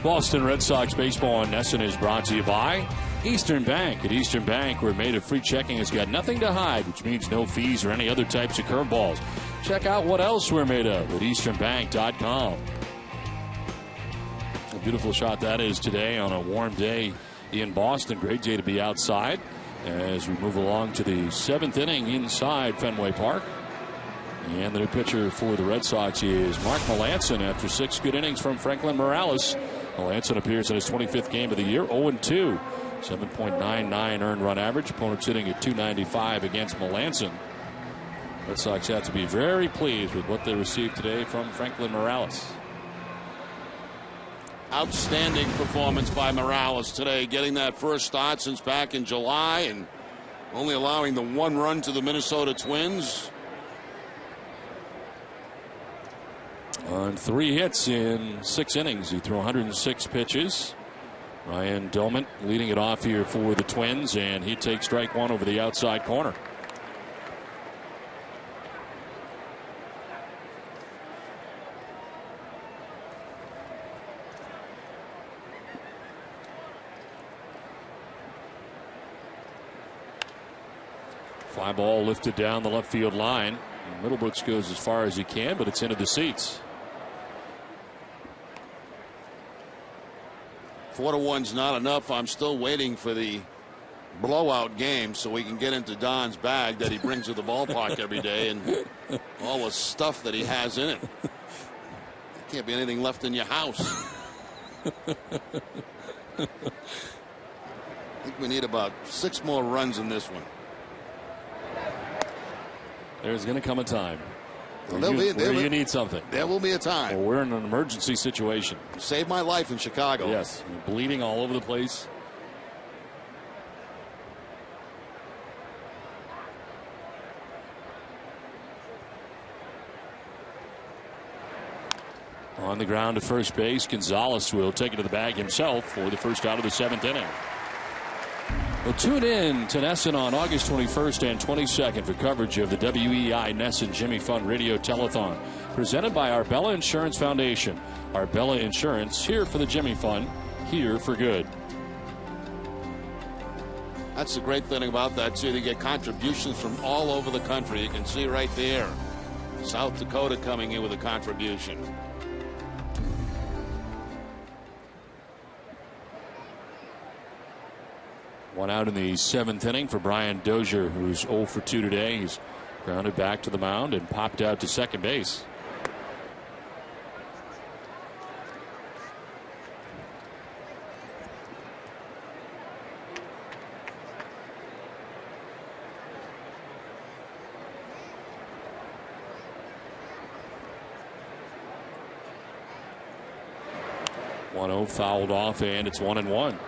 Boston Red Sox baseball in Nesson is brought to you by Eastern Bank. At Eastern Bank, we're made of free checking has got nothing to hide, which means no fees or any other types of curveballs. Check out what else we're made of at easternbank.com. A beautiful shot that is today on a warm day in Boston. Great day to be outside as we move along to the seventh inning inside Fenway Park. And the new pitcher for the Red Sox is Mark Melancon after 6 good innings from Franklin Morales. Melancon appears in his 25th game of the year, 0-2. 7.99 earned run average. Opponent sitting at 295 against Melancon. Red Sox have to be very pleased with what they received today from Franklin Morales. Outstanding performance by Morales today, getting that first start since back in July and only allowing the 1 run to the Minnesota Twins. On 3 hits in 6 innings, he threw 106 pitches. Ryan Doman leading it off here for the Twins, and he takes strike 1 over the outside corner. Fly ball lifted down the left field line. Middlebrooks goes as far as he can, but it's into the seats. 4-1's not enough. I'm still waiting for the blowout game so we can get into Don's bag that he brings to the ballpark every day and all the stuff that he has in it. There can't be anything left in your house. I think we need about 6 more runs in this one. There's going to come a time Well, where you need something. There will be a time. Or we're in an emergency situation. Saved my life in Chicago. Yes, bleeding all over the place. On the ground to first base, Gonzalez will take it to the bag himself for the first out of the 7th inning. Well, tune in to NESN on August 21st and 22nd for coverage of the WEI NESN Jimmy Fund Radio Telethon, presented by Arbella Insurance Foundation. Arbella Insurance, here for the Jimmy Fund, here for good. That's the great thing about that, too. They get contributions from all over the country. You can see right there. South Dakota coming in with a contribution. One out in the 7th inning for Brian Dozier, who's 0 for 2 today. He's grounded back to the mound and popped out to second base. One-0 fouled off, and it's 1-1.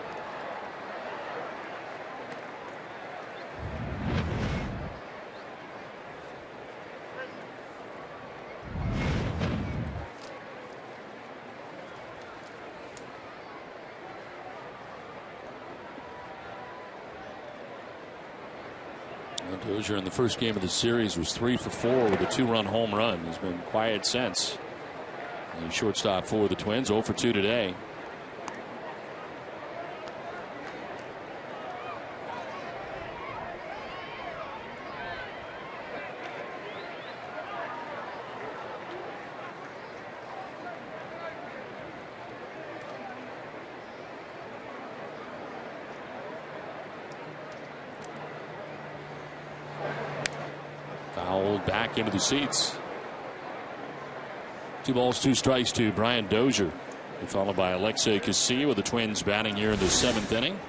Dozier in the first game of the series was 3 for 4 with a 2-run home run. He's been quiet since. And shortstop for the Twins, 0 for 2 today. Fouled back into the seats. 2 balls, 2 strikes to Brian Dozier. And followed by Alexei Casilla with the Twins batting here in the 7th inning.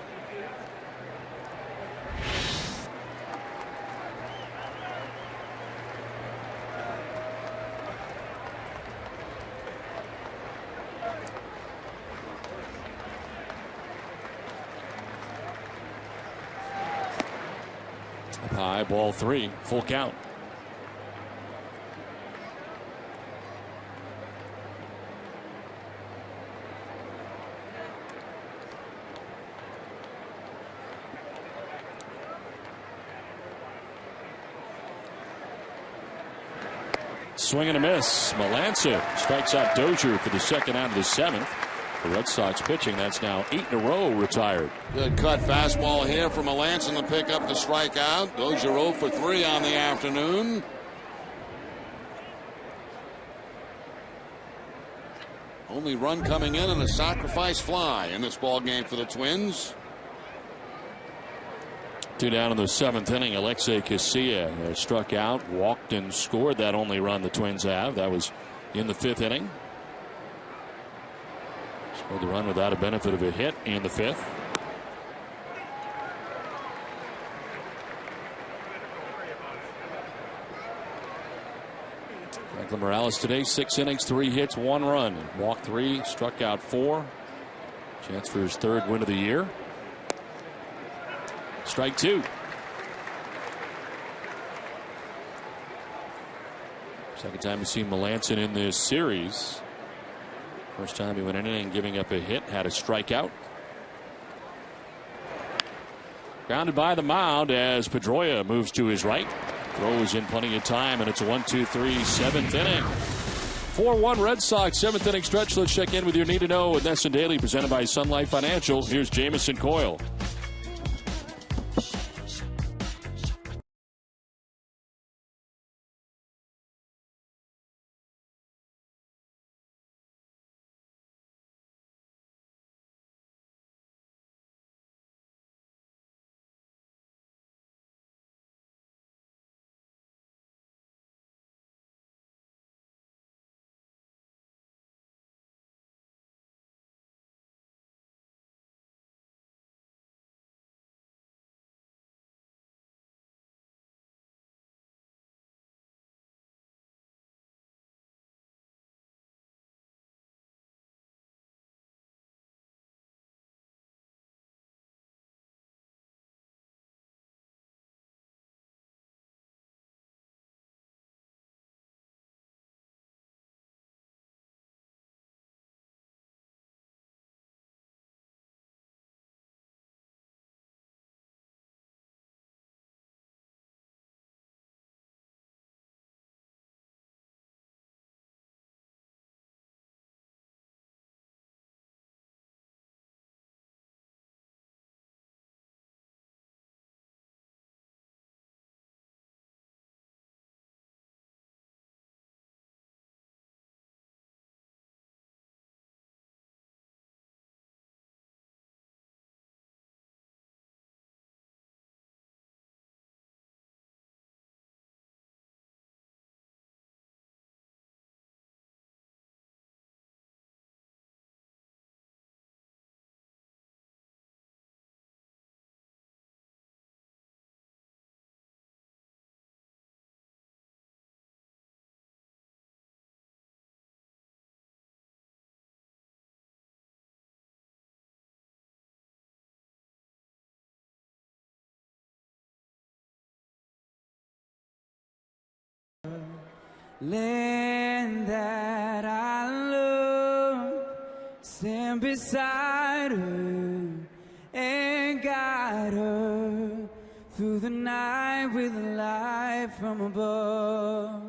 Up high, ball 3, full count. Swing and a miss. Melancon strikes out Dozier for the second out of the 7th. The Red Sox pitching, that's now 8 in a row retired. Good cut fastball here from Melancon to pick up the strikeout. Dozier 0 for 3 on the afternoon. Only run coming in and a sacrifice fly in this ball game for the Twins. 2 down in the 7th inning. Alexei Casilla struck out, walked, and scored that only run the Twins have. That was in the 5th inning. Scored the run without a benefit of a hit in the 5th. Franklin Morales today, 6 innings, 3 hits, 1 run. Walked 3, struck out 4. Chance for his 3rd win of the year. Strike 2. Second time we've seen Melancon in this series. First time he went in and giving up a hit, had a strikeout. Grounded by the mound as Pedroia moves to his right. Throws in plenty of time, and it's a 1-2-3 7th inning. 4-1 Red Sox 7th inning stretch. Let's check in with your need to know with NESN Daily, presented by Sun Life Financial. Here's Jamison Coyle. land that I love, stand beside her and guide her through the night with light from above,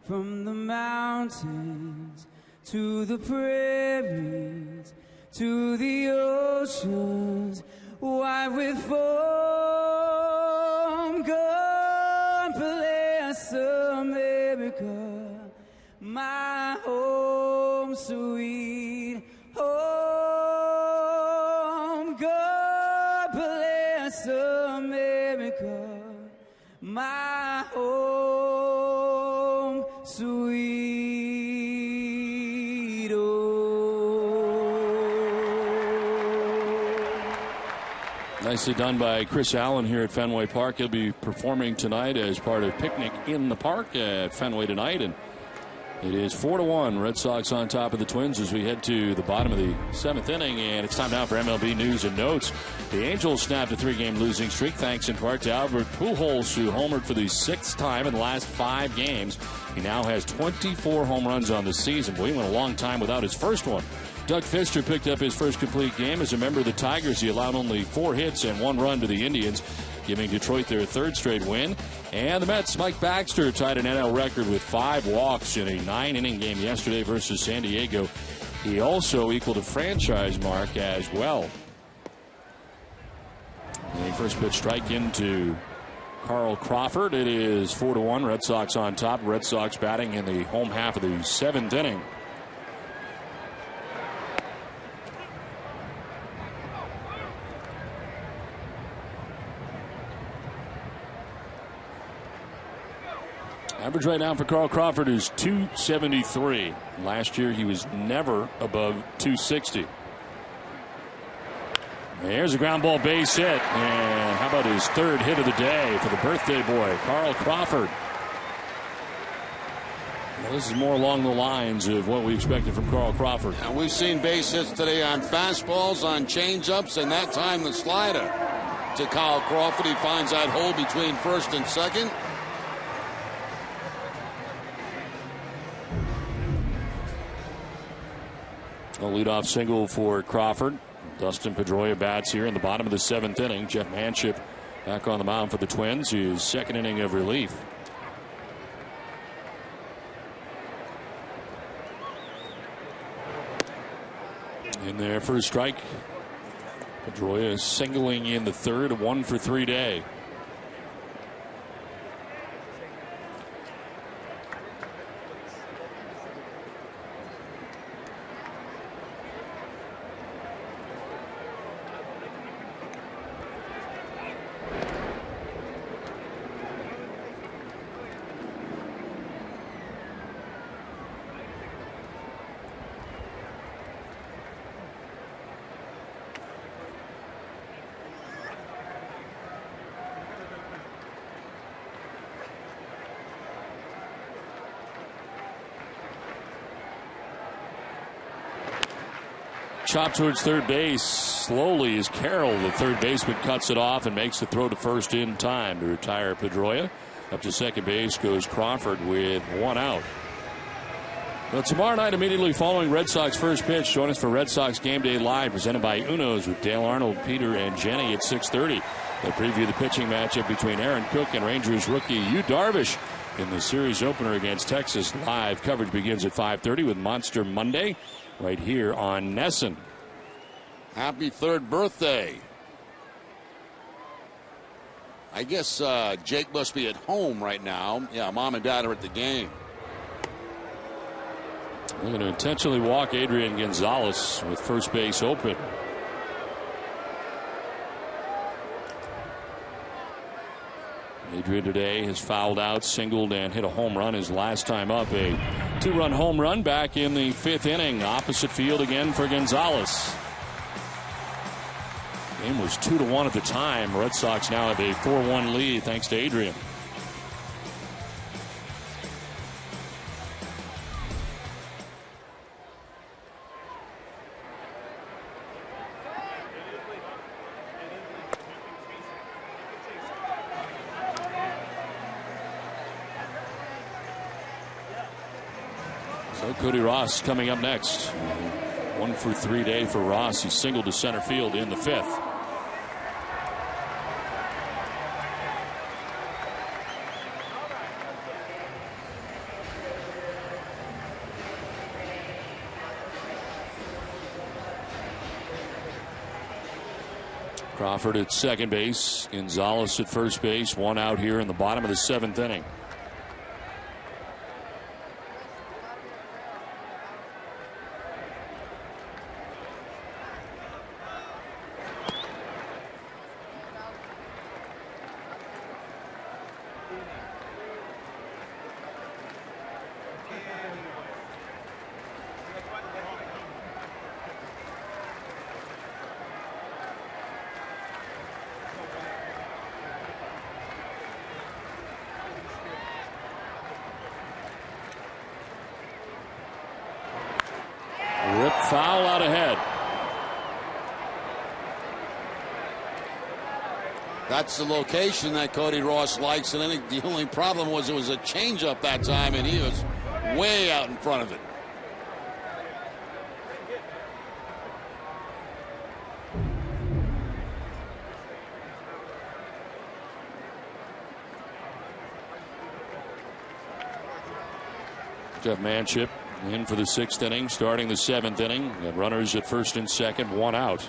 from the mountains to the prairies, to the oceans white with foam. God bless America, my home sweet home. God bless America, my home sweet home. Nicely done by Chris Allen here at Fenway Park. He'll be performing tonight as part of Picnic in the Park at Fenway tonight. And it is 4-1. Red Sox on top of the Twins as we head to the bottom of the 7th inning. And it's time now for MLB news and notes. The Angels snapped a 3-game losing streak thanks in part to Albert Pujols, who homered for the 6th time in the last 5 games. He now has 24 home runs on the season. Boy, he went a long time without his first one. Doug Fister picked up his first complete game as a member of the Tigers. He allowed only 4 hits and 1 run to the Indians, giving Detroit their 3rd straight win. And the Mets' Mike Baxter tied an NL record with 5 walks in a 9-inning game yesterday versus San Diego. He also equaled a franchise mark as well. The first pitch strike into Carl Crawford. It is 4-1. Red Sox on top. Red Sox batting in the home half of the 7th inning. Average right now for Carl Crawford is 273. Last year he was never above 260. There's a ground ball base hit. And how about his 3rd hit of the day for the birthday boy, Carl Crawford? Well, this is more along the lines of what we expected from Carl Crawford. And we've seen base hits today on fastballs, on changeups, and that time the slider to Carl Crawford. He finds that hole between 1st and 2nd. A leadoff single for Crawford. Dustin Pedroia bats here in the bottom of the 7th inning. Jeff Manship back on the mound for the Twins, his 2nd inning of relief. In their first strike, Pedroia singling in the 3rd, a 1-for-3 day. Chop towards 3rd base slowly as Carroll, the 3rd baseman, cuts it off and makes the throw to 1st in time to retire Pedroia. Up to 2nd base goes Crawford with 1 out. Well, tomorrow night, immediately following Red Sox first pitch, join us for Red Sox Game Day Live, presented by Uno's with Dale Arnold, Peter, and Jenny at 6:30. They preview the pitching matchup between Aaron Cook and Rangers rookie Yu Darvish in the series opener against Texas. Live coverage begins at 5:30 with Monster Monday right here on NESN. Happy 3rd birthday. I guess Jake must be at home right now. Yeah, Mom and Dad are at the game. We're going to intentionally walk Adrian Gonzalez with first base open. Adrian today has fouled out, singled, and hit a home run his last time up. A 2-run home run back in the 5th inning. Opposite field again for Gonzalez. Game was 2-1 at the time. Red Sox now have a 4-1 lead thanks to Adrian. So Cody Ross coming up next. 1 for 3 day for Ross. He singled to center field in the 5th. Crawford at second base. Gonzalez at first base. 1 out here in the bottom of the 7th inning. Rip foul out ahead. That's the location that Cody Ross likes, and I think the only problem was it was a changeup that time, and he was way out in front of it. Jeff Manship in for the 6th inning, starting the 7th inning. And runners at first and second, 1 out.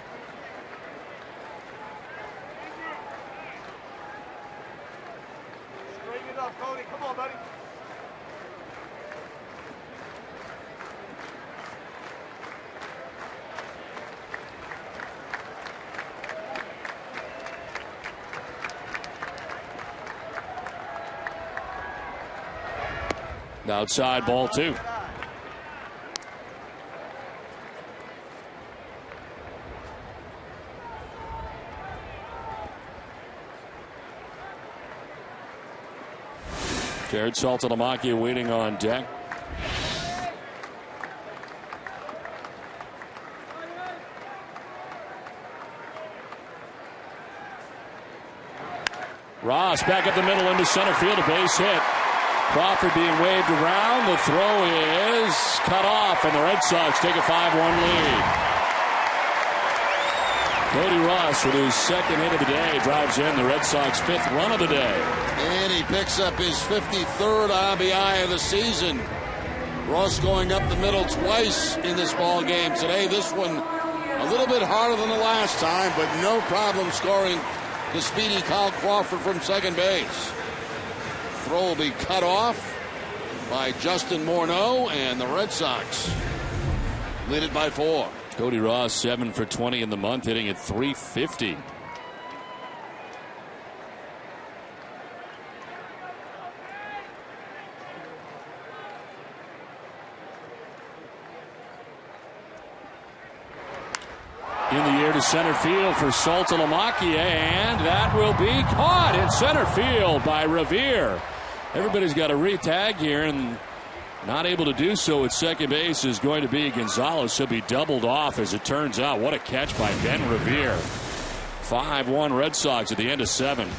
Straighten it up, Cody. Come on, buddy. Outside, ball 2. Jared Saltalamacchia waiting on deck. Ross back up the middle into center field, a base hit. Crawford being waved around. The throw is cut off, and the Red Sox take a 5-1 lead. Cody Ross with his 2nd hit of the day drives in the Red Sox 5th run of the day. And he picks up his 53rd RBI of the season. Ross going up the middle twice in this ball game today. This one a little bit harder than the last time, but no problem scoring the speedy Kyle Crawford from second base. Throw will be cut off by Justin Morneau, and the Red Sox lead it by 4. Cody Ross 7 for 20 in the month, hitting at .350. In the air to center field for Saltalamacchia, and that will be caught in center field by Revere. Everybody's got a re-tag here, and not able to do so at second base is going to be Gonzalez. He'll be doubled off, as it turns out. What a catch by Ben Revere. 5-1 Red Sox at the end of 7.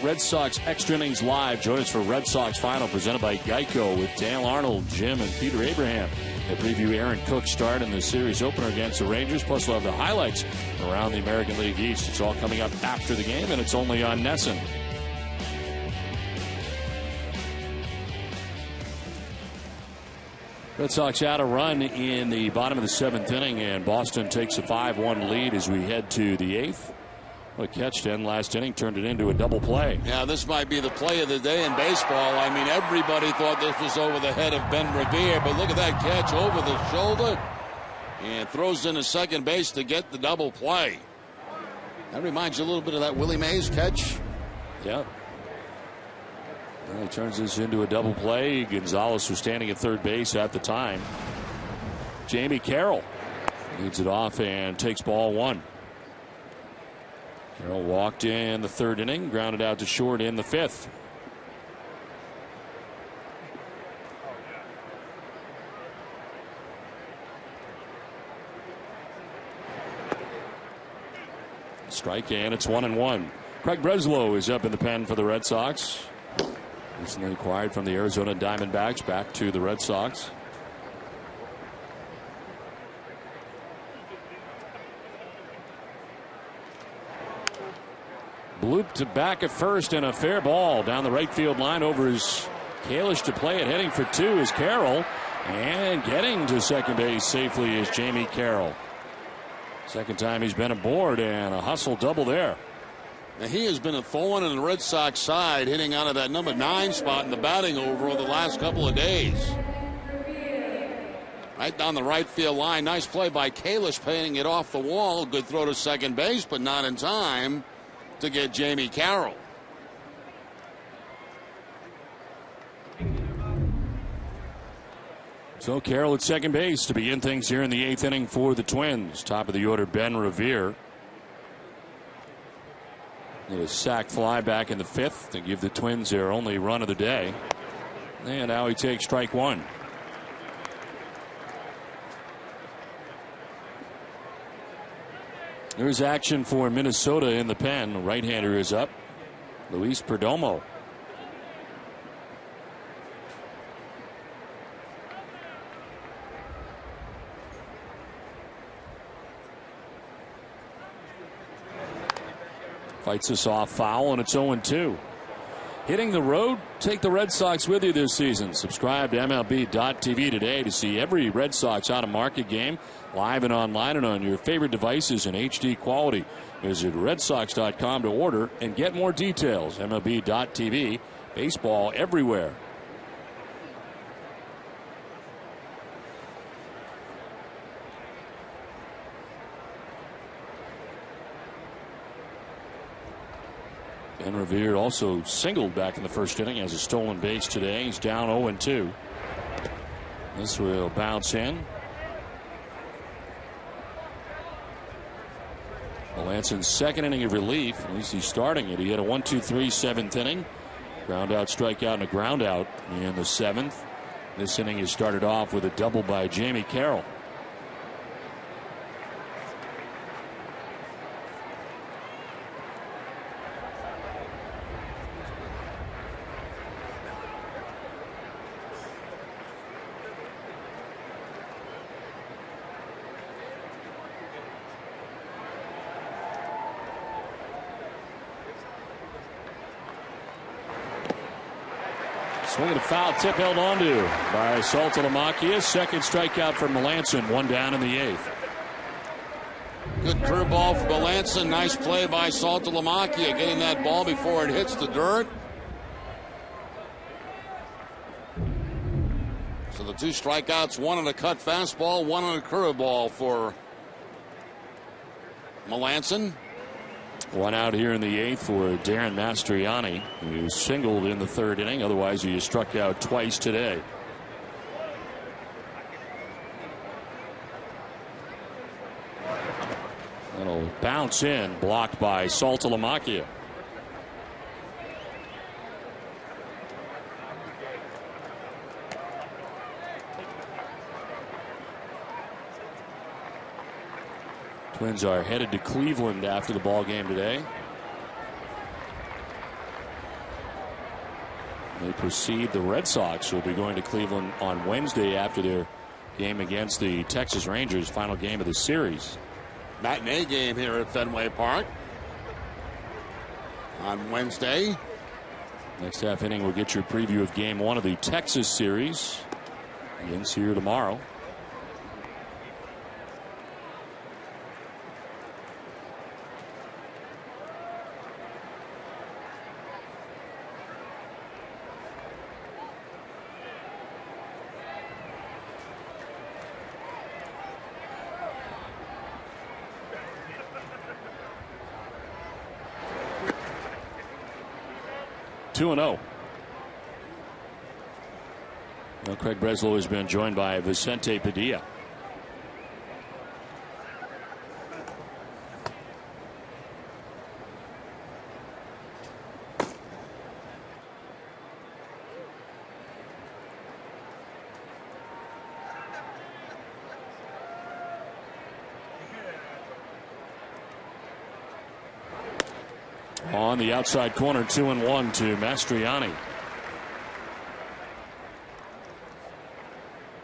Red Sox Extra Innings Live. Join us for Red Sox Final presented by Geico with Dale Arnold, Jim, and Peter Abraham. They preview Aaron Cook's start in the series opener against the Rangers. Plus, we'll have the highlights around the American League East. It's all coming up after the game, and it's only on NESN. Red Sox out a run in the bottom of the 7th inning, and Boston takes a 5-1 lead as we head to the 8th. What a catch to end last inning, turned it into a double play. Yeah, this might be the play of the day in baseball. I mean, everybody thought this was over the head of Ben Revere, but look at that catch over the shoulder and throws into second base to get the double play. That reminds you a little bit of that Willie Mays catch. Yeah. Well, he turns this into a double play. Gonzalez was standing at third base at the time. Jamie Carroll leads it off and takes ball 1. Carroll walked in the 3rd inning, grounded out to short in the 5th. Strike, and it's 1-1. Craig Breslow is up in the pen for the Red Sox. Recently acquired from the Arizona Diamondbacks, back to the Red Sox. Blooped back at first, and a fair ball down the right field line over his Kalish to play it. Heading for 2 is Carroll, and getting to second base safely is Jamie Carroll. Second time he's been aboard, and a hustle double there. Now, he has been a thorn in the Red Sox side, hitting out of that number 9 spot in the batting over the last couple of days. Right down the right field line. Nice play by Kalish, painting it off the wall. Good throw to second base, but not in time to get Jamie Carroll. So Carroll at second base to begin things here in the 8th inning for the Twins. Top of the order, Ben Revere. And a sac fly back in the 5th to give the Twins their only run of the day. And now he takes strike 1. There's action for Minnesota in the pen. The right-hander is up. Luis Perdomo. Fights this off foul, and it's 0-2. Hitting the road, take the Red Sox with you this season. Subscribe to MLB.tv today to see every Red Sox out-of-market game live and online and on your favorite devices in HD quality. Visit RedSox.com to order and get more details. MLB.tv, baseball everywhere. Ben Revere also singled back in the 1st inning, has a stolen base today. He's down 0-2. This will bounce in. Melanson's 2nd inning of relief. At least he's starting it. He had a 1-2-3 7th inning. Ground out, strikeout, and a ground out in the 7th. This inning is started off with a double by Jamie Carroll. Swinging a foul tip held onto by Saltalamacchia. 2nd strikeout for Melanson. 1 down in the 8th. Good curveball for Melanson. Nice play by Saltalamacchia, getting that ball before it hits the dirt. So the 2 strikeouts, 1 on a cut fastball, 1 on a curveball for Melanson. 1 out here in the 8th for Darren Mastriani, who singled in the 3rd inning. Otherwise, he has struck out twice today. That'll bounce in, blocked by Saltalamacchia. Twins are headed to Cleveland after the ball game today. They proceed. The Red Sox will be going to Cleveland on Wednesday after their game against the Texas Rangers, final game of the series. Matinee game here at Fenway Park on Wednesday. Next half inning, we'll get your preview of game 1 of the Texas series. Begins here tomorrow. Two and 0. Well, Craig Breslow has been joined by Vicente Padilla. On the outside corner, 2-1 to Mastriani.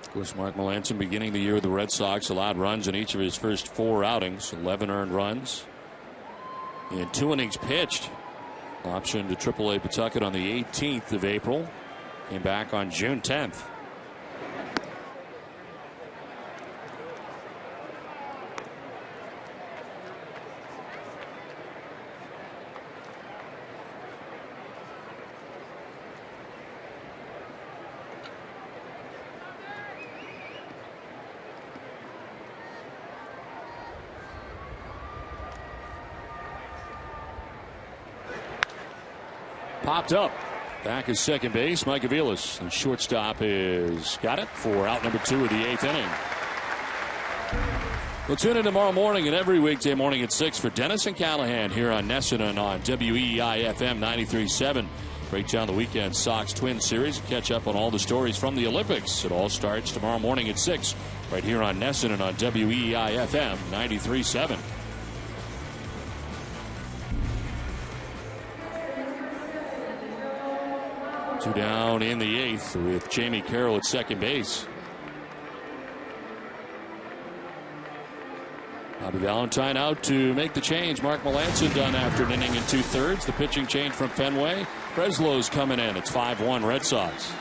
Of course, Mark Melancon, beginning the year with the Red Sox, allowed runs in each of his first 4 outings, 11 earned runs in 2 innings pitched. Option to AAA Pawtucket on the 18th of April. Came back on June 10th. Popped up. Back is second base, Mike Aviles. And shortstop is got it for out number 2 of the 8th inning. We'll tune in tomorrow morning and every weekday morning at 6 for Dennis and Callahan here on Nessinen on WEEI FM 93.7. Break down the weekend Sox Twins series and catch up on all the stories from the Olympics. It all starts tomorrow morning at 6 right here on Nessinen on WEEI FM 93.7. 2 down in the 8th with Jamie Carroll at second base. Bobby Valentine out to make the change. Mark Melancon done after an inning and 2/3. The pitching change from Fenway. Breslow's coming in. It's 5-1 Red Sox.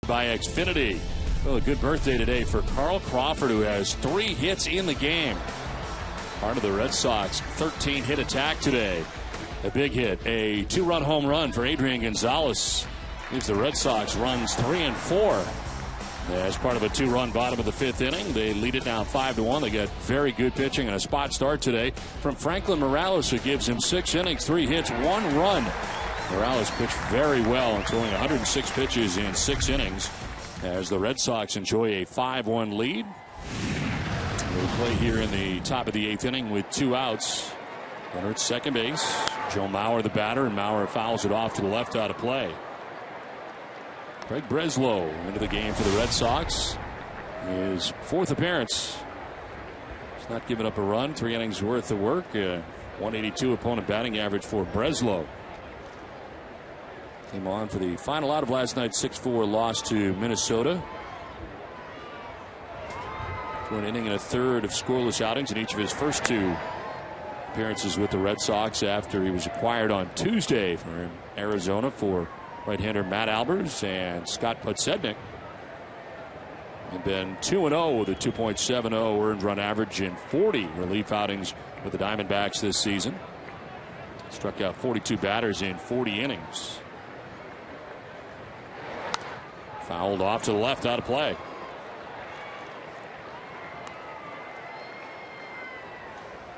By Xfinity. Well, a good birthday today for Carl Crawford, who has 3 hits in the game. Part of the Red Sox 13-hit attack today. A big hit, a 2-run home run for Adrian Gonzalez. Gives the Red Sox runs 3 and 4. As part of a 2-run bottom of the 5th inning, they lead it now 5-1. They got very good pitching and a spot start today from Franklin Morales, who gives him 6 innings, 3 hits, 1 run. Morales pitched very well, throwing 106 pitches in 6 innings as the Red Sox enjoy a 5-1 lead. They play here in the top of the 8th inning with 2 outs. Runner at second base. Joe Mauer the batter, and Mauer fouls it off to the left out of play. Craig Breslow into the game for the Red Sox. His 4th appearance. He's not giving up a run. 3 innings worth of work. 182 opponent batting average for Breslow. Came on for the final out of last night's 6-4 loss to Minnesota. For an inning and a third of scoreless outings in each of his first 2 appearances with the Red Sox after he was acquired on Tuesday from Arizona for right-hander Matt Albers and Scott Podsednik. And been 2-0 with a 2.70 earned run average in 40 relief outings with the Diamondbacks this season. Struck out 42 batters in 40 innings. Fouled off to the left out of play.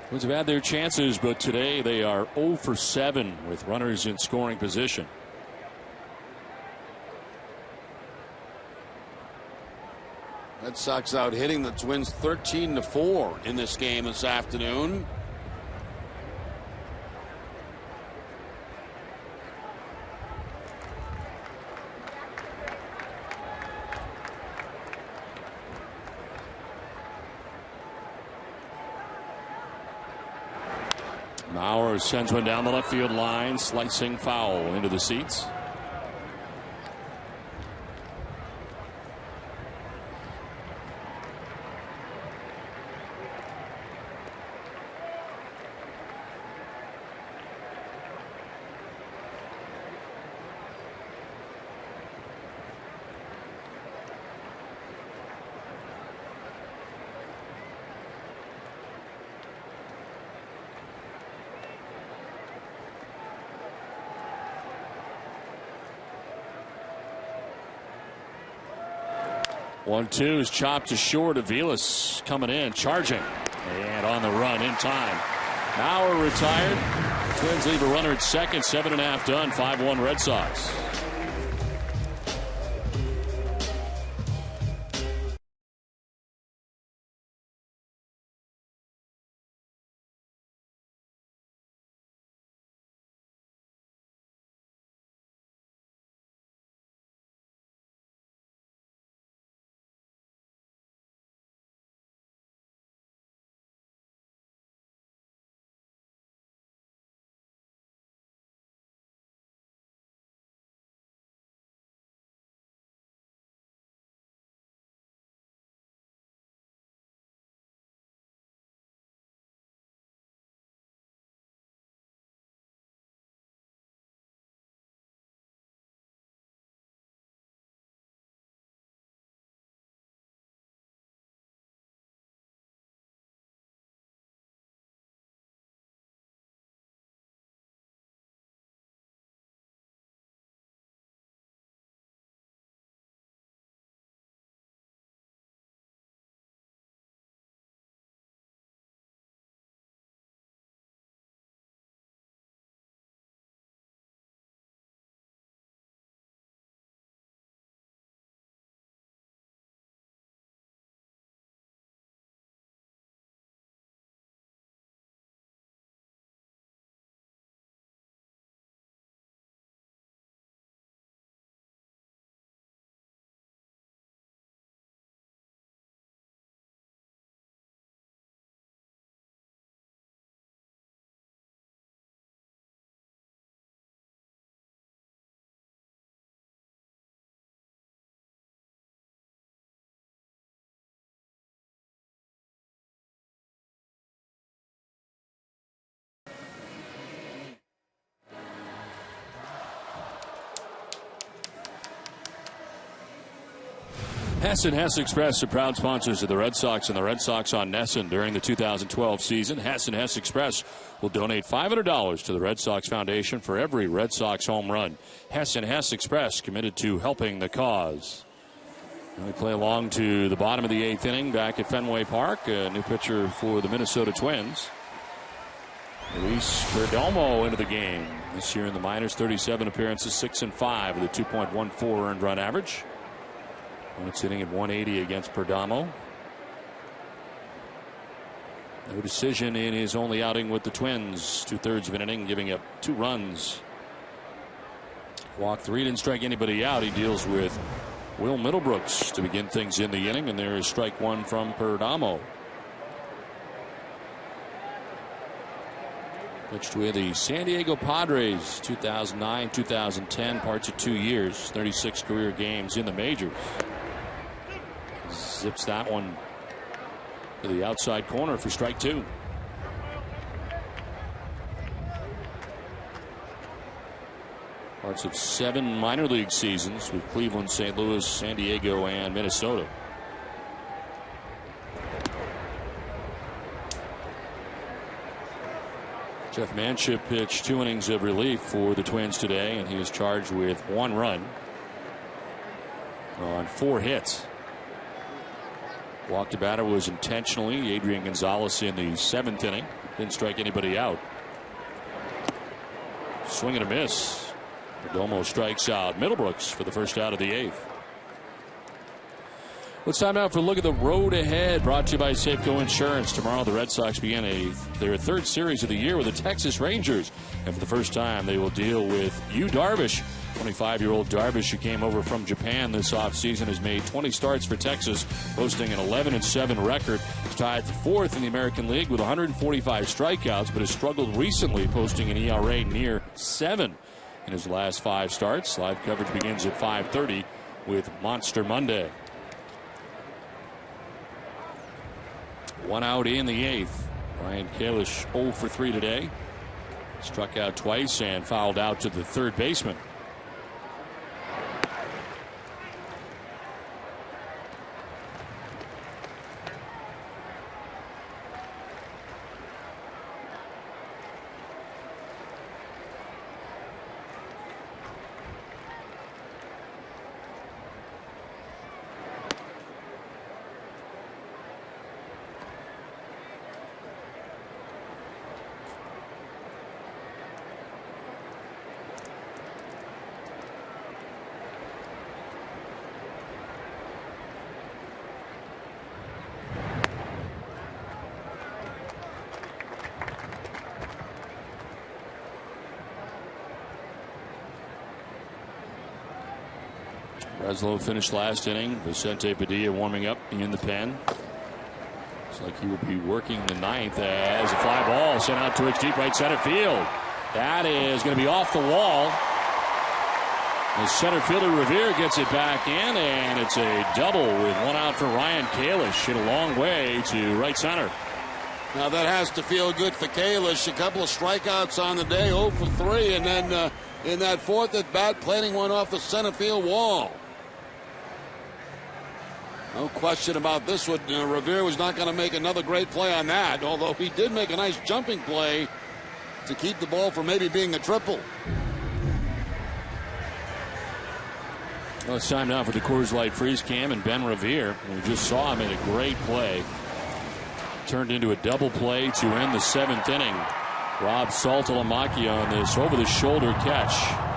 Twins have had their chances, but today they are 0 for 7 with runners in scoring position. Red Sox out hitting the Twins 13-4 in this game this afternoon. Mauer sends one down the left field line, slicing foul into the seats. One-two is chopped to short. Aviles coming in, charging, and on the run in time. Mauer retired. Twins leave a runner at second. 7.5 done. 5-1 Red Sox. Hess and Hess Express are proud sponsors of the Red Sox and the Red Sox on Nesson during the 2012 season. Hess and Hess Express will donate $500 to the Red Sox Foundation for every Red Sox home run. Hess and Hess Express, committed to helping the cause. And we play along to the bottom of the 8th inning back at Fenway Park. A new pitcher for the Minnesota Twins. Luis Perdomo into the game. This year in the minors, 37 appearances, 6-5 with a 2.14 earned run average. And it's hitting at 180 against Perdomo. No decision in his only outing with the Twins. 2/3 of an inning, giving up 2 runs. Walk 3, didn't strike anybody out. He deals with Will Middlebrooks to begin things in the inning, and there is strike 1 from Perdomo. Pitched with the San Diego Padres, 2009, 2010, parts of 2 years, 36 career games in the majors. Zips that one to the outside corner for strike 2. Parts of 7 minor league seasons with Cleveland, St. Louis, San Diego, and Minnesota. Jeff Manship pitched 2 innings of relief for the Twins today, and he was charged with 1 run on 4 hits. Walk to batter was intentionally Adrian Gonzalez in the 7th inning. Didn't strike anybody out. Swing and a miss. Perdomo strikes out Middlebrooks for the first out of the 8th. It's time now for a look at the road ahead, brought to you by Safeco Insurance. Tomorrow the Red Sox begin their 3rd series of the year with the Texas Rangers. And for the first time they will deal with Yu Darvish. 25-year-old Darvish, who came over from Japan this offseason, has made 20 starts for Texas, posting an 11-7 record. He's tied for 4th in the American League with 145 strikeouts, but has struggled recently, posting an ERA near 7 in his last 5 starts. Live coverage begins at 5:30 with Monster Monday. 1 out in the 8th. Ryan Kalish 0 for 3 today. Struck out twice and fouled out to the 3rd baseman. Breslow finished last inning. Vicente Padilla warming up in the pen. Looks like he will be working the 9th as a fly ball sent out towards deep right center field. That is going to be off the wall. The center fielder Revere gets it back in, and it's a double with 1 out for Ryan Kalish. Hit a long way to right center. Now that has to feel good for Kalish. A couple of strikeouts on the day, 0 for 3, and then in that 4th at bat, planting one off the center field wall. No question about this one. Revere was not going to make another great play on that, although he did make a nice jumping play to keep the ball from maybe being a triple. Well, it's time now for the Coors Light Freeze Cam, and Ben Revere, we just saw him in a great play. Turned into a double play to end the 7th inning. Rob Saltalamacchia on this over-the-shoulder catch.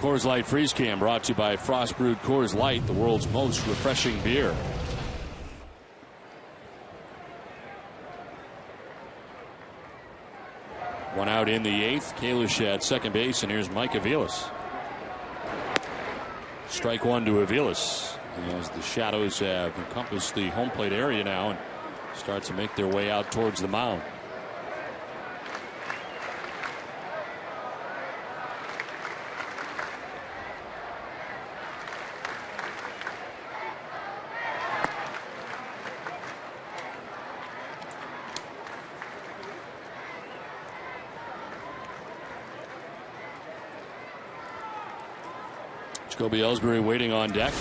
Coors Light Freeze Cam brought to you by Frost Brewed Coors Light, the world's most refreshing beer. One out in the 8th. Kalish at second base, and here's Mike Aviles. Strike 1 to Aviles as the shadows have encompassed the home plate area now and start to make their way out towards the mound. Scobie Ellsbury waiting on deck.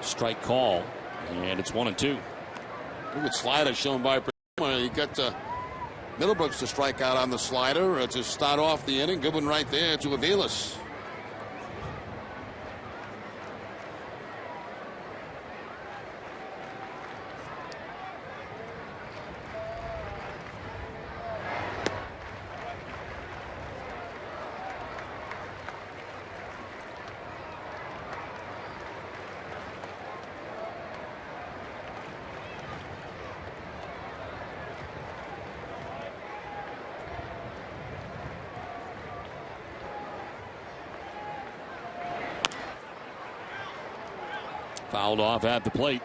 Strike call, and it's 1-2. Look at slider shown by Perdomo. He got Middlebrooks to strike out on the slider to start off the inning. Good one right there to Aviles. Fouled off at the plate.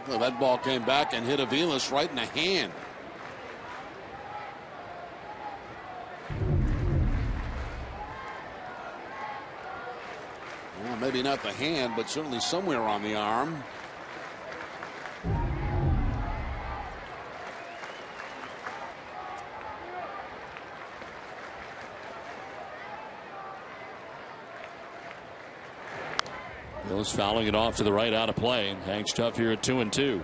Well, that ball came back and hit Aviles right in the hand. Well, maybe not the hand, but certainly somewhere on the arm. Mills fouling it off to the right, out of play. Hanks tough here at 2-2.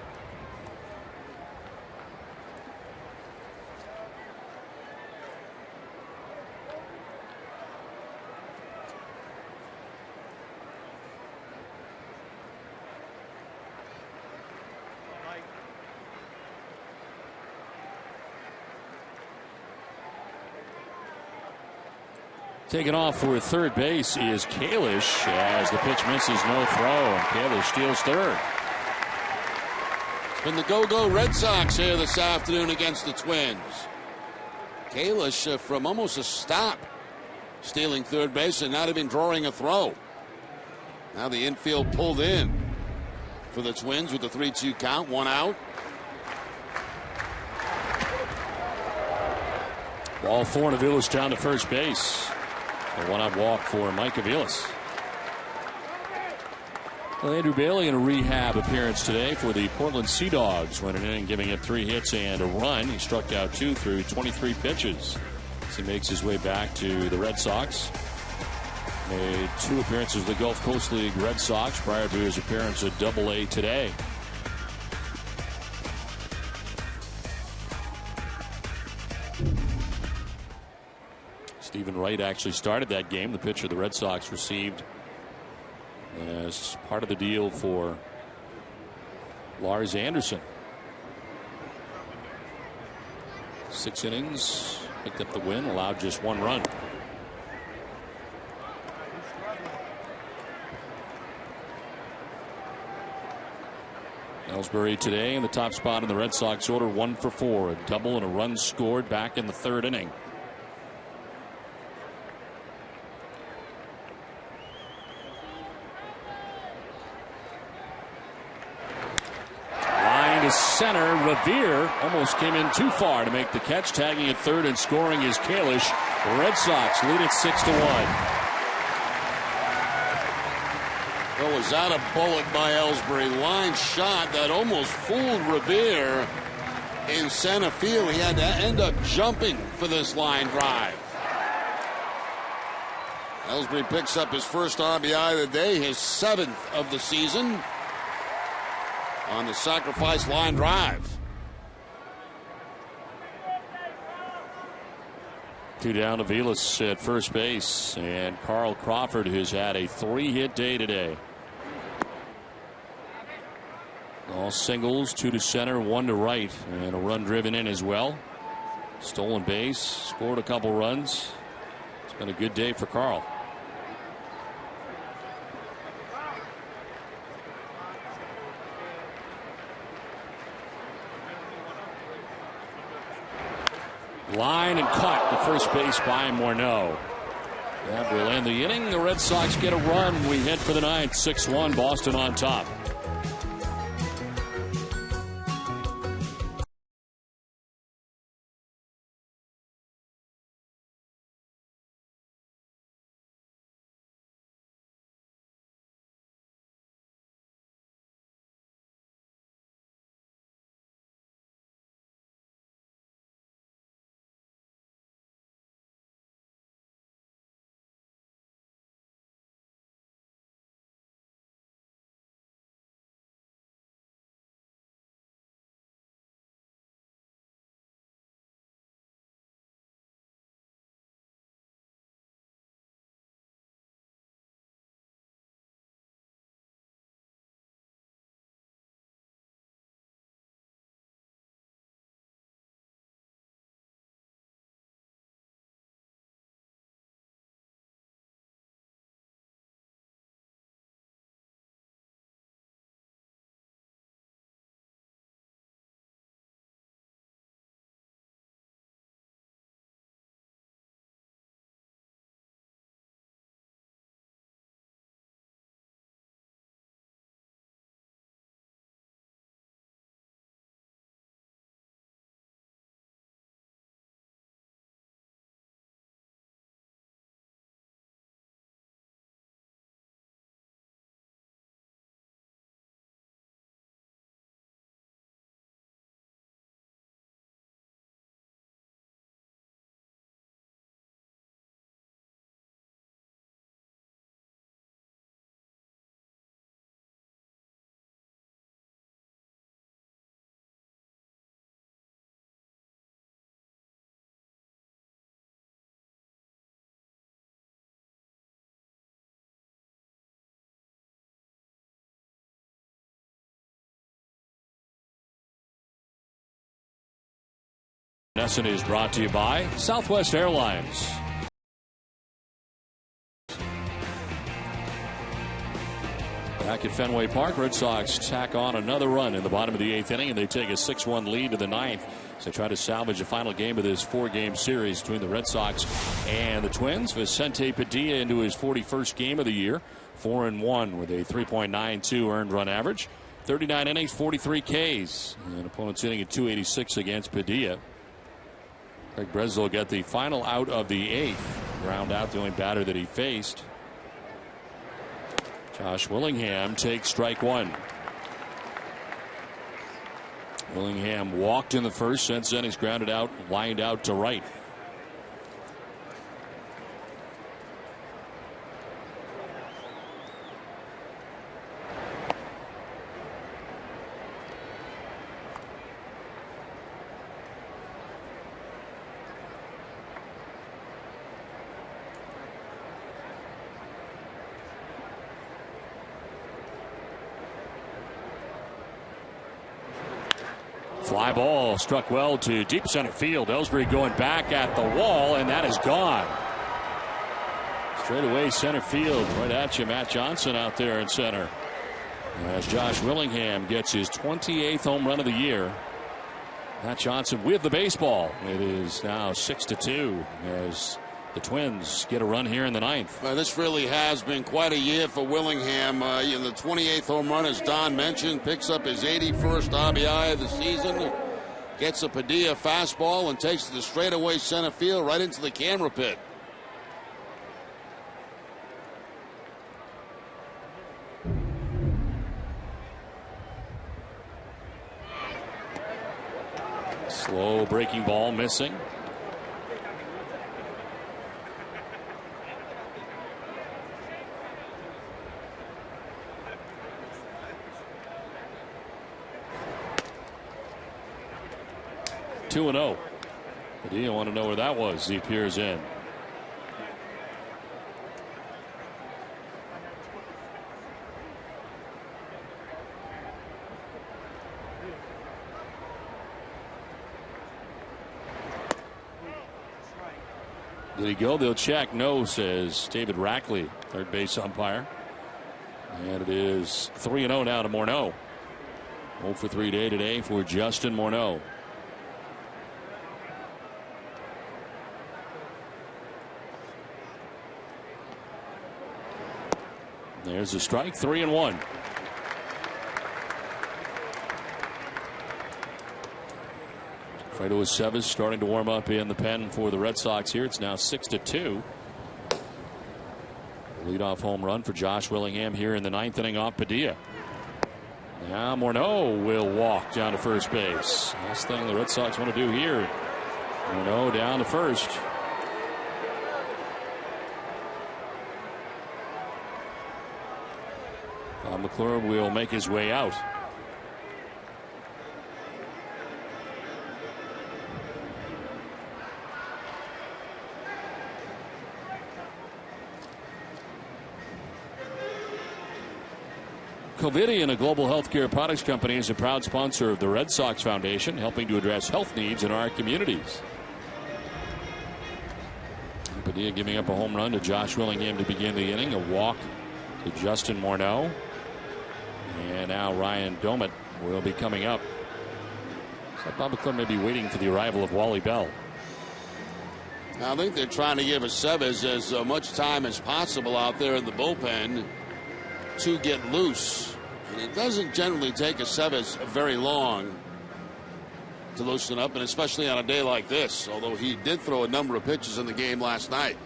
Taking off for third base is Kalish as the pitch misses, no throw, and Kalish steals third. It's been the go-go Red Sox here this afternoon against the Twins. Kalish from almost a stop, stealing third base and not even drawing a throw. Now the infield pulled in for the Twins with the 3-2 count, one out. Ball four, and Aviles down to first base. A one-out walk for Mike Aviles. Well, Andrew Bailey in a rehab appearance today for the Portland Sea Dogs, running in and giving it 3 hits and a run. He struck out 2 through 23 pitches as he makes his way back to the Red Sox. Made 2 appearances with the Gulf Coast League Red Sox prior to his appearance at Double-A today. Stephen Wright actually started that game. The pitcher the Red Sox received as part of the deal for Lars Anderson. 6 innings, picked up the win, allowed just 1 run. Ellsbury today in the top spot in the Red Sox order, 1 for 4, a double and a run scored back in the 3rd inning. Center, Revere almost came in too far to make the catch. Tagging at third and scoring is Kalish. The Red Sox lead it 6-1. Well, was that a bullet by Ellsbury? Line shot that almost fooled Revere in center field. He had to end up jumping for this line drive. Ellsbury picks up his first RBI of the day, his 7th of the season, on the sacrifice line drive. 2 down, Aviles at first base, and Carl Crawford, who's had a 3-hit day today. All singles, 2 to center, 1 to right, and a run driven in as well. Stolen base, scored a couple runs. It's been a good day for Carl. Line and caught the first base by Morneau. That will end the inning. The Red Sox get a run. We head for the 9th. 6-1, Boston on top. Lesson is brought to you by Southwest Airlines. Back at Fenway Park, Red Sox tack on another run in the bottom of the 8th inning, and they take a 6-1 lead to the 9th. So try to salvage the final game of this 4-game series between the Red Sox and the Twins. Vicente Padilla into his 41st game of the year, 4-1 with a 3.92 earned run average. 39 innings, 43 Ks. And opponents hitting at 286 against Padilla. Craig Breslow got the final out of the 8th. Ground out the only batter that he faced. Josh Willingham takes strike one. Willingham walked in the first. Since then, he's grounded out, lined out to right. Fly ball struck well to deep center field. Ellsbury going back at the wall, and that is gone. Straight away center field. Right at you, Matt Johnson out there in center. As Josh Willingham gets his 28th home run of the year. Matt Johnson with the baseball. It is now 6-2 as the Twins get a run here in the 9th. Well, this really has been quite a year for Willingham. In the 28th home run, as Don mentioned, picks up his 81st RBI of the season. Gets a Padilla fastball and takes it to straightaway center field right into the camera pit. Slow breaking ball missing. Two and 0. Padilla want to know where that was. He appears in. Did he go? They'll check. No, says David Rackley, third base umpire. And it is 3-0 now to Morneau. 0 for 3 day today for Justin Morneau. There's a strike, 3-1. Fredo Aceves starting to warm up in the pen for the Red Sox here. It's now 6-2. Leadoff home run for Josh Willingham here in the 9th inning off Padilla. Now Morneau will walk down to first base. Last thing the Red Sox want to do here. Morneau down to first. McClure will make his way out. Covidien, a global healthcare products company, is a proud sponsor of the Red Sox Foundation, helping to address health needs in our communities. Padilla giving up a home run to Josh Willingham to begin the inning. A walk to Justin Morneau. And now Ryan Domet will be coming up. So Bob McClure may be waiting for the arrival of Wally Bell. I think they're trying to give Aceves as much time as possible out there in the bullpen to get loose. And it doesn't generally take Aceves very long to loosen up, and especially on a day like this, although he did throw a number of pitches in the game last night.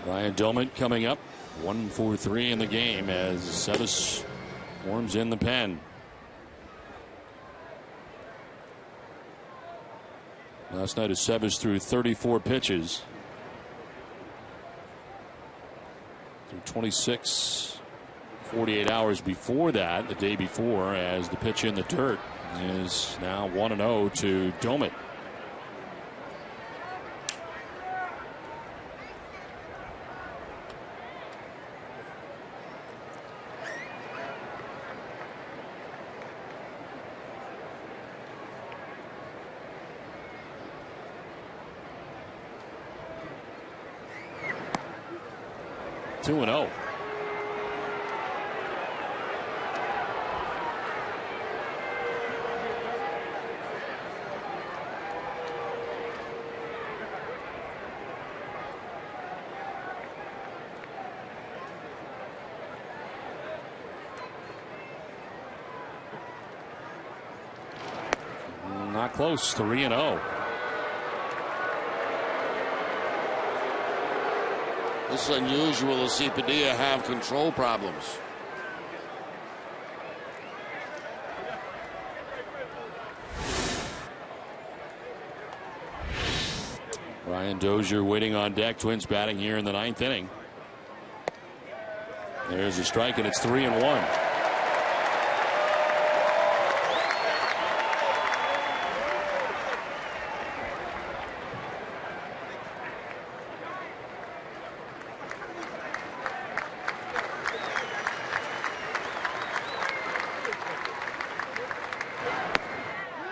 Ryan Domet coming up, 1 for 3 in the game as Aceves warms in the pen. Last night Aceves threw 34 pitches. Through 26, 48 hours before that, the day before, as the pitch in the dirt is now 1-0 to Domet. 2-0. Not close. 3-0. This is unusual to see Padilla have control problems. Ryan Dozier waiting on deck. Twins batting here in the 9th inning. There's a strike, and it's 3-1.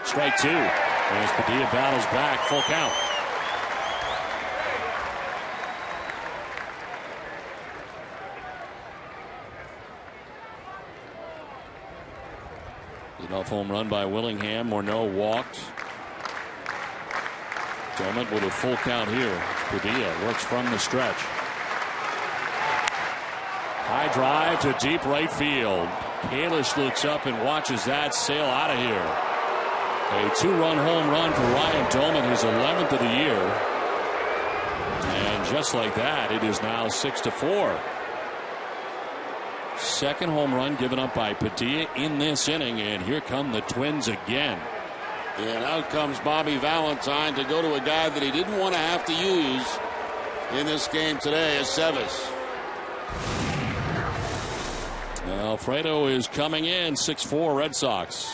Strike 2. As Padilla battles back, full count. Leadoff home run by Willingham. Morneau walked. Dormant with a full count here. Padilla works from the stretch. High drive to deep right field. Kalish looks up and watches that sail out of here. A 2-run home run for Ryan Doman, his 11th of the year. And just like that, it is now 6-4. Second home run given up by Padilla in this inning, and here come the Twins again. And out comes Bobby Valentine to go to a guy that he didn't want to have to use in this game today, Aceves. Alfredo is coming in, 6-4 Red Sox.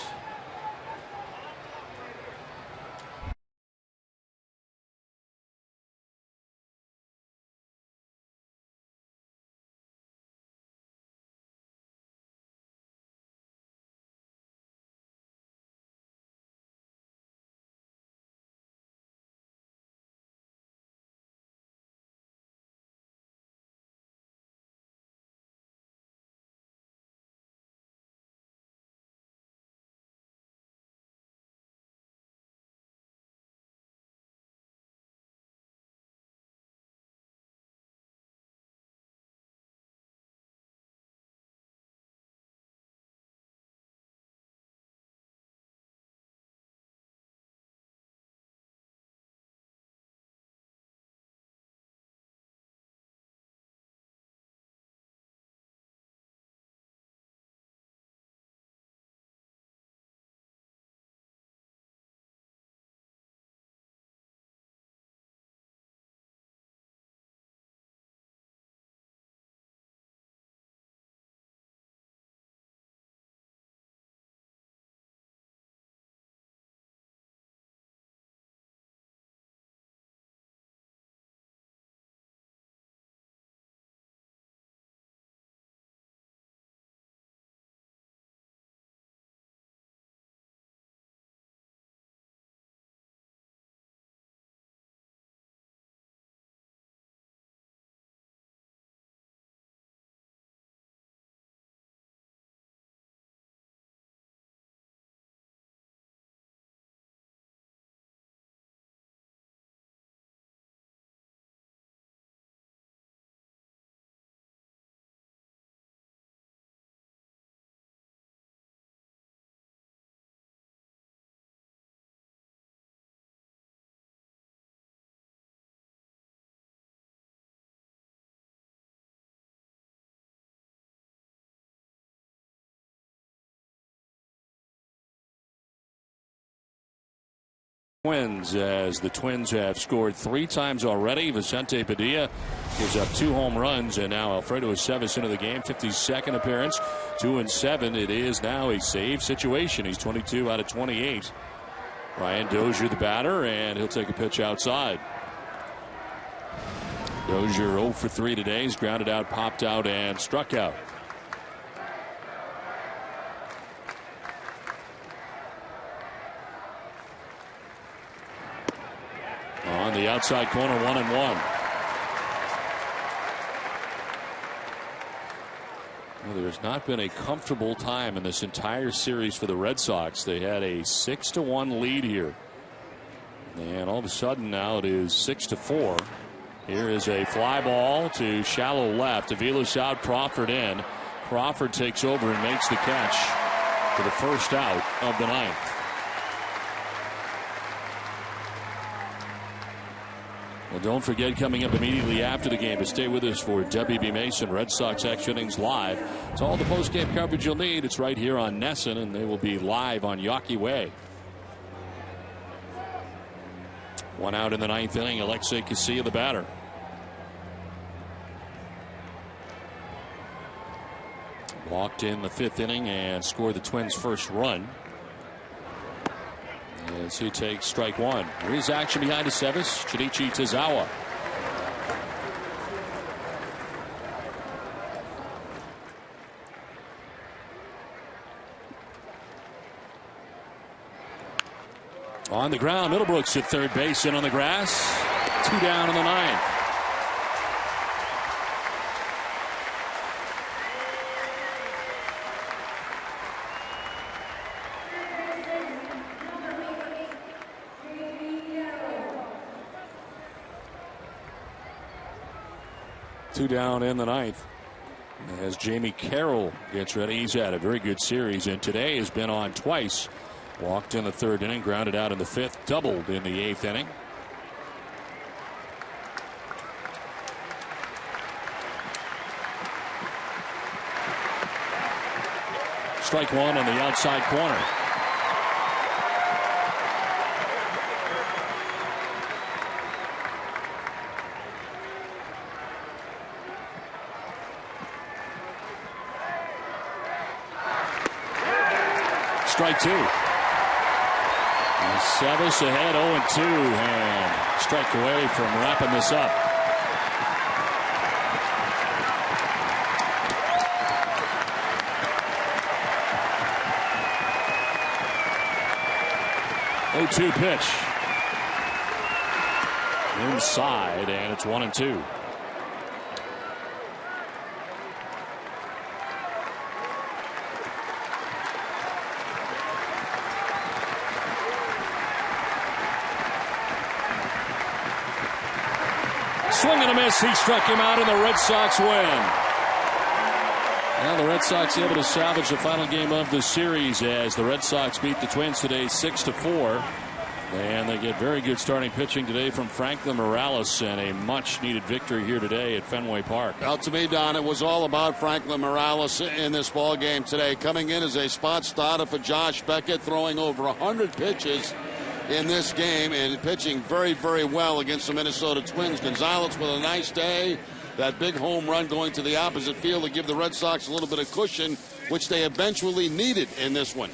Twins, as the Twins have scored 3 times already. Vicente Padilla gives up 2 home runs, and now Alfredo Aceves into the game. 52nd appearance, 2-7. It is now a save situation. He's 22 out of 28. Ryan Dozier the batter, and he'll take a pitch outside. Dozier 0 for 3 today. He's grounded out, popped out, and struck out. On the outside corner, 1-1. Well, there's not been a comfortable time in this entire series for the Red Sox. They had a 6-1 lead here. And all of a sudden now it is 6-4. Here is a fly ball to shallow left. Avila's out, Crawford in. Crawford takes over and makes the catch for the first out of the ninth. Well, don't forget, coming up immediately after the game, to stay with us for WB Mason Red Sox Extra Innings Live. It's all the post-game coverage you'll need. It's right here on Nesson, and they will be live on Yawkey Way. One out in the ninth inning. Alexei Casilla, the batter. Walked in the fifth inning and scored the Twins' first run. As he takes strike one. Here's action behind Aceves. Shinichi Tozawa. On the ground, Middlebrooks at third base, in on the grass. 2 down in the ninth. Two down in the ninth as Jamie Carroll gets ready. He's had a very good series, and today has been on twice. Walked in the third inning, grounded out in the fifth, doubled in the eighth inning. Strike one on the outside corner. Strike two. Aceves ahead 0-2, and strike away from wrapping this up. Oh-2 pitch. Inside, and it's 1-2. Swing and a miss. He struck him out, and the Red Sox win. Now the Red Sox able to salvage the final game of the series as the Red Sox beat the Twins today 6-4. And they get very good starting pitching today from Franklin Morales, and a much needed victory here today at Fenway Park. Well, to me, Don, it was all about Franklin Morales in this ball game today. Coming in as a spot starter for Josh Beckett, throwing over 100 pitches in this game and pitching very, very well against the Minnesota Twins. Gonzalez with a nice day. That big home run going to the opposite field to give the Red Sox a little bit of cushion, which they eventually needed in this one.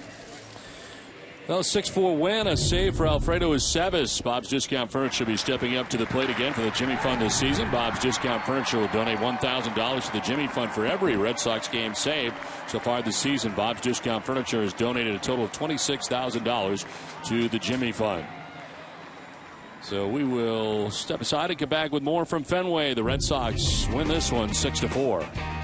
Well, 6-4 win, a save for Alfredo Aceves. Bob's Discount Furniture will be stepping up to the plate again for the Jimmy Fund this season. Bob's Discount Furniture will donate $1,000 to the Jimmy Fund for every Red Sox game saved. So far this season, Bob's Discount Furniture has donated a total of $26,000 to the Jimmy Fund. So we will step aside and come back with more from Fenway. The Red Sox win this one 6-4.